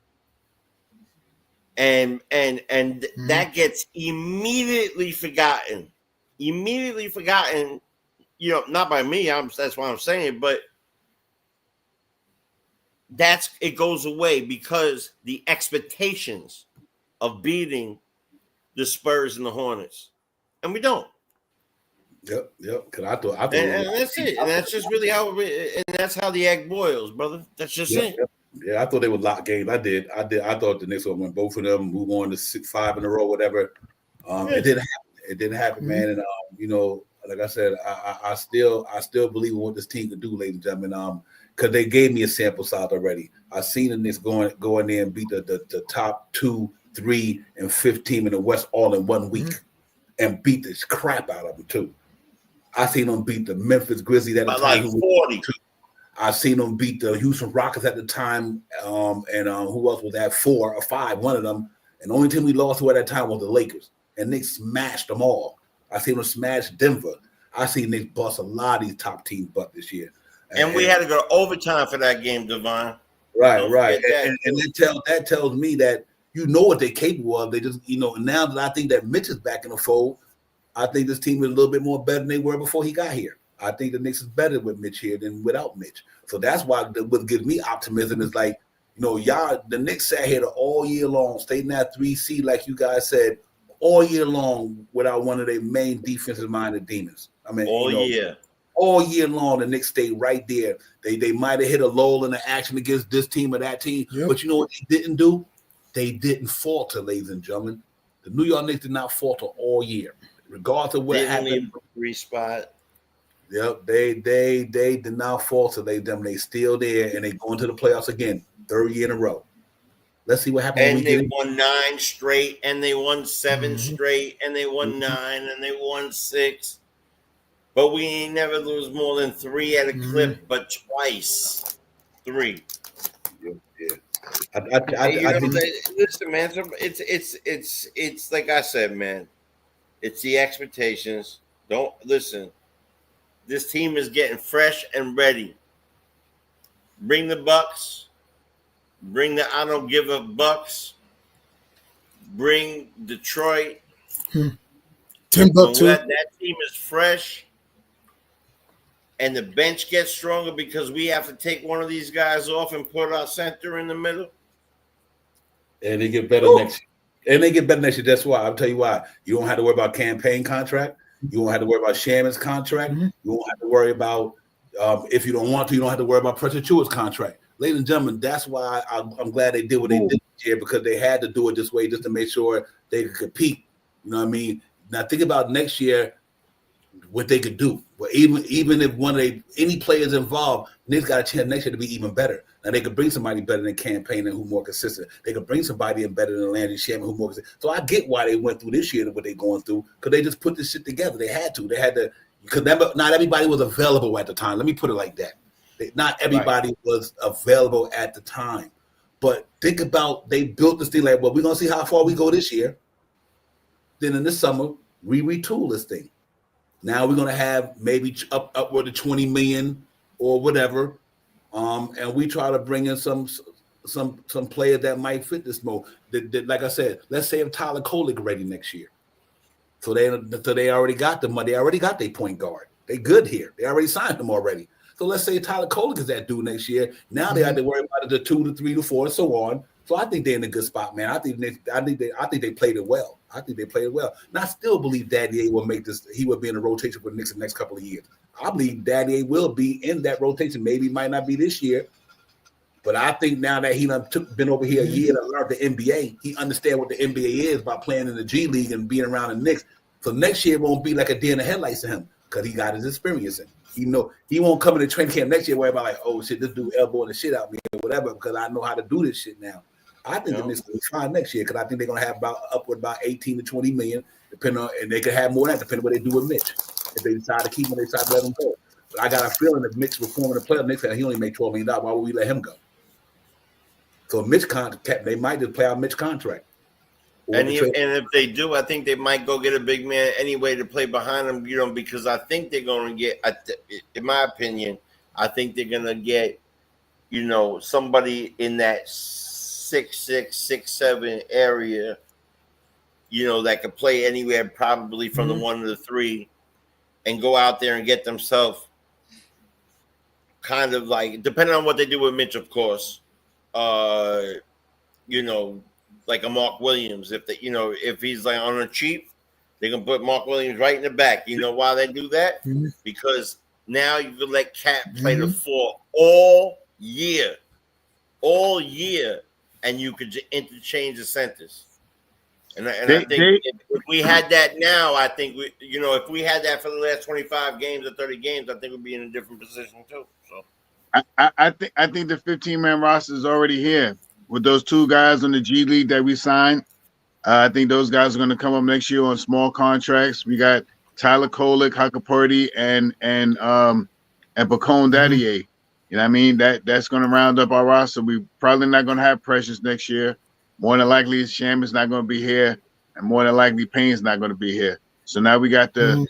And that gets immediately forgotten. Immediately forgotten, not by me, that's what I'm saying, but it goes away because the expectations of beating the Spurs and the Hornets. And we don't. Yep. Because I thought, and that's it. And that's just really how the egg boils, brother. That's just it. Yep. Yeah, I thought they would lock games. I did. I thought the Knicks would win both of them, move on to 5 in a row, whatever. It didn't happen. It didn't happen, man. And like I said, I still believe in what this team could do, ladies and gentlemen. Because they gave me a sample size already. I seen the Knicks go in there and beat the top 2, 3, and 5th team in the West all in 1 week, and beat the crap out of them too. I seen them beat the Memphis Grizzlies at the time. Like 40. I seen them beat the Houston Rockets at the time, and who else was that? 4 or 5, one of them. And the only team we lost to at that time was the Lakers, and they smashed them all. I seen them smash Denver. I seen they bust a lot of these top teams butt this year. And we had to go overtime for that game, Devon. Right. And that tells me that what they're capable of. They just, now that I think that Mitch is back in the fold, I think this team is a little bit more better than they were before he got here. I think the Knicks is better with Mitch here than without Mitch. So that's why what gives me optimism is like, y'all, the Knicks sat here all year long, stayed in that 3 seed, like you guys said, all year long without one of their main defensive-minded demons. I mean, all year long, the Knicks stayed right there. They might have hit a lull in the action against this team or that team, but you know what they didn't do? They didn't falter, ladies and gentlemen. The New York Knicks did not falter all year, regardless of what happened. 3 spot. Yep, they did not falter. They still there, and they go into the playoffs again, 3rd year in a row. Let's see what happens. And they won 9 straight, and they won 7 straight, and they won 9, and they won 6. But we ain't never lose more than 3 at a clip, but twice 3. Yeah. Listen, man. It's like I said, man. It's the expectations. Don't listen. This team is getting fresh and ready. Bring the Bucks. Bring the I don't give a Bucks. Bring Detroit. Timbuktu. That team is fresh. And the bench gets stronger because we have to take one of these guys off and put our center in the middle. And they get better next year. That's why. I'll tell you why. You don't have to worry about campaign contract. You don't have to worry about Shaman's contract. You don't have to worry about, if you don't want to, you don't have to worry about Pressure Chewer's contract. Ladies and gentlemen, that's why I'm glad they did what they did this year, because they had to do it this way just to make sure they could compete. You know what I mean? Now think about next year, what they could do. Well, even if any players involved, Knicks got a chance next year to be even better. Now they could bring somebody better than Campaign and who more consistent. They could bring somebody in better than Landry Shaman who more consistent. So I get why they went through this year and what they're going through, because they just put this shit together. They had to. Because not everybody was available at the time. Let me put it like that. Not everybody was available at the time. But think about, they built this thing like, well, we're going to see how far we go this year. Then in the summer, we retool this thing. Now we're going to have maybe upward of 20 million or whatever. And we try to bring in some players that might fit this mold. Like I said, let's say if Tyler Kolek ready next year. So they already got the money. They already got their point guard. They good here. They already signed them already. So let's say Tyler Kolek is that dude next year. Now they have to worry about the 2 to 3 to 4 and so on. So I think they're in a good spot, man. I think they played it well. And I still believe Daddy A will make this. He will be in a rotation for the Knicks the next couple of years. I believe Daddy A will be in that rotation. Maybe it might not be this year, but I think now that he been over here a year and learned the NBA, he understands what the NBA is by playing in the G League and being around the Knicks. So next year won't be like a deer in the headlights to him because he got his experience in. He won't come in the training camp next year worry about like, oh shit, this dude elbowing the shit out of me or whatever because I know how to do this shit now. I think the Knicks will be fine next year because I think they're gonna have about 18 to 20 million, depending on, and they could have more than that depending on what they do with Mitch. If they decide to keep him, they decide to let him go. But I got a feeling if Mitch was forming the player next year, he only make $12 million. Why would we let him go? So Mitch contract, they might just play out Mitch contract. And if they do, I think they might go get a big man anyway to play behind him, because I think they're going to get, in my opinion, I think they're going to get, somebody in that 6'6", 6'7" area, that could play anywhere probably from the 1 to the 3 and go out there and get themselves kind of like, depending on what they do with Mitch, of course, like a Mark Williams. If he's like on a cheap, they can put Mark Williams right in the back. You know why they do that? Because now you can let Cat play the 4 all year, and you could interchange the centers. And I think if we had that now, I think if we had that for the last 25 games or 30 games, I think we'd be in a different position too. So I think the 15-man roster is already here with those 2 guys on the G League that we signed. I think those guys are going to come up next year on small contracts. We got Tyler Kolek, Huckapurdy, and Bacone Daddier. You know what I mean? That's going to round up our roster. We probably not going to have Precious next year. More than likely, Sham is not going to be here, and more than likely, Payne's not going to be here. So now we got the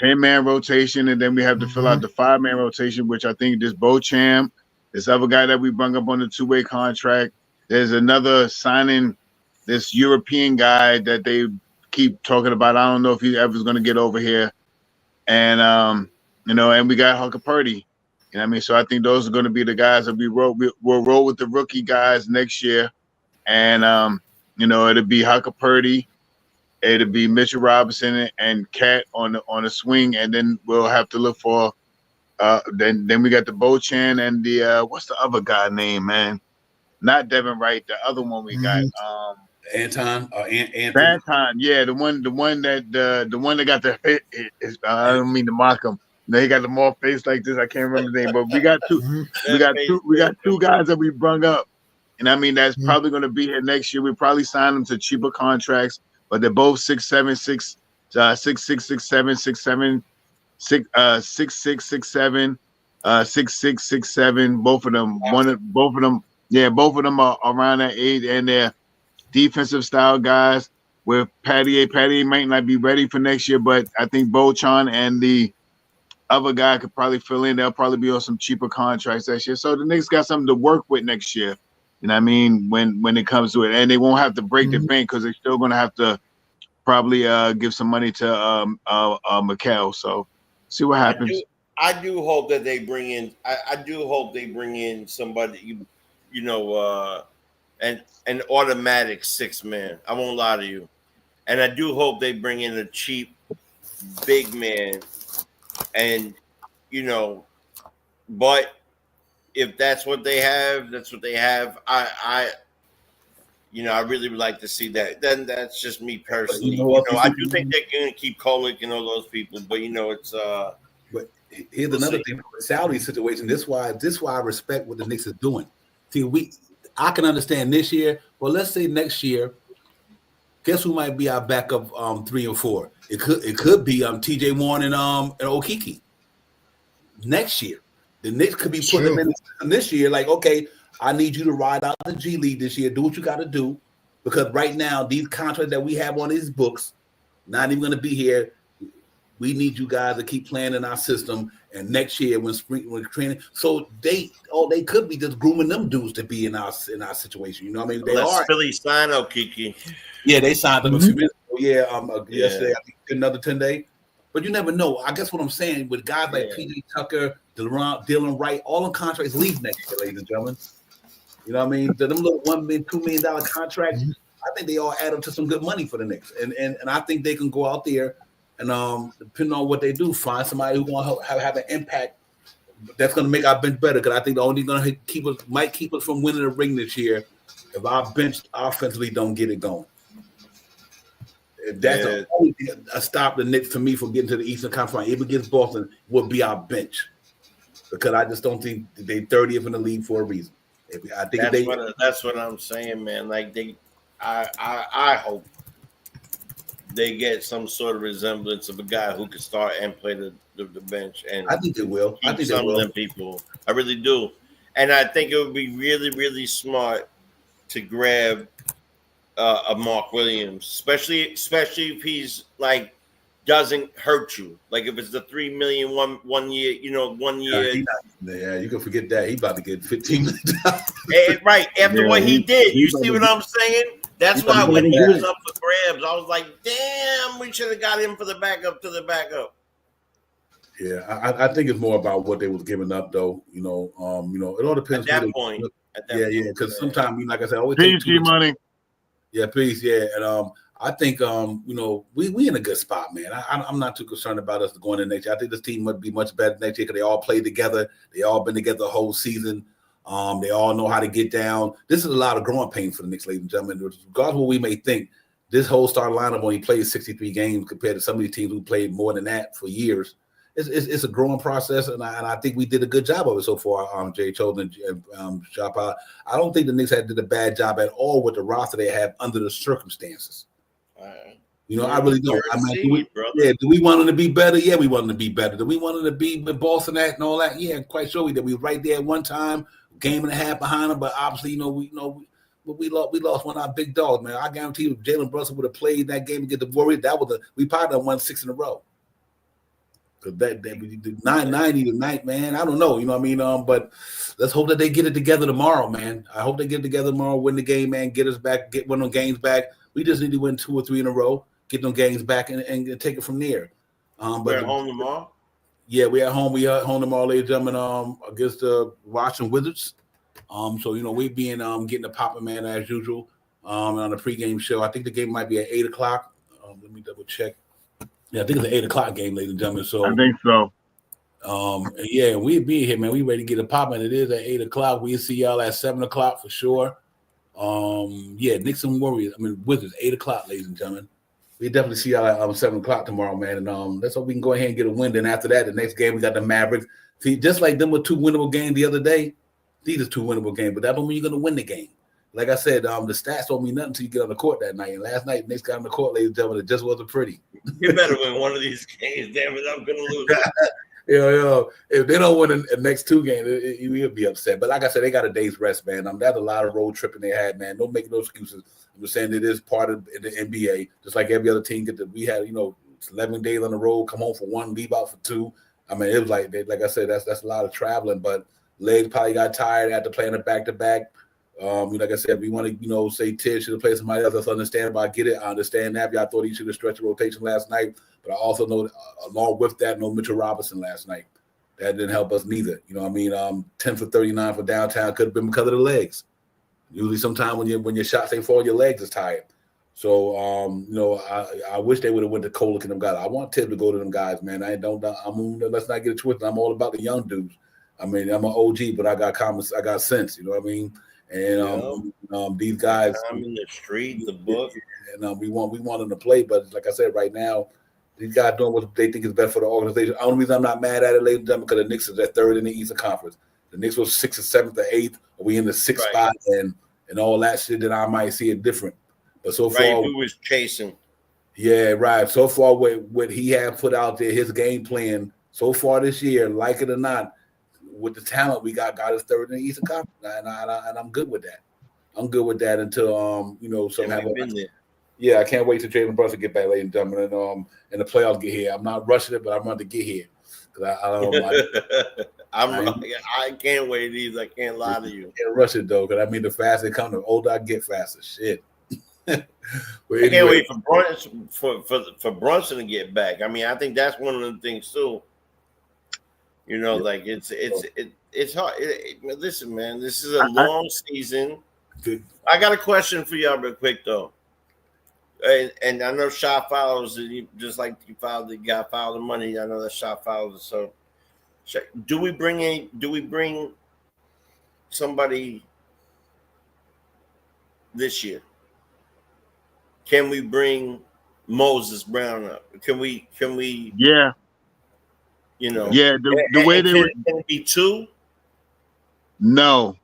10-man rotation, and then we have to fill out the 5-man rotation, which I think this Bocham, this other guy that we brought up on the 2-way contract. There's another signing, this European guy that they keep talking about. I don't know if he ever is going to get over here. And, and we got Huckapurdy. You know what I mean? So I think those are going to be the guys that we'll roll with the rookie guys next year. And, it'll be Huckapurdy. It'll be Mitchell Robinson and Cat on the swing. And then we'll have to look for then we got the Bochan and the what's the other guy name, man? Not Devin Wright, the other one we got. Anton. Yeah, the one that got the I don't mean to mock him. They got the more face like this. I can't remember the name, but we got two guys that we brung up. And I mean that's probably gonna be here next year. We probably sign them to cheaper contracts, but they're both 6'7", 6'6", 6'7", 6'7". Both of them. Yeah, both of them are around that age, and they're defensive style guys. With Patty might not be ready for next year, but I think Bochan and the other guy could probably fill in. They'll probably be on some cheaper contracts next year. So the Knicks got something to work with next year. You know what I mean? When it comes to it, and they won't have to break the bank because they're still going to have to probably give some money to Mikal. So see what happens. I do hope that they bring in. I do hope they bring in somebody. An automatic 6-man. I won't lie to you. And I do hope they bring in a cheap big man. And, but if that's what they have, that's what they have. I really would like to see that. Then that's just me personally. I do think they're going to keep Kolek and all those people, but it's But here's another thing with the salary situation. This why I respect what the Knicks is doing. See, I can understand this year. Well, let's say next year, guess who might be our backup 3 and 4? It could be TJ Warren and Okeke. Next year, the Knicks could be putting them in this year. Like, okay, I need you to ride out the G League this year. Do what you got to do, because right now these contracts that we have on these books, not even going to be here. We need you guys to keep playing in our system. And next year, when training, so they could be just grooming them dudes to be in our situation. You know what I mean? They are. Philly sign Okeke. Yeah, they signed them a few minutes ago. Yesterday, I think another 10 days. But you never know. I guess what I'm saying with guys like PJ Tucker, Dylan Wright, all in contracts leave next year, ladies and gentlemen. You know what I mean? Them little $1 million, $2 million contracts, I think they all add up to some good money for the Knicks. And I think they can go out there and depending on what they do, find somebody who's gonna have an impact that's gonna make our bench better. Because I think the only gonna might keep us from winning the ring this year if our bench offensively don't get it going. That's the only thing that stop the Knicks for me from getting to the Eastern Conference. If it gets Boston, would be our bench. Because I just don't think they 30th in the league for a reason. That's what I'm saying, man. Like I hope they get some sort of resemblance of a guy who can start and play the bench. And I think they will. I think some of them people. I really do. And I think it would be really, really smart to grab a Mark Williams, especially if he's like doesn't hurt you. Like if it's the $3 million one year, 1 year. Yeah, you can forget that. He's about to get $15 million. Right. After what he did. You see what I'm saying? That's why when he was up for grabs, I was like, damn, we should have got him for the backup to the backup. Yeah, I think it's more about what they was giving up though. It all depends. At that point. Because sometimes, like I said, always take money. Yeah, please, yeah. And I think we in a good spot, man. I'm not too concerned about us going in next year. I think this team would be much better next year because they all played together. They all been together the whole season. They all know how to get down. This is a lot of growing pain for the Knicks, ladies and gentlemen. Regardless of what we may think, this whole starting lineup only played 63 games compared to some of these teams who played more than that for years. It's a growing process, and I think we did a good job of it so far. Jay Chosen and Shapa. I don't think the Knicks did a bad job at all with the roster they have under the circumstances. I really don't. Do we want them to be better? Yeah, we want them to be better. Do we want them to be with Boston and all that? Yeah, quite sure we did. We were right there at one time, game and a half behind them, but obviously, we lost one of our big dogs, man. I guarantee you, if Jalen Brunson would have played that game against the Warriors, we probably won 6 in a row. Because that we did 990 tonight, man. I don't know, you know what I mean? But let's hope that they get it together tomorrow, man. I hope they get it together tomorrow, win the game, man, get us back, get one of the games back. We just need to win 2 or 3 in a row, get them games back, and take it from there. But we're at home tomorrow? Yeah, we're at home. We are at home tomorrow, ladies and gentlemen, against the Washington Wizards. So, we being getting the popping, man, as usual, on the pregame show. I think the game might be at 8 o'clock. Let me double check. Yeah, I think it's an 8 o'clock game, ladies and gentlemen. So I think so. Yeah, we be here, man. We ready to get it popping. It is at 8 o'clock. We'll see y'all at 7 o'clock for sure. Knicks and Warriors. Wizards, 8 o'clock, ladies and gentlemen. We definitely see y'all at 7 o'clock tomorrow, man. And that's hope we can go ahead and get a win. Then after that, the next game we got the Mavericks. See, just like them with 2 winnable games the other day, these are 2 winnable games, but that don't mean you're gonna win the game. Like I said, the stats don't mean nothing until you get on the court that night. And last night, the Knicks got on the court, ladies and gentlemen. It just wasn't pretty. You better win one of these games, damn it! I'm gonna lose. If they don't win the next 2 games, you'll be upset. But like I said, they got a day's rest, man. That's a lot of road tripping they had, man. Don't make no excuses. I'm just saying it is part of the NBA, just like every other team. We had, 11 days on the road, come home for 1, leave out for 2. It was like I said, that's a lot of traveling. But legs probably got tired after playing a back-to-back. Like I said, we want to, say Tish should have played somebody else. That's understandable. I get it. I understand that. I thought he should have stretched the rotation last night. But I also know, along with that, no Mitchell Robinson last night. That didn't help us neither. 10 for 39 for downtown could have been because of the legs. Usually, sometimes when your shots ain't fall, your legs is tired. So, I wish they would have went to Kolek and them guys. I want Tibbs to go to them guys, man. Let's not get it twisted. I'm all about the young dudes. I'm an OG, but I got comments. I got sense. You know what I mean? And these guys, I'm in the street, the book, and we want them to play. But like I said, right now, these guys doing what they think is best for the organization. The only reason I'm not mad at it, ladies and gentlemen, because the Knicks is at 3rd in the Eastern Conference. The Knicks was 6th or 7th or 8th. We in the 6th spot, and all that shit. That I might see it different. But so far, who was chasing? Yeah, right. So far, what he had put out there, his game plan so far this year, like it or not, with the talent we got us 3rd in the Eastern Conference, and I'm good with that. I'm good with that until somehow. Yeah, I can't wait till Jalen Brunson get back, ladies and gentlemen, and the playoffs get here. I'm not rushing it, but I'm going to get here. I can't wait either. I can't lie to you. I can't rush it though, because the faster it comes, the older I get, faster. Shit. I can't wait for Brunson to get back. I think that's one of the things too. You know, Yeah. like it's hard. Listen, man, this is a long season. I got a question for y'all real quick though. And I know shot follows, just like you got fouled the money. I know that shot follows. So, do we bring somebody this year? Can we bring Moses Brown up? Can we? Yeah. You know. Yeah. The way they can it be two? No.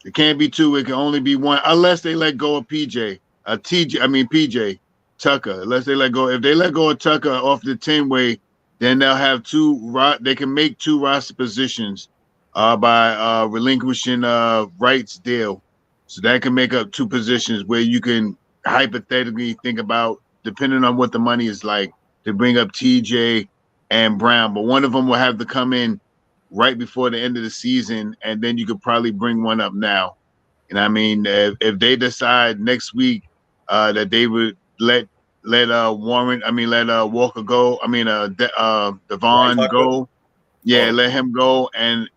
It can't be two. It can only be one, unless they let go of PJ Tucker. Unless they let go. If they let go of Tucker off the 10-way, then they'll have they can make two roster positions by relinquishing rights deal. So that can make up two positions where you can hypothetically think about, depending on what the money is like, to bring up TJ and Brown. But one of them will have to come in right before the end of the season, and then you could probably bring one up now. And I mean, if they decide next week that they would let Walker go, Devon go, let him go, and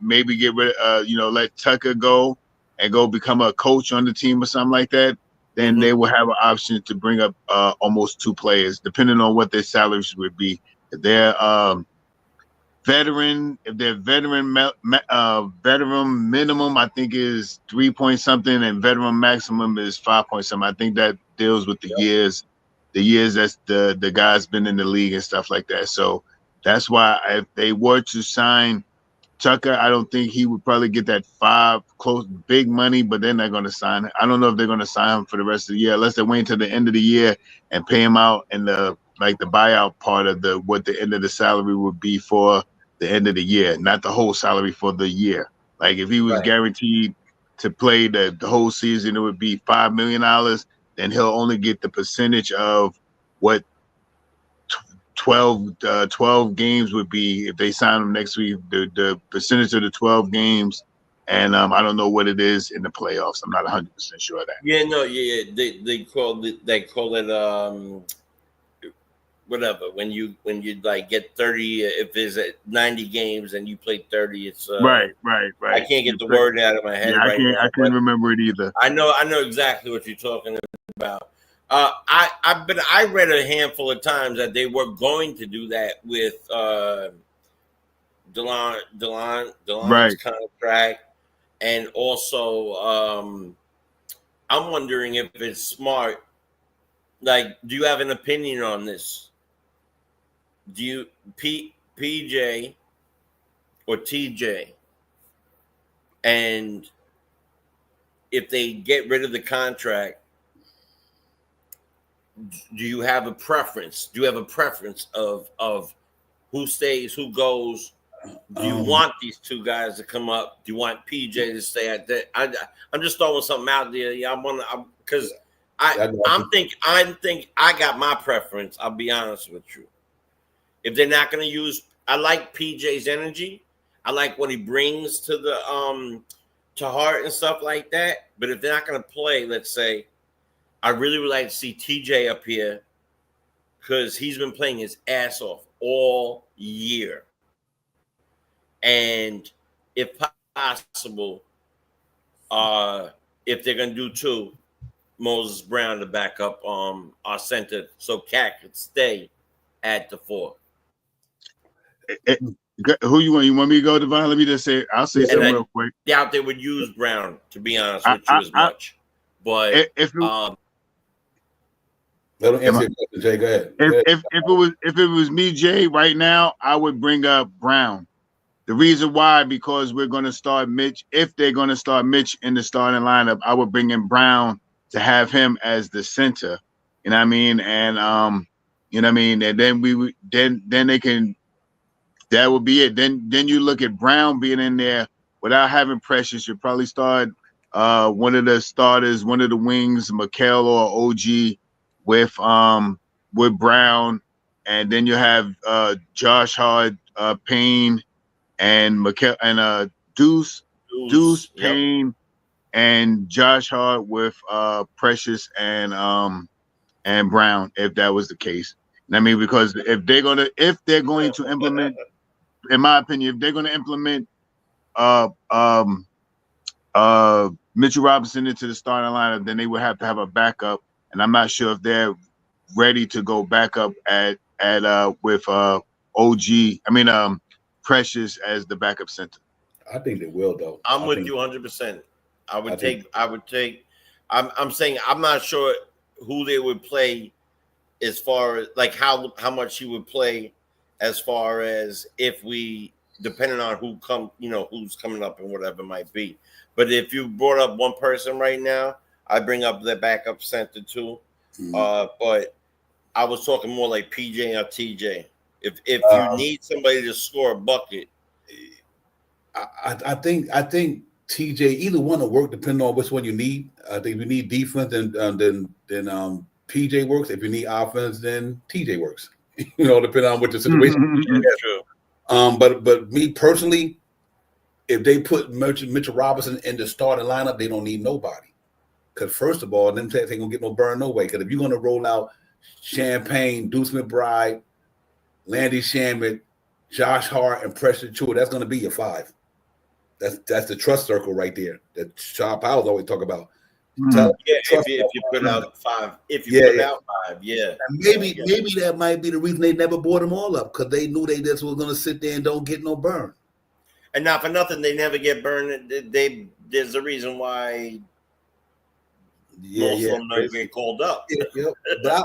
maybe get rid of let Tucker go and go become a coach on the team or something like that, then they will have an option to bring up almost two players, depending on what their salaries would be. If they're veteran minimum, I think, is 3 point something, and veteran maximum is 5 point something. I think that deals with the years that's the guy's been in the league and stuff like that. So that's why if they were to sign Tucker, I don't think he would probably get that big money, but they're not going to sign him. I don't know if they're going to sign him for the rest of the year, unless they wait until the end of the year and pay him out in the buyout part of what the end of the salary would be for the end of the year, not the whole salary for the year. Like if he was guaranteed to play the whole season, it would be $5 million. Then he'll only get the percentage of what 12 games would be if they sign him next week. The percentage of the 12 games, and I don't know what it is in the playoffs. I'm not 100% sure of that. Yeah, no, yeah. They call it whatever. When you like get 30, if there's 90 games and you play 30, it's right. I can't get the word out of my head now. I can't remember it either. I know exactly what you're talking about. I read a handful of times that they were going to do that with DeLon's contract, and also I'm wondering if it's smart. Like, do you have an opinion on this? Do you PJ or TJ, and if they get rid of the contract, do you have a preference? Do you have a preference of who stays, who goes? Do you want these two guys to come up? Do you want PJ to stay at that? I'm just throwing something out there. Yeah, I think I got my preference. I'll be honest with you. If they're not going to use, I like PJ's energy. I like what he brings to the to Hart and stuff like that. But if they're not going to play, let's say, I really would like to see TJ up here because he's been playing his ass off all year. And if possible, if they're going to do two, Moses Brown to back up our center so Cat could stay at the 4. Who you want? You want me to go, Devon? Let me just say, I'll say something real quick. Doubt they would use Brown, to be honest with you, as much. But if let him answer your question, Jay. Go ahead. If it was me, Jay, right now, I would bring up Brown. The reason why, because we're going to start Mitch. If they're going to start Mitch in the starting lineup, I would bring in Brown to have him as the center. You know what I mean? And you know what I mean? And then then they can. That would be it. Then you look at Brown being in there without having Precious. You probably start one of the starters, one of the wings, Mikal or OG, with Brown, and then you have Josh Hart, Payne, and Mikal and Deuce, Payne, and Josh Hart with Precious and Brown, if that was the case. I mean, because if they're going to implement in my opinion, if they're going to implement Mitchell Robinson into the starting lineup, then they would have to have a backup, and I'm not sure if they're ready to go back up with Precious as the backup center. I think they will, though. I'm with you 100%. I'm saying I'm not sure who they would play as far as like how much he would play as far as if we depending on who's coming up and whatever it might be. But if you brought up one person right now, I bring up the backup center too. But I was talking more like PJ or TJ. If you need somebody to score a bucket, I think TJ, either one will work depending on which one you need. I think if you need defense, then PJ works. If you need offense, then TJ works. Depending on what the situation. True. But me personally, if they put Mitchell Robinson in the starting lineup, they don't need nobody. Because first of all, them cats ain't gonna get no burn no way. Because if you're gonna roll out Champagne, Deuce McBride, Landy Shamet, Josh Hart, and Preston Chua, that's gonna be your five. That's the trust circle right there that Sean Powell's always talk about. If you put out five, out five, And maybe that might be the reason they never brought them all up, because they knew they just was gonna sit there and don't get no burn. And not for nothing, they never get burned. There's a reason why. Most of them never get called up. But I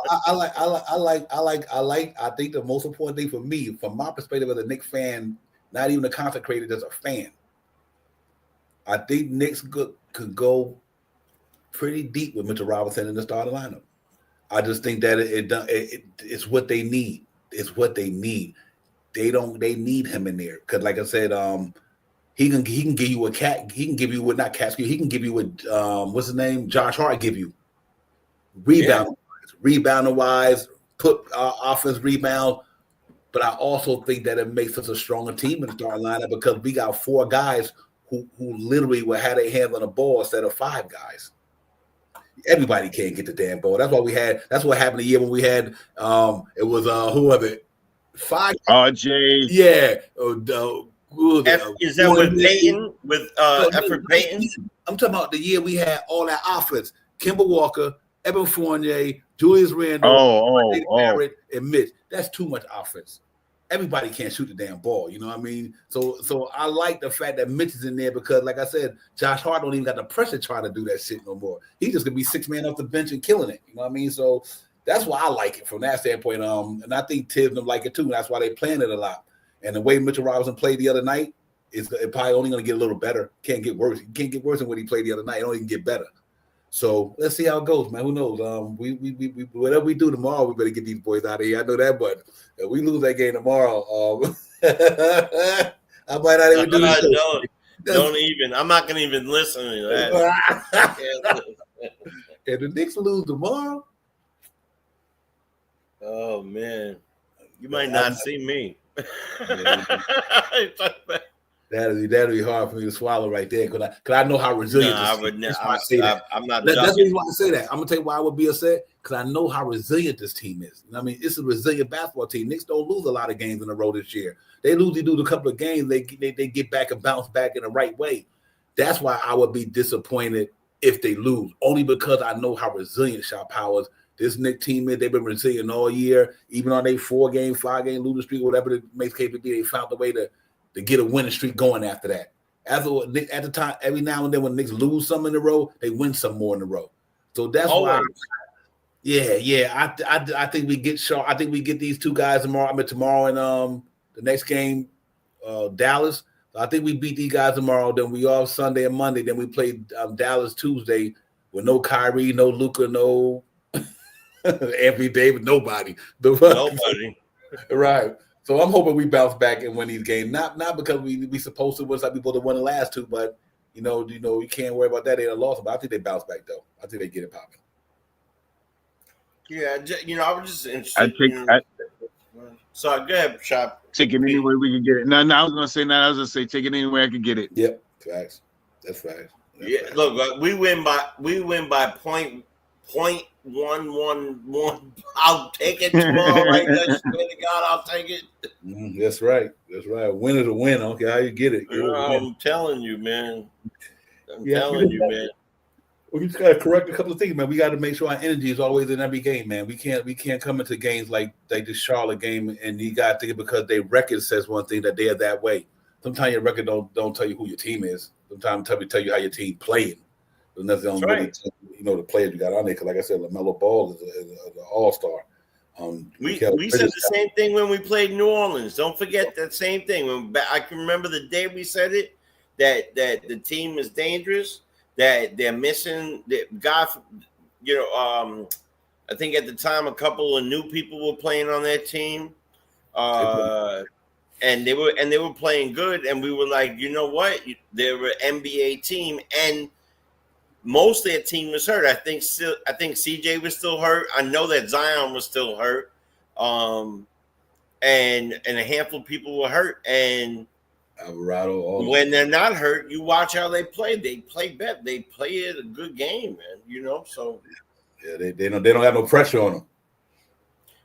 think the most important thing for me, from my perspective as a Knicks fan, not even a consecrated as a fan, I think Knicks could go pretty deep with Mitchell Robinson in the starting lineup. I just think that it's what they need. It's what they need. They need him in there because, like I said, he can give you he can give you what not Caskew. He can give you what what's his name? Josh Hart give you rebounding wise, put offense rebound. But I also think that it makes us a stronger team in the starting lineup because we got four guys who literally will have their hands on the ball instead of five guys. Everybody can't get the damn ball. That's what happened the year when we had it was who was it? Five RJ. Yeah. Is that with Payton? With Effort Payton? I'm talking about the year we had all that offense. Kimber Walker, Evan Fournier, Julius Randle, Barrett, and Mitch. That's too much offense. Everybody can't shoot the damn ball, you know what I mean? So I like the fact that Mitch is in there because, like I said, Josh Hart don't even got the pressure trying to do that shit no more. He just gonna be six man off the bench and killing it, you know what I mean? So that's why I like it from that standpoint. And I think Tibbs them like it too. And that's why they playing it a lot. And the way Mitchell Robinson played the other night is probably only gonna get a little better. Can't get worse. He can't get worse than what he played the other night. It don't even get better. So let's see how it goes, man. Who knows? We whatever we do tomorrow, we better get these boys out of here. I know that, but if we lose that game tomorrow, I might not even do this. Don't even. I'm not gonna even listen to that. If the Knicks lose tomorrow, oh man, you might not see me. That'd be hard for me to swallow right there because I know how resilient. I would never. I'm not. That's the reason why I say that. I'm gonna tell you why I would be upset because I know how resilient this team is. I mean, it's a resilient basketball team. Knicks don't lose a lot of games in a row this year. They lose a couple of games. They get back and bounce back in the right way. That's why I would be disappointed if they lose, only because I know how resilient Shaw Powers. This Knicks team is. They've been resilient all year, even on their 4-game, 5-game losing streak, whatever the makes case be. They found a way to get a winning streak going after that. At the time, every now and then when Knicks lose some in a row, they win some more in a row. So that's why. I think we get Shaw. I think we get these two guys tomorrow. I mean tomorrow in the next game, Dallas. I think we beat these guys tomorrow. Then we off Sunday and Monday. Then we play Dallas Tuesday with no Kyrie, no Luka, no Anthony Davis, nobody. Nobody. Right. So I'm hoping we bounce back and win these games. Not because we supposed to win like we both won the last two, but you can't worry about that. They lost, but I think they bounce back though. I think they get it popping. Yeah, I was just interested. So go ahead, Shop. Take it any way we can get it. No, I was gonna say take it any way I can get it. Yep, facts. That's facts. Look, we win by point 1-1-1. I'll take it tomorrow. Like that. Swear to God, I'll take it. That's right. That's right. Win is a win. I don't care how you get it. I'm telling you, man. I'm Yeah, telling you, man. We just gotta correct a couple of things, man. We got to make sure our energy is always in every game, man. We can't come into games like this Charlotte game, and you got to think because their record says one thing that they are that way. Sometimes your record don't tell you who your team is. Sometimes tell you how your team playing. But nothing don't really tell you, the players you got on there. Because like I said, LaMelo Ball is an all-star. We said the same thing when we played New Orleans. Don't forget that same thing. I can remember the day we said it, that the team is dangerous, that they're missing the guy. I think at the time a couple of new people were playing on that team, and they were playing good. And we were like, you know what? They were an NBA team, and most of their team was hurt. I think CJ was still hurt. I know that Zion was still hurt. And a handful of people were hurt. And Alvarado, when they're not hurt, you watch how they play. They play better. They play a good game, man. So yeah, they don't have no pressure on them.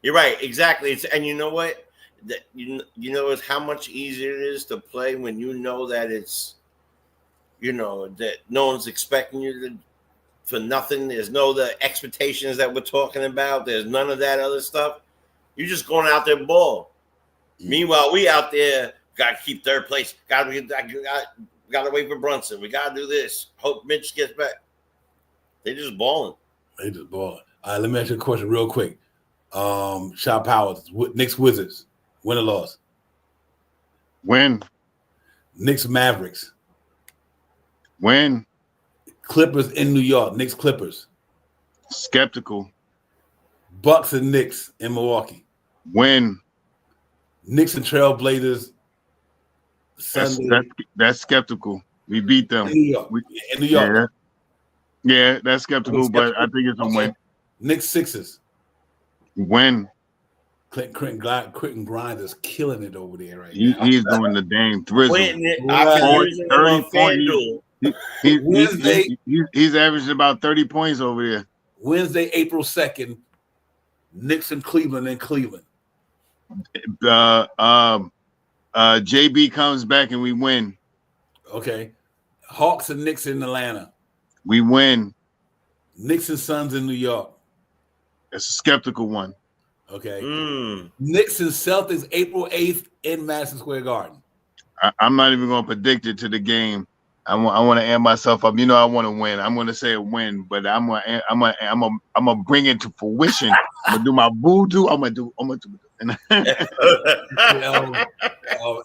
You're right, exactly. And you know what? That you know is how much easier it is to play when you know that it's. That no one's expecting you for nothing. There's the expectations that we're talking about. There's none of that other stuff. You're just going out there ball. Meanwhile, we out there got to keep third place. Got to wait for Brunson. We got to do this. Hope Mitch gets back. They just balling. All right, let me ask you a question real quick. Sean Powers, Knicks Wizards, win or loss? Win. Knicks Mavericks. Win. Clippers in New York. Knicks Clippers. Skeptical. Bucks and Knicks in Milwaukee. Win. Knicks and Trailblazers Sunday. That's skeptical. We beat them. In New York. Yeah, that's skeptical, but I think it's a win. Knicks Sixers. Win. Quentin Grimes is killing it over there right now. He's doing the dang thrizzle. 30 points. He's averaging about 30 points over there. Wednesday, April 2nd, Knicks and Cleveland in Cleveland. JB comes back and we win. Okay. Hawks and Knicks in Atlanta. We win. Knicks and Suns in New York. It's a skeptical one. Okay. Knicks and Celtics April 8th in Madison Square Garden. I'm not even going to predict it to the game. I want to amp myself up. I want to win. I'm going to say a win, but I'm gonna bring it to fruition. I'm gonna do my voodoo. I'm gonna do.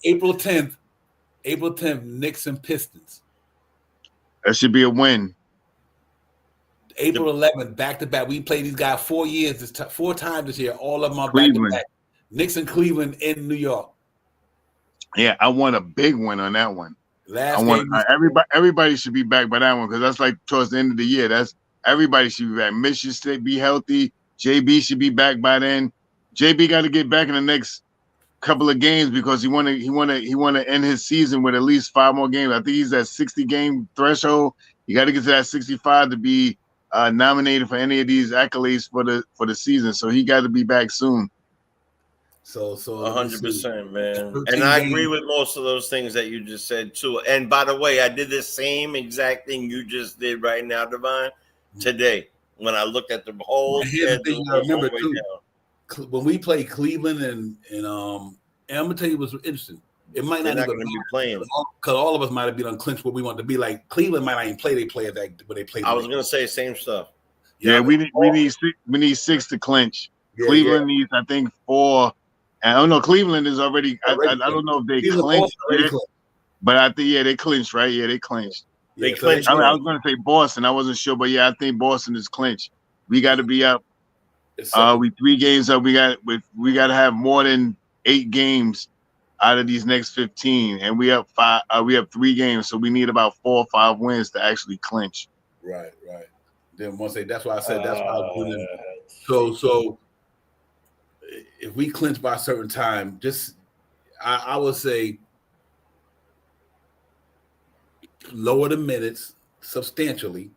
April 10th, Knicks and Pistons. That should be a win. April 11th, back to back. We played these guys 4 times this year. All of them are back to back. Knicks and Cleveland in New York. Yeah, I want a big win on that one. Everybody should be back by that one because that's like towards the end of the year. That's everybody should be back. Mitch should be healthy. JB should be back by then. JB got to get back in the next couple of games because he want to end his season with at least 5 more games. I think he's at 60 game threshold. You got to get to that 65 to be nominated for any of these accolades for the season. So he got to be back soon. So 100%, man. And I agree with most of those things that you just said too. And by the way, I did the same exact thing you just did right now, Divine, today when I looked at the whole. I remember too. When we played Cleveland and I'm gonna tell you what's interesting. It might not even be playing because all of us might have been unclinched what we want to be. Like Cleveland might not even play they play that, but they play. I was gonna say same stuff. Yeah, we need 6 to clinch. Yeah, Cleveland needs, I think, 4. I don't know. Cleveland is already. I don't know if they clinched, but I think they clinched, right? Yeah, they clinched. They clinched. I was going to say Boston. I wasn't sure, but yeah, I think Boston is clinched. We got to be up. We 3 games up. We got to have more than 8 games out of these next 15, and we up 5. We have 3 games, so we need about 4 or 5 wins to actually clinch. Right. Then once that's why I said that's why I was doing it. So. If we clinch by a certain time, I would say lower the minutes substantially,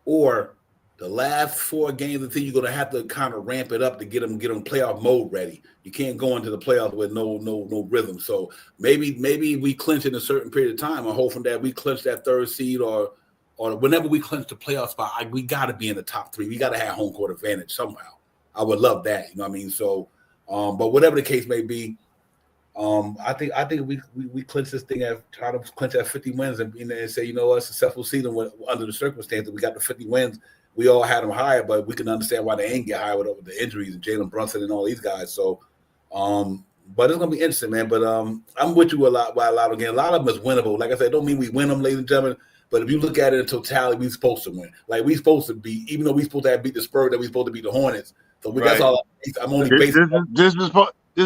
or the last 4 games, I think you're gonna have to kind of ramp it up to get them playoff mode ready. You can't go into the playoffs with no rhythm. So maybe we clinch in a certain period of time. I'm hoping that we clinch that 3rd seed or whenever we clinch the playoff spot, we got to be in the top 3. We got to have home court advantage somehow. I would love that. You know what I mean? So, but whatever the case may be, I think we clinch this thing try to clinch at 50 wins and say, you know, a successful season under the circumstances. We got the 50 wins. We all had them higher, but we can understand why they ain't get higher with the injuries and Jalen Brunson and all these guys. So, but it's gonna be interesting, man. But I'm with you a lot again. A lot of them is winnable. Like I said, don't mean we win them, ladies and gentlemen. But if you look at it in totality, we're supposed to win. Like we're supposed to be, even though we're supposed to have beat the Spurs, that we're supposed to beat the Hornets. So that's all. I'm only basing. This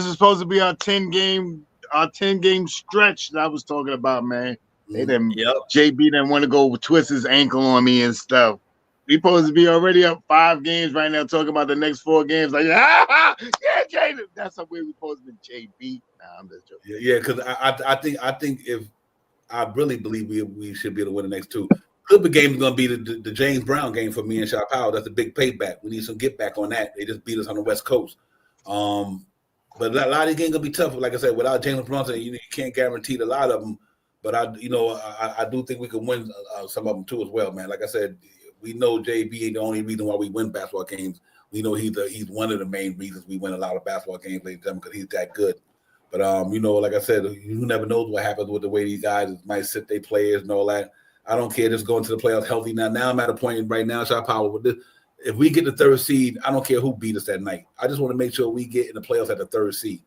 is supposed to be our 10-game stretch that I was talking about, man. They didn't. JB didn't want to go twist his ankle on me and stuff. We supposed to be already up 5 games right now, talking about the next 4 games. Like, yeah, Jaden. That's the way we're supposed to be. JB. Nah, I'm just joking. Yeah, because I think if I really believe we should be able to win the next 2. Clipper game is going to be the James Brown game for me and Shy Powell. That's a big payback. We need some get back on that. They just beat us on the West Coast. But a lot of these games going to be tough. Like I said, without Jalen Brunson, you can't guarantee a lot of them. But I do think we can win some of them too as well, man. Like I said, we know JB ain't the only reason why we win basketball games. We know he's one of the main reasons we win a lot of basketball games, ladies and gentlemen, because he's that good. But like I said, you never knows what happens with the way these guys might sit their players and all that. I don't care. Just going to the playoffs healthy now. Now I'm at a point right now, Shy Power, with this. If we get the 3rd seed, I don't care who beat us that night. I just want to make sure we get in the playoffs at the 3rd seed.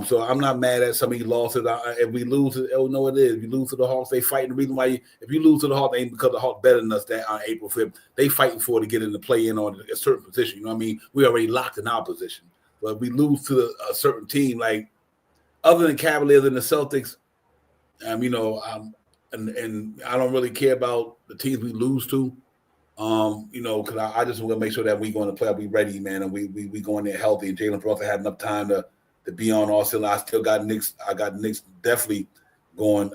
So I'm not mad at some of these losses. If we lose, no, it is. If you lose to the Hawks, they fighting. The reason why if you lose to the Hawks, it ain't because the Hawks better than us that on April 5th. They fighting for to get in the play-in on a certain position. You know what I mean? We already locked in our position. But if we lose to a certain team, like other than Cavaliers and the Celtics, and I don't really care about the teams we lose to, because I just want to make sure that we go in the playoff, we ready, man, and we go in there healthy. And Jalen Brunson had enough time to be on all cylinders. I still got Knicks. I got Knicks definitely going.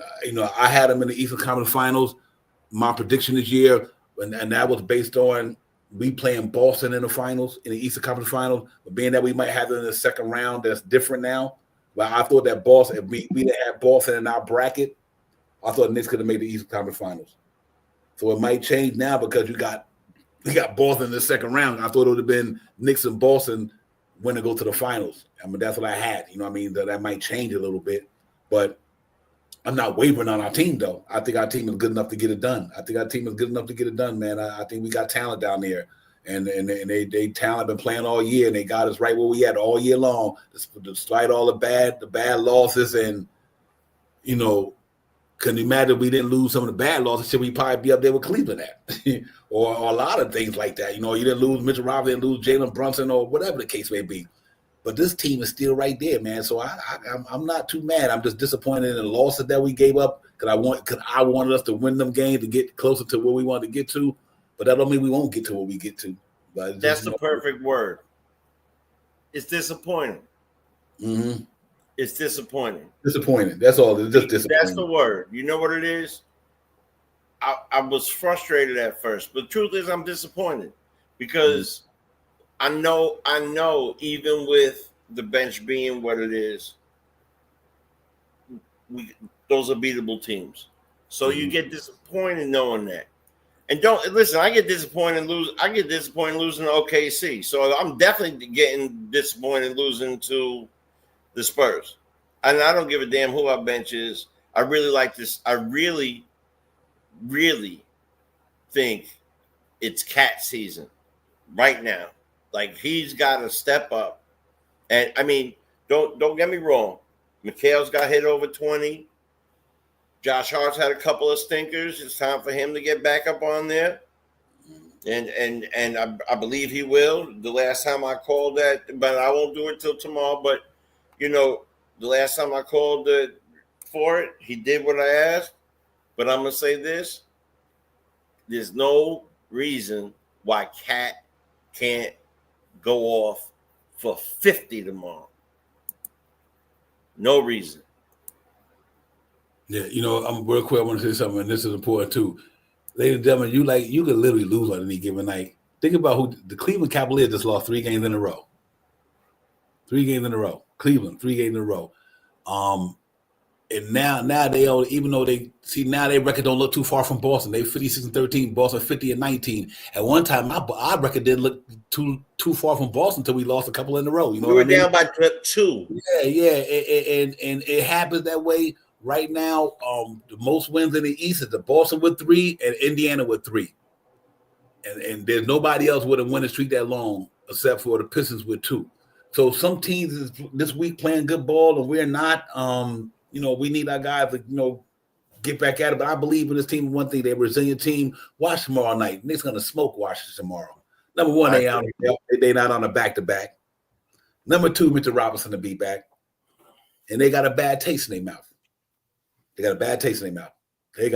I had them in the Eastern Conference Finals. My prediction this year, and that was based on we playing Boston in the finals, in the Eastern Conference Finals. But being that we might have it in the second round, that's different now. But I thought that Boston, if we didn't have Boston in our bracket, I thought Knicks could have made the Eastern Conference Finals. So it might change now because we got Boston in the second round. I thought it would have been Knicks and Boston when to go to the finals. I mean, that's what I had. You know what I mean? That might change a little bit. But I'm not wavering on our team, though. I think our team is good enough to get it done. Man. I think we got talent down there. And they talent been playing all year, and they got us right where we at all year long, despite all the bad losses. And, couldn't imagine we didn't lose some of the bad losses, should we probably be up there with Cleveland at, or a lot of things like that. You didn't lose Mitchell Robinson, didn't lose Jalen Brunson, or whatever the case may be. But this team is still right there, man. So I'm not too mad. I'm just disappointed in the losses that we gave up because I wanted us to win them games to get closer to where we wanted to get to. But that don't mean we won't get to where we get to. But that's the perfect word. It's disappointing. Mm-hmm. It's disappointing. Disappointing. That's all. It's just disappointing. That's the word. You know what it is? I was frustrated at first, but the truth is I'm disappointed because I know even with the bench being what it is, those are beatable teams. So you get disappointed knowing that. And don't listen, I get disappointed losing to OKC. So I'm definitely getting disappointed losing to the Spurs. And I don't give a damn who our bench is. I really like this. I really, really think it's Cat season right now. Like, he's got to step up. And I mean, don't get me wrong. Mikhail's got hit over 20. Josh Hart's had a couple of stinkers. It's time for him to get back up on there. And I believe he will. The last time I called that, but I won't do it till tomorrow. But, the last time I called for it, he did what I asked. But I'm going to say this. There's no reason why Cat can't go off for 50 tomorrow. No reason. Yeah, I'm real quick. I want to say something, and this is important too. Ladies and gentlemen, you could literally lose on any given night. Think about who the Cleveland Cavaliers just lost 3 games in a row. 3 games in a row. Cleveland, 3 games in a row. And now they all, even though now their record don't look too far from Boston. They 56-13, Boston 50-19. At one time, our record didn't look too far from Boston until we lost a couple in a row. You know, we were what I mean? down by 2. Yeah, and it happens that way right now. The most wins in the East is the Boston with 3 and Indiana with 3, and there's nobody else with a winning streak that long except for the Pistons with 2. So some teams is this week playing good ball, and we're not. We need our guys to, get back at it. But I believe in this team. One thing, they're a resilient team. Watch tomorrow night. Nick's going to smoke Washington tomorrow. Number one, they not on a back-to-back. Number 2, Mr. Robinson to be back. And they got a bad taste in their mouth. They got a bad taste in their mouth. They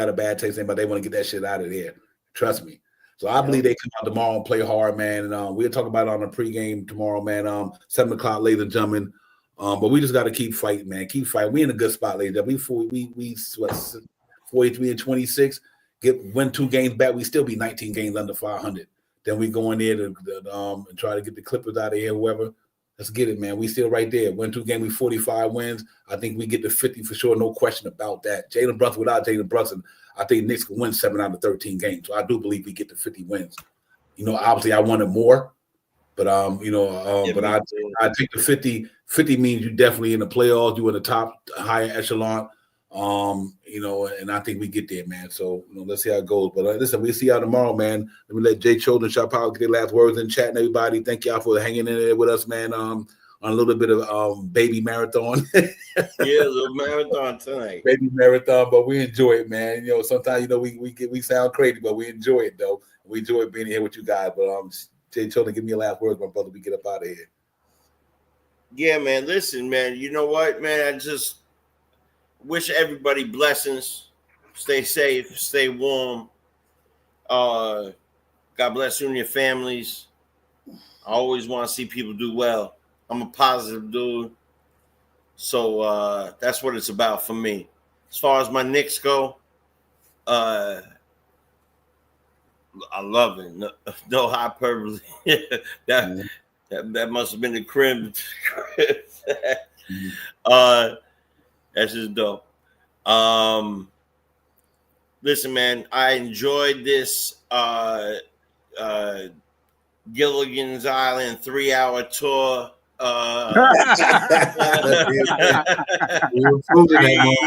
want to get that shit out of there. Trust me. So I believe they come out tomorrow and play hard, man. And we'll talk about it on the pregame tomorrow, man. 7 o'clock, ladies and gentlemen. But we just got to keep fighting, man. Keep fighting. We in a good spot, ladies and gentlemen. We 43-26. Win 2 games back. We still be 19 games under 500. Then we go in there to and try to get the Clippers out of here, whoever. Let's get it, man. We still right there. Win 2 games, we 45 wins. I think we get to 50 for sure. No question about that. Jalen Brunson, without Jalen Brunson, I think Knicks can win 7 out of 13 games. So I do believe we get to 50 wins. Obviously I wanted more, but but I take the 50. 50 means you definitely in the playoffs. You in the top higher echelon. And I think we get there, man. So let's see how it goes. But listen, we'll see y'all tomorrow, man. Let me let Jay Children, Shop Power get their last words in chat, and everybody. Thank y'all for hanging in there with us, man. On a little bit of baby marathon. Yeah, a little marathon tonight. Baby marathon, but we enjoy it, man. Sometimes we sound crazy, but we enjoy it though. We enjoy being here with you guys. But Jay Children, give me your last words, my brother. We get up out of here. Yeah, man. Listen, man. You know what, man? I just wish everybody blessings. Stay safe. Stay warm. God bless you and your families. I always want to see people do well. I'm a positive dude. So that's what it's about for me. As far as my Knicks go, I love it. No hyperbole. That must have been the crib. That's just dope. Listen, man, I enjoyed this Gilligan's Island 3-hour tour.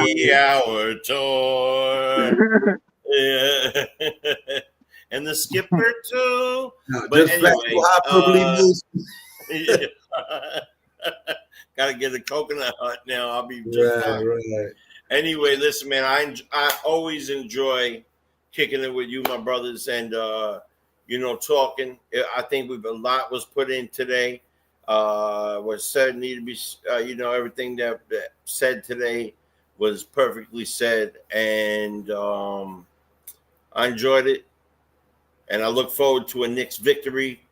3-hour tour. Yeah. And the skipper too. But anyway, gotta get a coconut hut now. I'll be just fine. Right. Anyway, listen, man. I always enjoy kicking it with you, my brothers, and talking. I think a lot was put in today. Was said needed to be. Everything that said today was perfectly said, and I enjoyed it. And I look forward to a Knicks victory.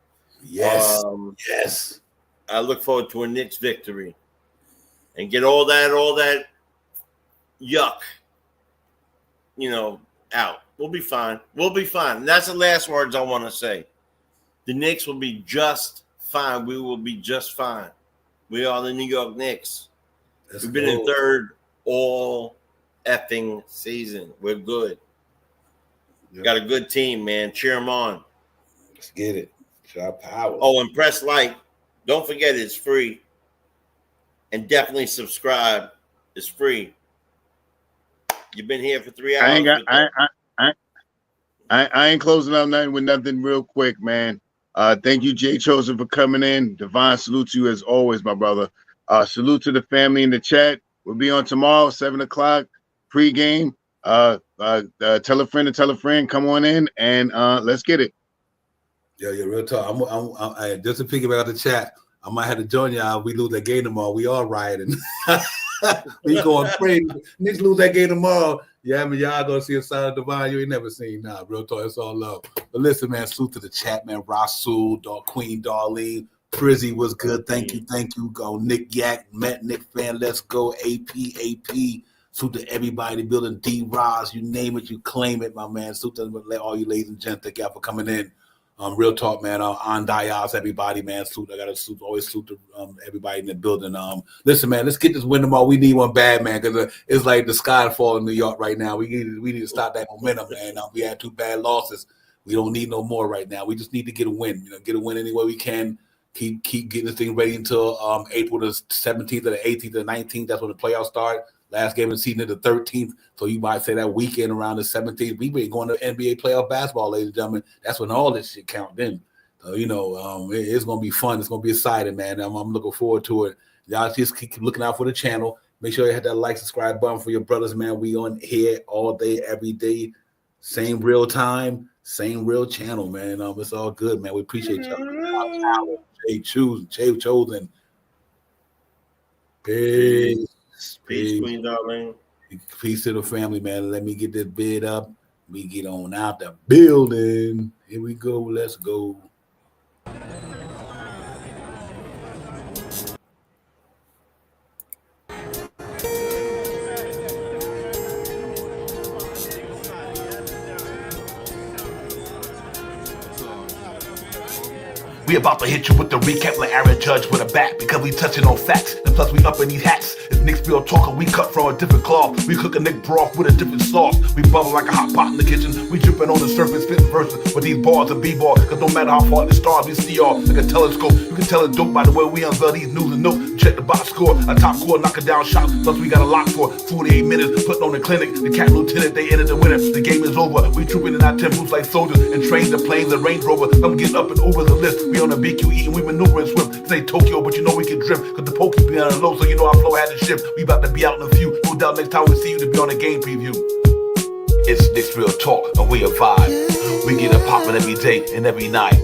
Yes. Yes. I look forward to a Knicks victory. And get all that yuck, out. We'll be fine. We'll be fine. And that's the last words I want to say. The Knicks will be just fine. We will be just fine. We are the New York Knicks. We've been in third all effing season. We're good. Yep. Got a good team, man. Cheer them on. Let's get it. Sharp power. Oh, and press like. Don't forget it's free. And definitely subscribe. It's free. You've been here for 3 hours. I ain't closing out nothing with nothing real quick, man. Thank you, Jay Chosen, for coming in. Divine salute to you as always, my brother. Salute to the family in the chat. We'll be on tomorrow, 7 o'clock, pregame. Tell a friend to tell a friend. Come on in and let's get it. Yeah, real talk. I'm just to piggyback on the chat. I might have to join y'all. We lose that game tomorrow. We all rioting. We going crazy. Knicks lose that game tomorrow. Yeah, I mean, y'all gonna see a side of Divine you ain't never seen. Nah, real talk. It's all love. But listen, man, salute to the chat, man. Rasul, Queen Darlene, Prizzy was good. Thank you. Go Nick Yak, Met Nick fan. Let's go. AP. Salute to everybody building D-Roz. You name it, you claim it, my man. Salute to all you ladies and gents. Thank y'all for coming in. Real talk, man. On Diaz, everybody, man. Salute. I got to always salute to, everybody in the building. Listen, man, let's get this win tomorrow. We need one bad, man, because it's like the sky falling in New York right now. We need to stop that momentum, man. We had 2 bad losses. We don't need no more right now. We just need to get a win. Get a win any way we can. Keep getting this thing ready until April the 17th or the 18th or the 19th. That's when the playoffs start. Last game of the season is the 13th. So you might say that weekend around the 17th. We been going to NBA playoff basketball, ladies and gentlemen. That's when all this shit count then. So, it's going to be fun. It's going to be exciting, man. I'm looking forward to it. Y'all just keep looking out for the channel. Make sure you hit that like, subscribe button for your brothers, man. We on here all day, every day. Same real time, same real channel, man. It's all good, man. We appreciate y'all. Jay Chosen. Peace. Peace, Queen Darling. Peace to the family, man. Let me get this bid up. We get on out the building. Here we go. Let's go. We about to hit you with the recap like Aaron Judge with a bat because we touching on facts. And plus we up in these hats. It's Nick's real talker. We cut from a different cloth. We cook a Nick broth with a different sauce. We bubble like a hot pot in the kitchen. We dripping on the surface, spitting verses with these bars and b-ball. Cause no matter how far the stars, we see y'all like a telescope. You can tell it's dope by the way we unveil these news and notes. Check the box score, a top score, knock it down shot. Plus we got a lock for 48 minutes. Putting on the clinic, the cat lieutenant, they entered the winner. The game is over. We trooping in our temples like soldiers and train the planes, the Range Rover. I'm getting up and over the list. We on the BQE and we maneuvering swift. Say Tokyo, but we can drift. Cause the pokey be on the low, so our flow had to shift. We about to be out in a few. No doubt next time we see you to be on a game preview. It's Nick's real talk and we a vibe. We get it poppin' every day and every night.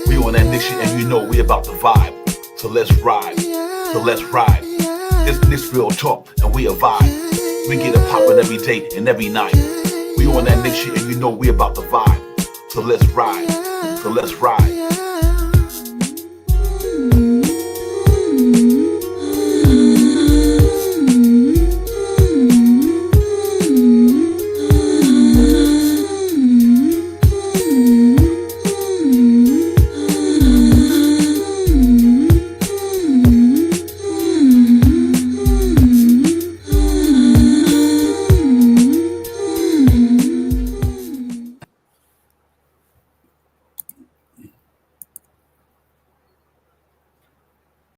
We on that Nick shit and we about to vibe. So let's ride. It's Nick's real talk and we a vibe. We get it poppin' every day and every night. We on that Nick shit and we about to vibe. So let's ride.